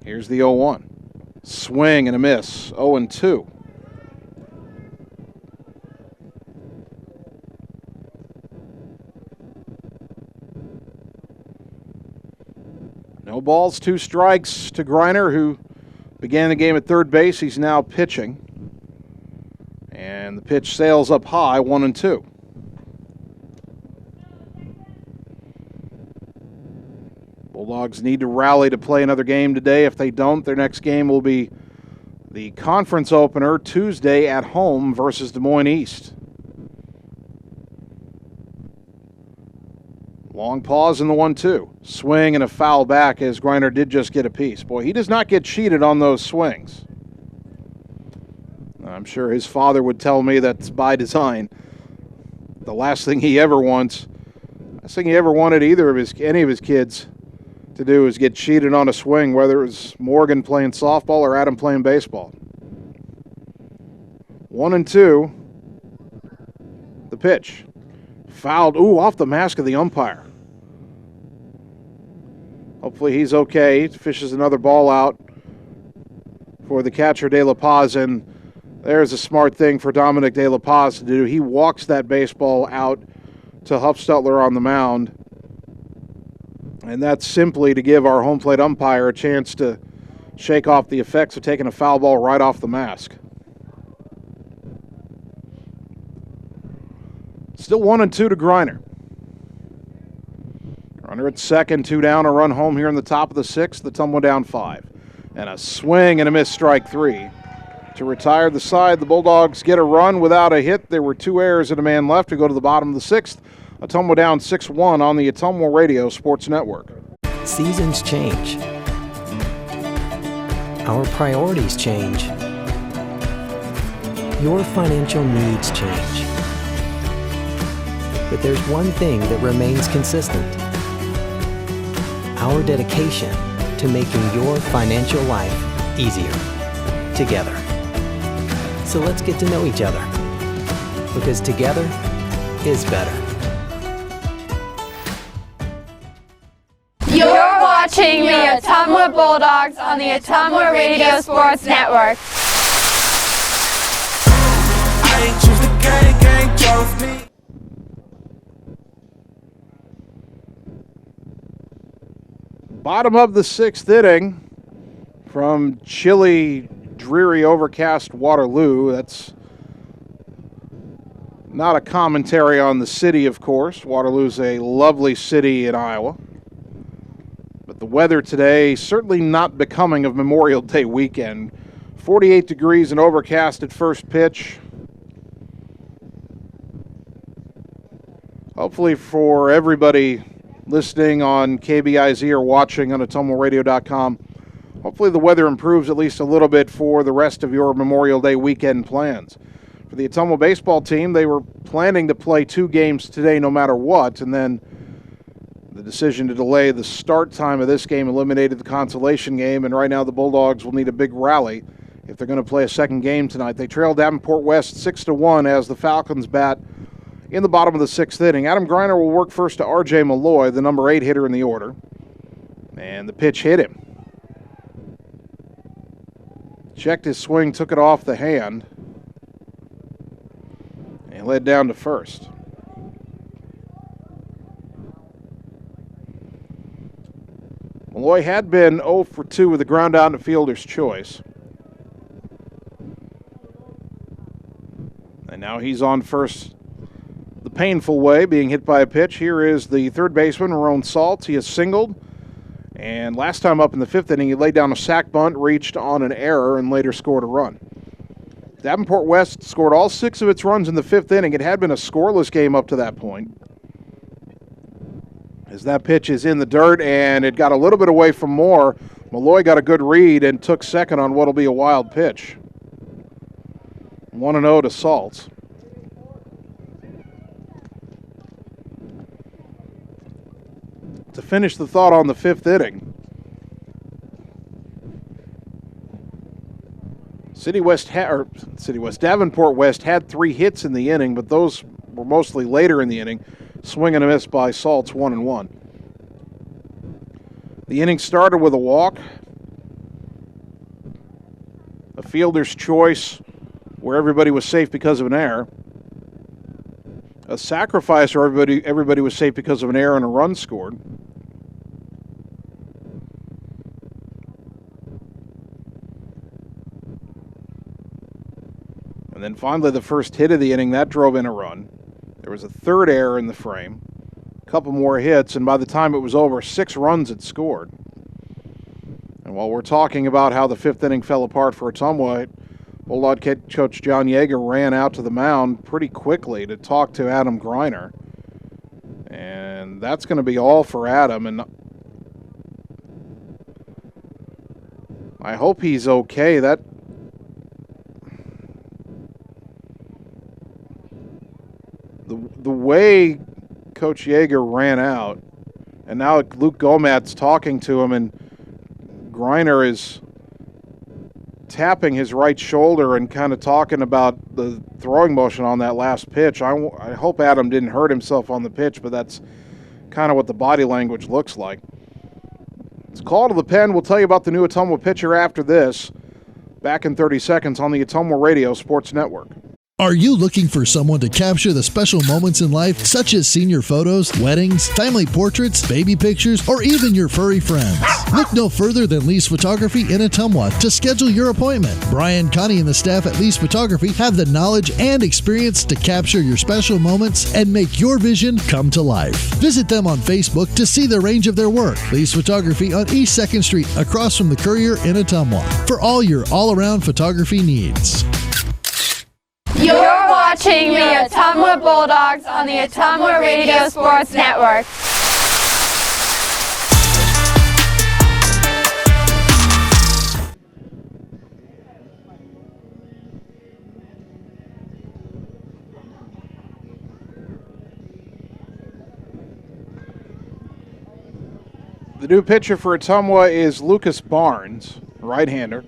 Here's the 0-1. Swing and a miss, 0-2. No balls, 2 strikes to Greiner, who began the game at third base. He's now pitching. And the pitch sails up high, 1-2. Bulldogs need to rally to play another game today. If they don't, their next game will be the conference opener Tuesday at home versus Des Moines East. Long pause in the 1-2. Swing and a foul back as Greiner did just get a piece. Boy, he does not get cheated on those swings. I'm sure his father would tell me that's by design. The last thing he ever wanted any of his kids to do is get cheated on a swing, whether it was Morgan playing softball or Adam playing baseball. 1-2. The pitch. Fouled, off the mask of the umpire. Hopefully he's okay. Fishes another ball out for the catcher, De La Paz, and there's a smart thing for Dominic De La Paz to do. He walks that baseball out to Huffstutler on the mound, and that's simply to give our home plate umpire a chance to shake off the effects of taking a foul ball right off the mask. Still 1-2 to Greiner. Runner at second, 2 down, a run home here in the top of the 6th. The Ottumwa down 5. And a swing and a miss, strike 3. To retire the side, the Bulldogs get a run without a hit. There were 2 errors and a man left to go to the bottom of the 6th. Ottumwa down 6-1 on the Ottumwa Radio Sports Network. Seasons change. Our priorities change. Your financial needs change. But there's one thing that remains consistent: our dedication to making your financial life easier together. So let's get to know each other, because together is better. You're watching the Ottumwa Bulldogs on the Ottumwa Radio Sports Network. I ain't choose the gang chose me. Bottom of the 6th inning from chilly, dreary, overcast Waterloo. That's not a commentary on the city, of course. Waterloo's a lovely city in Iowa. But the weather today certainly not becoming of Memorial Day weekend. 48 degrees and overcast at first pitch. Hopefully for everybody listening on KBIZ or watching on AttumwaRadio.com, hopefully the weather improves at least a little bit for the rest of your Memorial Day weekend plans. For the Ottumwa baseball team, they were planning to play 2 games today no matter what, and then the decision to delay the start time of this game eliminated the consolation game, and right now the Bulldogs will need a big rally if they're going to play a second game tonight. They trail Davenport West 6-1 as the Falcons bat in the bottom of the 6th inning. Adam Greiner will work first to R.J. Malloy, the number 8 hitter in the order. And the pitch hit him. Checked his swing, took it off the hand, and led down to first. Malloy had been 0 for 2 with a ground out and a fielder's choice. And now he's on first the painful way, being hit by a pitch. Here is the third baseman, Ron Saltz. He has singled. And last time up in the 5th inning, he laid down a sac bunt, reached on an error, and later scored a run. Davenport West scored all 6 of its runs in the 5th inning. It had been a scoreless game up to that point. As that pitch is in the dirt, and it got a little bit away from Moore. Malloy got a good read and took second on what'll be a wild pitch. 1-0 to Saltz. To finish the thought on the 5th inning, Davenport West had 3 hits in the inning, but those were mostly later in the inning. Swing and a miss by Saltz, 1-1. The inning started with a walk, a fielder's choice where everybody was safe because of an error, a sacrifice where everybody was safe because of an error and a run scored. And then finally the first hit of the inning, that drove in a run. There was a third error in the frame, a couple more hits, and by the time it was over, 6 runs had scored. And while we're talking about how the 5th inning fell apart for Ottumwa, Bulldog head coach John Yeager ran out to the mound pretty quickly to talk to Adam Greiner. And that's going to be all for Adam, and I hope he's okay. The way Coach Yeager ran out And now Luke Gomat's talking to him, and Greiner is tapping his right shoulder and kind of talking about the throwing motion on that last pitch. I hope Adam didn't hurt himself on the pitch, but that's kind of what the body language looks like. It's Call to the Pen. We'll tell you about the new Ottumwa pitcher after this. Back in 30 seconds on the Ottumwa Radio Sports Network. Are you looking for someone to capture the special moments in life, such as senior photos, weddings, family portraits, baby pictures, or even your furry friends? Look no further than Lee's Photography in Ottumwa to schedule your appointment. Brian, Connie, and the staff at Lee's Photography have the knowledge and experience to capture your special moments and make your vision come to life. Visit them on Facebook to see the range of their work. Lee's Photography on East 2nd Street, across from the Courier in Ottumwa, for all your all-around photography needs. You're watching the Ottumwa Bulldogs on the Ottumwa Radio Sports Network. The new pitcher for Ottumwa is Lucas Barnes, right-hander.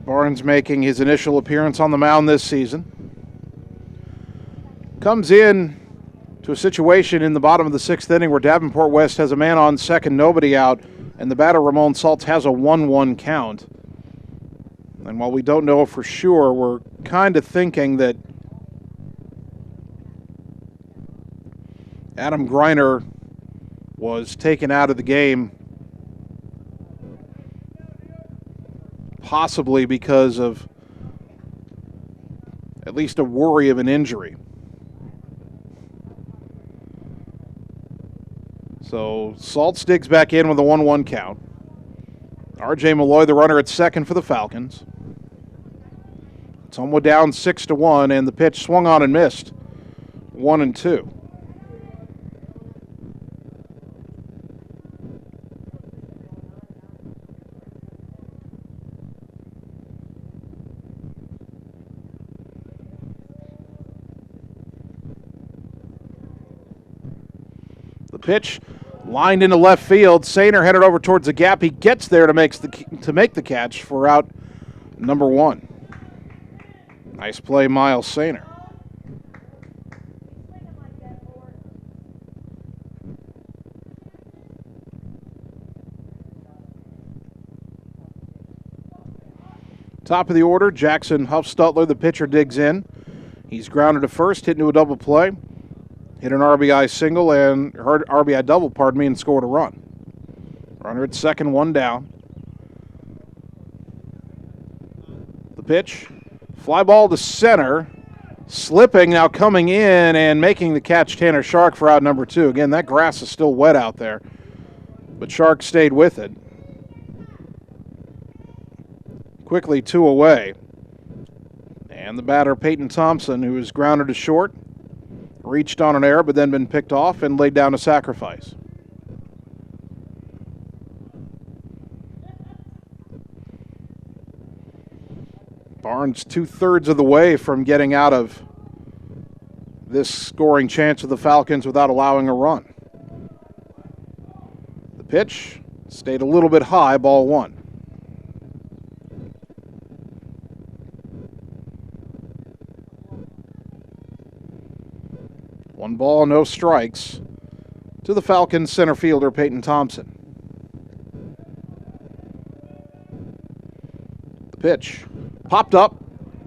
Barnes making his initial appearance on the mound this season. Comes in to a situation in the bottom of the 6th inning where Davenport West has a man on second, nobody out, and the batter Ramon Saltz has a 1-1 count. And while we don't know for sure, we're kind of thinking that Adam Greiner was taken out of the game possibly because of at least a worry of an injury. So Saltz digs back in with a 1-1 count. R.J. Malloy, the runner at second for the Falcons. Ottumwa down 6-1, and the pitch swung on and missed. 1-2. Pitch lined into left field. Sainer headed over towards the gap. He gets there to make the catch for out number 1. Nice play, Miles Sainer. Top of the order, Jackson Huffstutler, the pitcher, digs in. He's grounded to first, hit into a double play. Hit an RBI single and RBI double, and scored a run. Runner at second, 1 down. The pitch, fly ball to center, slipping, now coming in and making the catch, Tanner Shark for out number 2. Again, that grass is still wet out there, but Shark stayed with it. Quickly 2 away. And the batter, Peyton Thompson, who is grounded to short, reached on an error, but then been picked off and laid down a sacrifice. Barnes 2/3 of the way from getting out of this scoring chance of the Falcons without allowing a run. The pitch stayed a little bit high, ball 1. One ball, no strikes to the Falcons center fielder, Peyton Thompson. The pitch popped up,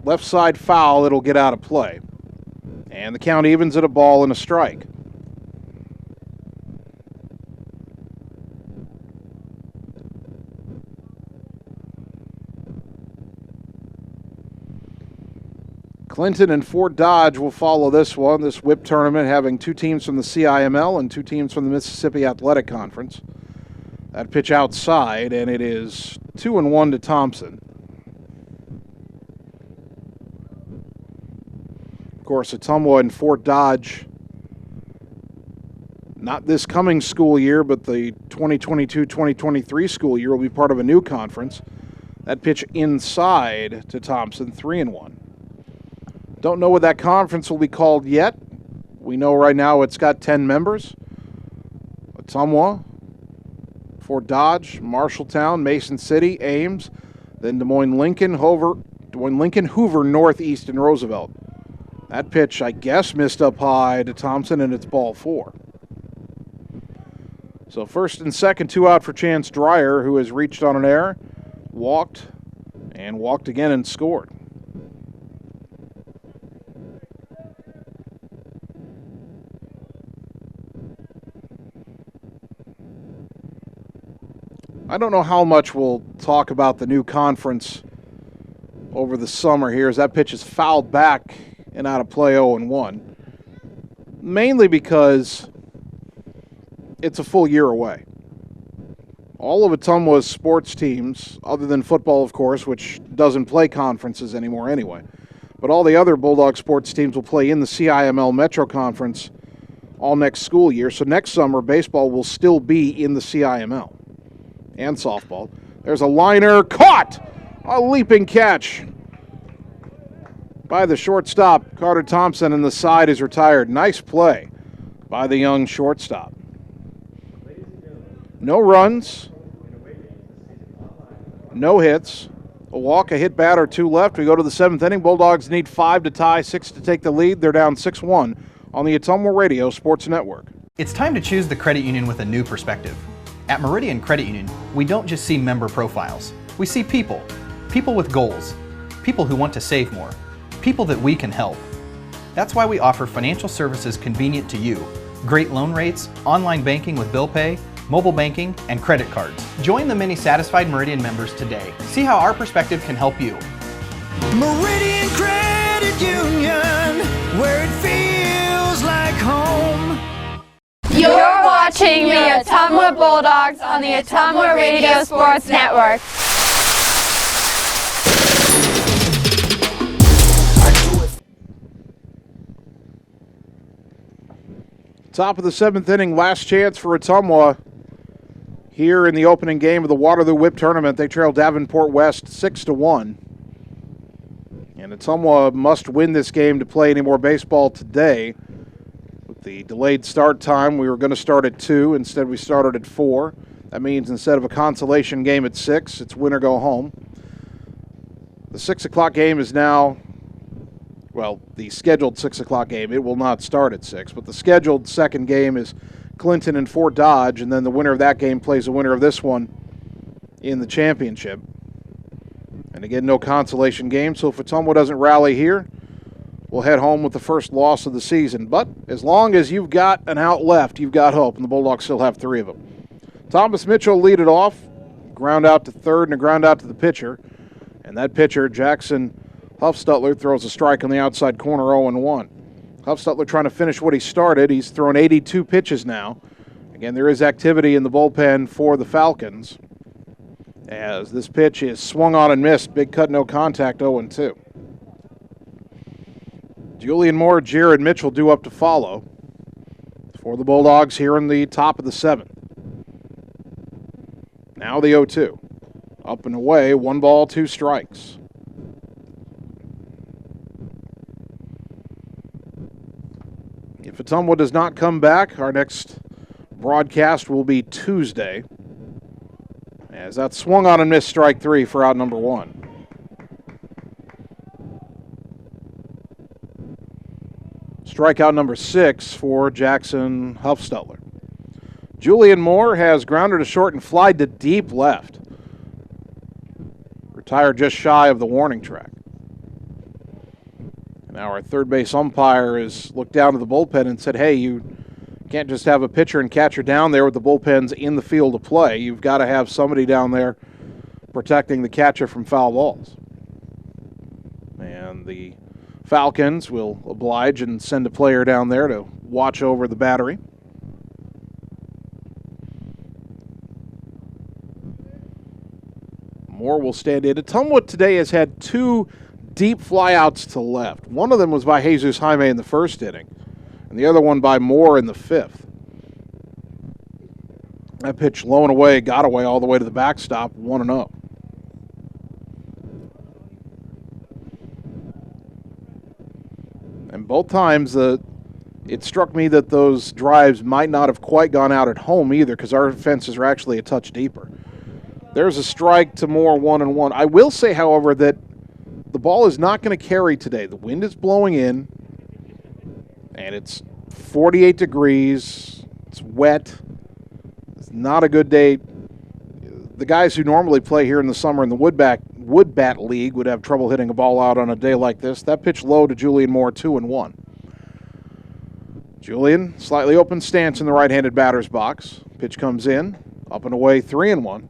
left side foul, it'll get out of play. And the count evens at a ball and a strike. Clinton and Fort Dodge will follow this one, this WHIP tournament, having 2 teams from the CIML and 2 teams from the Mississippi Athletic Conference. That pitch outside, and it is 2-1 to Thompson. Of course, Ottumwa and Fort Dodge, not this coming school year, but the 2022-2023 school year, will be part of a new conference. That pitch inside to Thompson, 3-1. Don't know what that conference will be called yet. We know right now it's got 10 members. Ottumwa, Fort Dodge, Marshalltown, Mason City, Ames, then Des Moines Lincoln, Hoover, Northeast, and Roosevelt. That pitch, I guess, missed up high to Thompson, and it's ball 4. So first and second, 2 out for Chance Dreyer, who has reached on an error, walked, and walked again and scored. I don't know how much we'll talk about the new conference over the summer here, as that pitch is fouled back and out of play 0-1. Mainly because it's a full year away. All of Ottumwa's sports teams, other than football, of course, which doesn't play conferences anymore anyway, but all the other Bulldog sports teams will play in the CIML Metro Conference all next school year. So next summer, baseball will still be in the CIML. And softball. There's a liner caught! A leaping catch by the shortstop, Carter Thompson, and the side is retired. Nice play by the young shortstop. No runs, no hits, a walk, a hit batter, 2 left. We go to the 7th inning. Bulldogs need 5 to tie, 6 to take the lead. They're down 6-1 on the Ottumwa Radio Sports Network. It's time to choose the credit union with a new perspective. At Meridian Credit Union, we don't just see member profiles. We see people. People with goals. People who want to save more. People that we can help. That's why we offer financial services convenient to you. Great loan rates, online banking with bill pay, mobile banking, and credit cards. Join the many satisfied Meridian members today. See how our perspective can help you. Meridian Credit Union, where it feels like home. You're watching the Ottumwa Bulldogs on the Ottumwa Radio Sports Network. Top of the 7th inning, last chance for Ottumwa here in the opening game of the Waterloo Whip Tournament. They trail Davenport West 6-1. And Ottumwa must win this game to play any more baseball today. With the delayed start time, we were going to start at 2. Instead, we started at 4. That means instead of a consolation game at 6, it's win or go home. The 6 o'clock game is now, well, the scheduled 6 o'clock game. It will not start at 6, but the scheduled second game is Clinton and Fort Dodge, and then the winner of that game plays the winner of this one in the championship. And again, no consolation game, so if Ottumwa doesn't rally here, we'll head home with the first loss of the season. But as long as you've got an out left, you've got hope, and the Bulldogs still have 3 of them. Thomas Mitchell lead it off, ground out to third and a ground out to the pitcher. And that pitcher, Jackson Huffstutler, throws a strike on the outside corner, 0-1. Huffstutler trying to finish what he started. He's thrown 82 pitches now. Again, there is activity in the bullpen for the Falcons, as this pitch is swung on and missed. Big cut, no contact, 0-2. Julian Moore, Jared Mitchell due up to follow for the Bulldogs here in the top of the 7th. Now the 0-2. Up and away, 1 ball, 2 strikes. If Ottumwa does not come back, our next broadcast will be Tuesday, as that swung on and missed strike 3 for out number 1. Strikeout number 6 for Jackson Huffstutler. Julian Moore has grounded to short and flied to deep left. Retired just shy of the warning track. Now our third base umpire has looked down to the bullpen and said, hey, you can't just have a pitcher and catcher down there with the bullpens in the field to play. You've got to have somebody down there protecting the catcher from foul balls. And the Falcons will oblige and send a player down there to watch over the battery. Moore will stand in. Ottumwa today has had 2 deep flyouts to left. One of them was by Jesus Jaime in the first inning, and the other one by Moore in the 5th. That pitch low and away, got away all the way to the backstop, 1-0. And both times it it struck me that those drives might not have quite gone out at home either because our fences are actually a touch deeper. There's a strike to Moore, 1-1. I will say, however, that the ball is not going to carry today. The wind is blowing in, and it's 48 degrees. It's wet. It's not a good day. The guys who normally play here in the summer in the Wood Bat League would have trouble hitting a ball out on a day like this. That pitch low to Julian Moore, 2-1. Julian, slightly open stance in the right-handed batter's box. Pitch comes in, up and away, 3-1.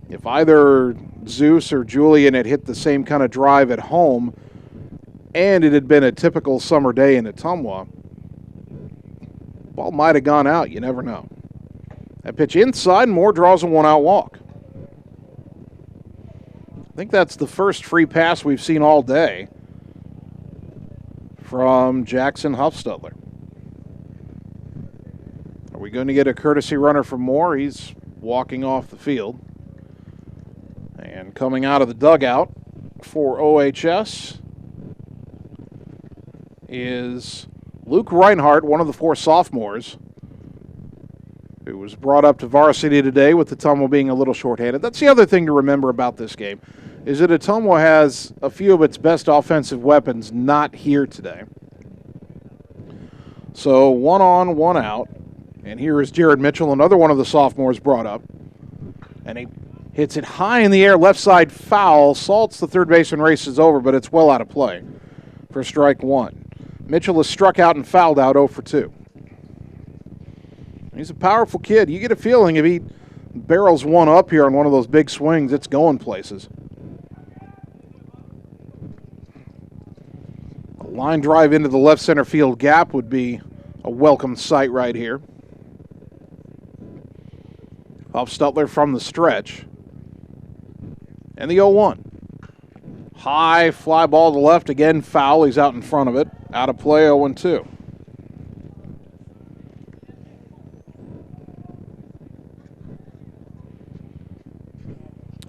If either Zeus or Julian had hit the same kind of drive at home and it had been a typical summer day in Ottumwa, ball might have gone out. You never know. That pitch inside, Moore draws a one-out walk. I think that's the first free pass we've seen all day from Jackson Huffstutler. Are we going to get a courtesy runner from Moore? He's walking off the field. And coming out of the dugout for OHS is Luke Reinhardt, one of the 4 sophomores, who was brought up to varsity today with Ottumwa being a little shorthanded. That's the other thing to remember about this game, is that Ottumwa has a few of its best offensive weapons not here today. So 1 on, 1 out. And here is Jared Mitchell, another one of the sophomores brought up. And he hits it high in the air, left side foul, salts the third baseman, races over, but it's well out of play for strike 1. Mitchell is struck out and fouled out 0 for 2. He's a powerful kid. You get a feeling if he barrels one up here on one of those big swings, it's going places. A line drive into the left center field gap would be a welcome sight right here. Huffstutler from the stretch. And the 0-1. High fly ball to left, again foul. He's out in front of it. Out of play, 0-2.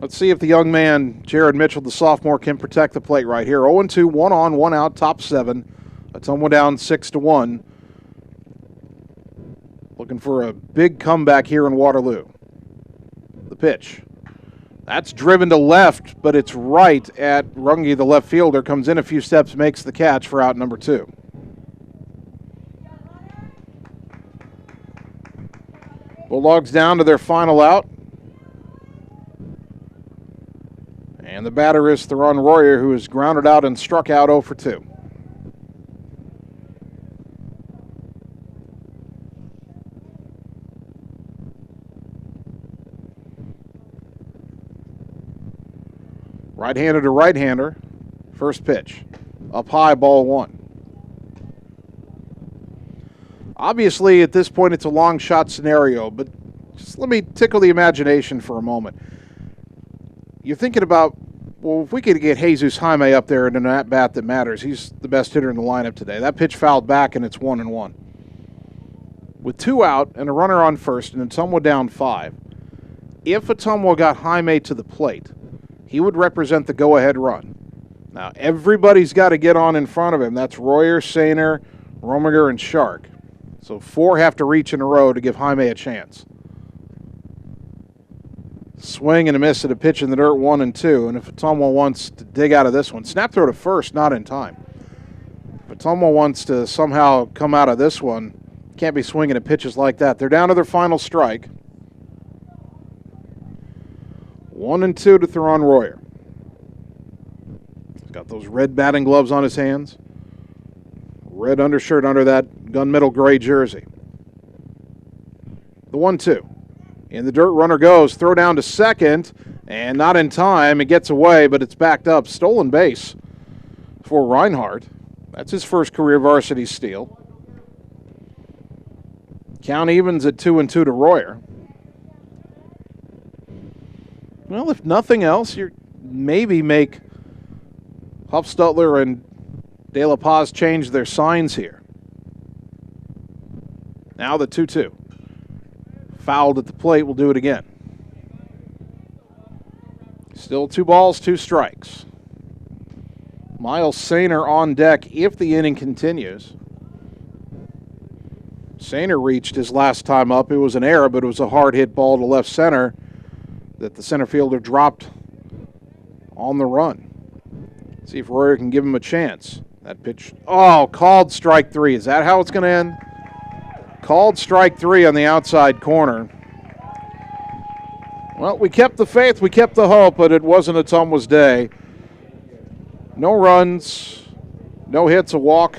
Let's see if the young man, Jared Mitchell, the sophomore, can protect the plate right here. 0-2, 1 on, 1 out, top 7. Ottumwa down 6-1. Looking for a big comeback here in Waterloo. The pitch. That's driven to left, but it's right at Runge, the left fielder. Comes in a few steps, makes the catch for out number 2. Bulldogs down to their final out. And the batter is Theron Royer, who is grounded out and struck out 0 for 2. Right-hander to right-hander. First pitch. Up high, ball 1. Obviously, at this point, it's a long shot scenario, but just let me tickle the imagination for a moment. You're thinking about, well, if we could get Jesus Jaime up there in an at-bat that matters, he's the best hitter in the lineup today. That pitch fouled back, and it's 1-1. With 2 out and a runner on first and Ottumwa down 5, if Ottumwa got Jaime to the plate, he would represent the go-ahead run. Now, everybody's got to get on in front of him. That's Royer, Sainer, Romiger, and Shark. So 4 have to reach in a row to give Jaime a chance. Swing and a miss at a pitch in the dirt, 1-2. And if Ottumwa wants to dig out of this one, snap throw to first, not in time. If Ottumwa wants to somehow come out of this one, can't be swinging at pitches like that. They're down to their final strike. 1-2 to Theron Royer. He's got those red batting gloves on his hands. Red undershirt under that gunmetal gray jersey. The 1-2. In the dirt, runner goes. Throw down to second, and not in time. It gets away, but it's backed up. Stolen base for Reinhardt. That's his first career varsity steal. Count evens at 2-2 to Royer. Well, if nothing else, you maybe make Huffstutler and De La Paz change their signs here. Now the 2-2. Fouled at the plate, we'll do it again. Still 2 balls, 2 strikes. Miles Sainer on deck if the inning continues. Sainer reached his last time up. It was an error, but it was a hard hit ball to left center that the center fielder dropped on the run. See if Royer can give him a chance. That pitch, called strike three. Is that how it's going to end? Called strike three on the outside corner. Well, we kept the faith, we kept the hope, but it wasn't Ottumwa's day. No runs, no hits, a walk,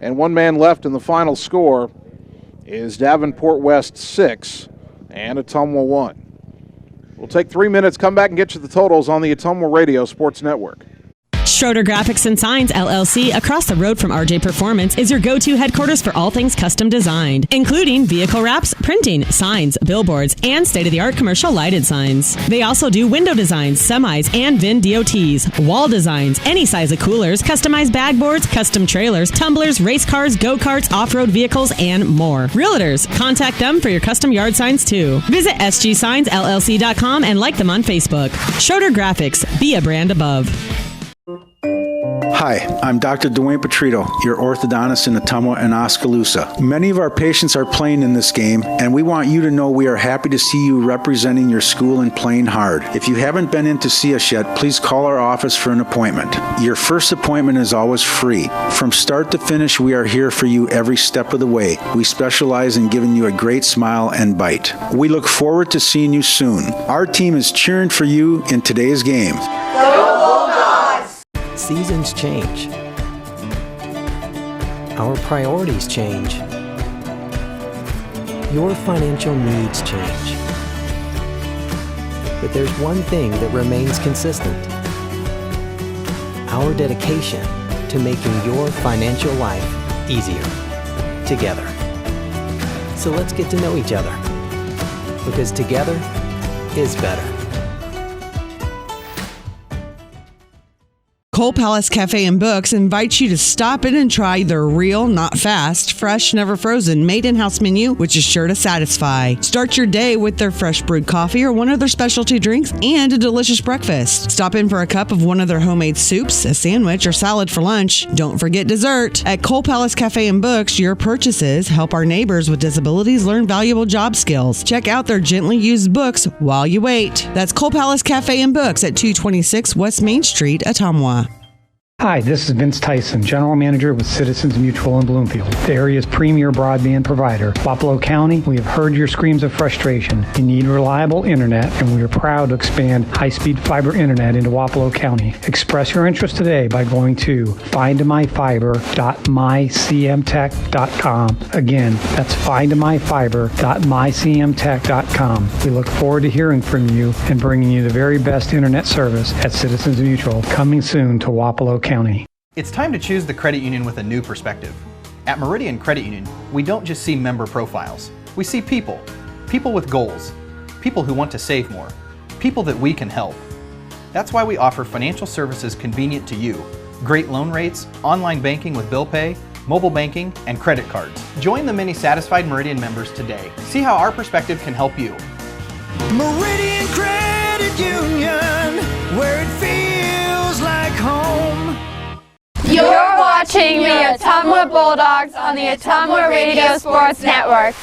and one man left, and the final score is Davenport West 6 and Ottumwa 1. We'll take 3 minutes, come back and get you the totals on the Ottumwa Radio Sports Network. Schroeder Graphics and Signs, LLC, across the road from RJ Performance, is your go-to headquarters for all things custom designed, including vehicle wraps, printing, signs, billboards, and state-of-the-art commercial lighted signs. They also do window designs, semis, and VIN DOTs, wall designs, any size of coolers, customized bag boards, custom trailers, tumblers, race cars, go-karts, off-road vehicles, and more. Realtors, contact them for your custom yard signs, too. Visit sgsignsllc.com and like them on Facebook. Schroeder Graphics, be a brand above. Hi, I'm Dr. Dwayne Petrito, your orthodontist in Ottumwa and Oskaloosa. Many of our patients are playing in this game, and we want you to know we are happy to see you representing your school and playing hard. If you haven't been in to see us yet, please call our office for an appointment. Your first appointment is always free. From start to finish, we are here for you every step of the way. We specialize in giving you a great smile and bite. We look forward to seeing you soon. Our team is cheering for you in today's game. Seasons change. Our priorities change. Your financial needs change. But there's one thing that remains consistent: our dedication to making your financial life easier together. So let's get to know each other, because together is better. Cole Palace Cafe and Books invites you to stop in and try their real, not fast, fresh, never frozen, made-in-house menu, which is sure to satisfy. Start your day with their fresh brewed coffee or one of their specialty drinks and a delicious breakfast. Stop in for a cup of one of their homemade soups, a sandwich, or salad for lunch. Don't forget dessert. At Cole Palace Cafe and Books, your purchases help our neighbors with disabilities learn valuable job skills. Check out their gently used books while you wait. That's Cole Palace Cafe and Books at 226 West Main Street, Ottumwa. Hi, this is Vince Tyson, General Manager with Citizens Mutual in Bloomfield, the area's premier broadband provider. Wapello County, we have heard your screams of frustration. You need reliable internet, and we are proud to expand high-speed fiber internet into Wapello County. Express your interest today by going to findmyfiber.mycmtech.com. Again, that's findmyfiber.mycmtech.com. We look forward to hearing from you and bringing you the very best internet service at Citizens Mutual, coming soon to Wapello County. It's time to choose the credit union with a new perspective. At Meridian Credit Union, we don't just see member profiles. We see people. People with goals. People who want to save more. People that we can help. That's why we offer financial services convenient to you. Great loan rates, online banking with bill pay, mobile banking, and credit cards. Join the many satisfied Meridian members today. See how our perspective can help you. Meridian Credit Union, where it feels like home. You're watching the Ottumwa Bulldogs on the Ottumwa Radio Sports Network.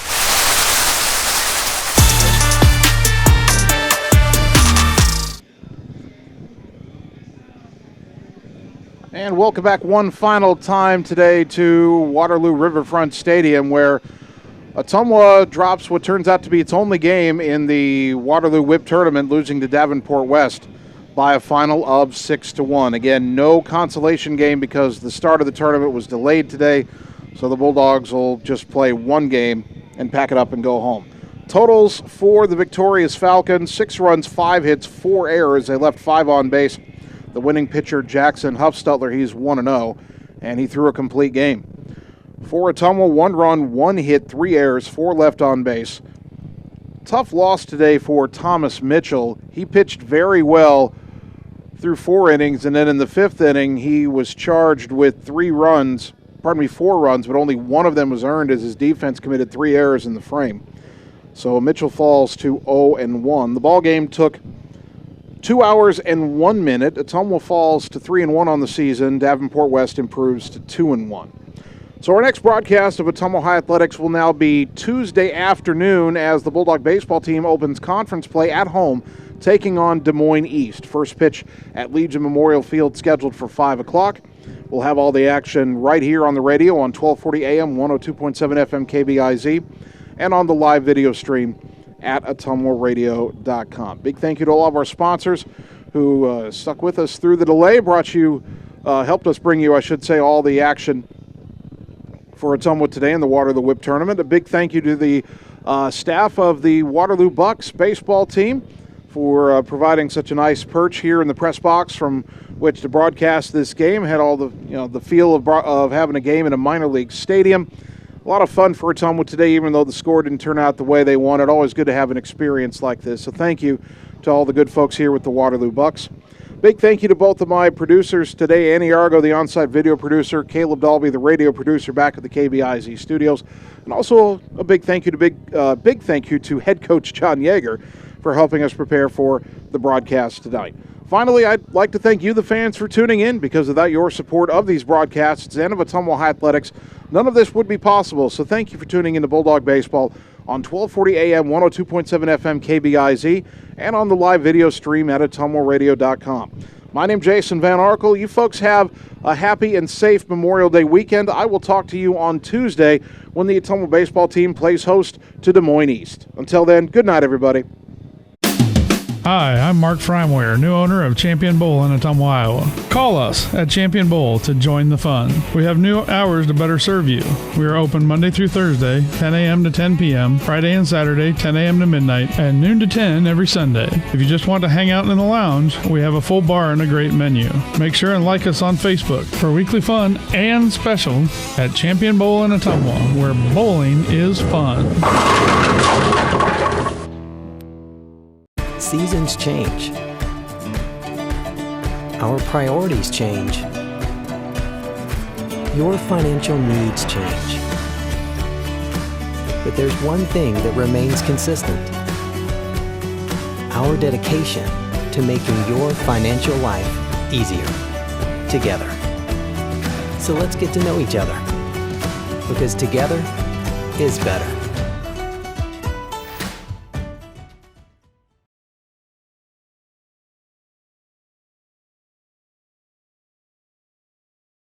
And welcome back one final time today to Waterloo Riverfront Stadium, where Ottumwa drops what turns out to be its only game in the Waterloo Whip Tournament, losing to Davenport West by a final of 6-1. Again, no consolation game because the start of the tournament was delayed today, so the Bulldogs will just play one game and pack it up and go home. Totals for the victorious Falcons: 6 runs, 5 hits, 4 errors. They left 5 on base. The winning pitcher, Jackson Huffstutler, he's 1-0, and he threw a complete game. For Ottumwa, 1 run, 1 hit, 3 errors, 4 left on base. Tough loss today for Thomas Mitchell. He pitched very well through 4 innings, and then in the 5th inning, he was charged with 4 runs, but only 1 of them was earned as his defense committed 3 errors in the frame. So Mitchell falls to 0-1. The ball game took 2 hours and 1 minute. Ottumwa falls to 3-1 on the season. Davenport West improves to 2-1. So our next broadcast of Ottumwa High Athletics will now be Tuesday afternoon as the Bulldog baseball team opens conference play at home, taking on Des Moines East. First pitch at Legion Memorial Field scheduled for 5 o'clock. We'll have all the action right here on the radio on 1240 AM, 102.7 FM KBIZ, and on the live video stream at ottumwaradio.com. Big thank you to all of our sponsors who stuck with us through the delay, helped us bring you, all the action for Ottumwa today in the Waterloo Whip Tournament. A big thank you to the staff of the Waterloo Bucks baseball team for providing such a nice perch here in the press box from which to broadcast this game. Had all the the feel of having a game in a minor league stadium. A lot of fun for Ottumwa today, even though the score didn't turn out the way they wanted. Always good to have an experience like this. So thank you to all the good folks here with the Waterloo Bucks. Big thank you to both of my producers today, Annie Argo, the on-site video producer, Caleb Dalby, the radio producer back at the KBIZ studios, and also a big thank you to head coach John Yeager for helping us prepare for the broadcast tonight. Finally, I'd like to thank you, the fans, for tuning in, because without your support of these broadcasts and of Ottumwa High Athletics, none of this would be possible. So thank you for tuning in to Bulldog Baseball on 1240 AM, 102.7 FM KBIZ, and on the live video stream at ottumwaradio.com. My name's Jason Van Arkel. You folks have a happy and safe Memorial Day weekend. I will talk to you on Tuesday when the Ottumwa baseball team plays host to Des Moines East. Until then, good night, everybody. Hi, I'm Mark Frymoyer, new owner of Champion Bowl in Ottumwa, Iowa. Call us at Champion Bowl to join the fun. We have new hours to better serve you. We are open Monday through Thursday, 10 a.m. to 10 p.m., Friday and Saturday, 10 a.m. to midnight, and noon to 10 every Sunday. If you just want to hang out in the lounge, we have a full bar and a great menu. Make sure and like us on Facebook for weekly fun and special at Champion Bowl in Ottumwa, where bowling is fun. Seasons change. Our priorities change. Your financial needs change. But there's one thing that remains consistent: our dedication to making your financial life easier together. So let's get to know each other, because together is better.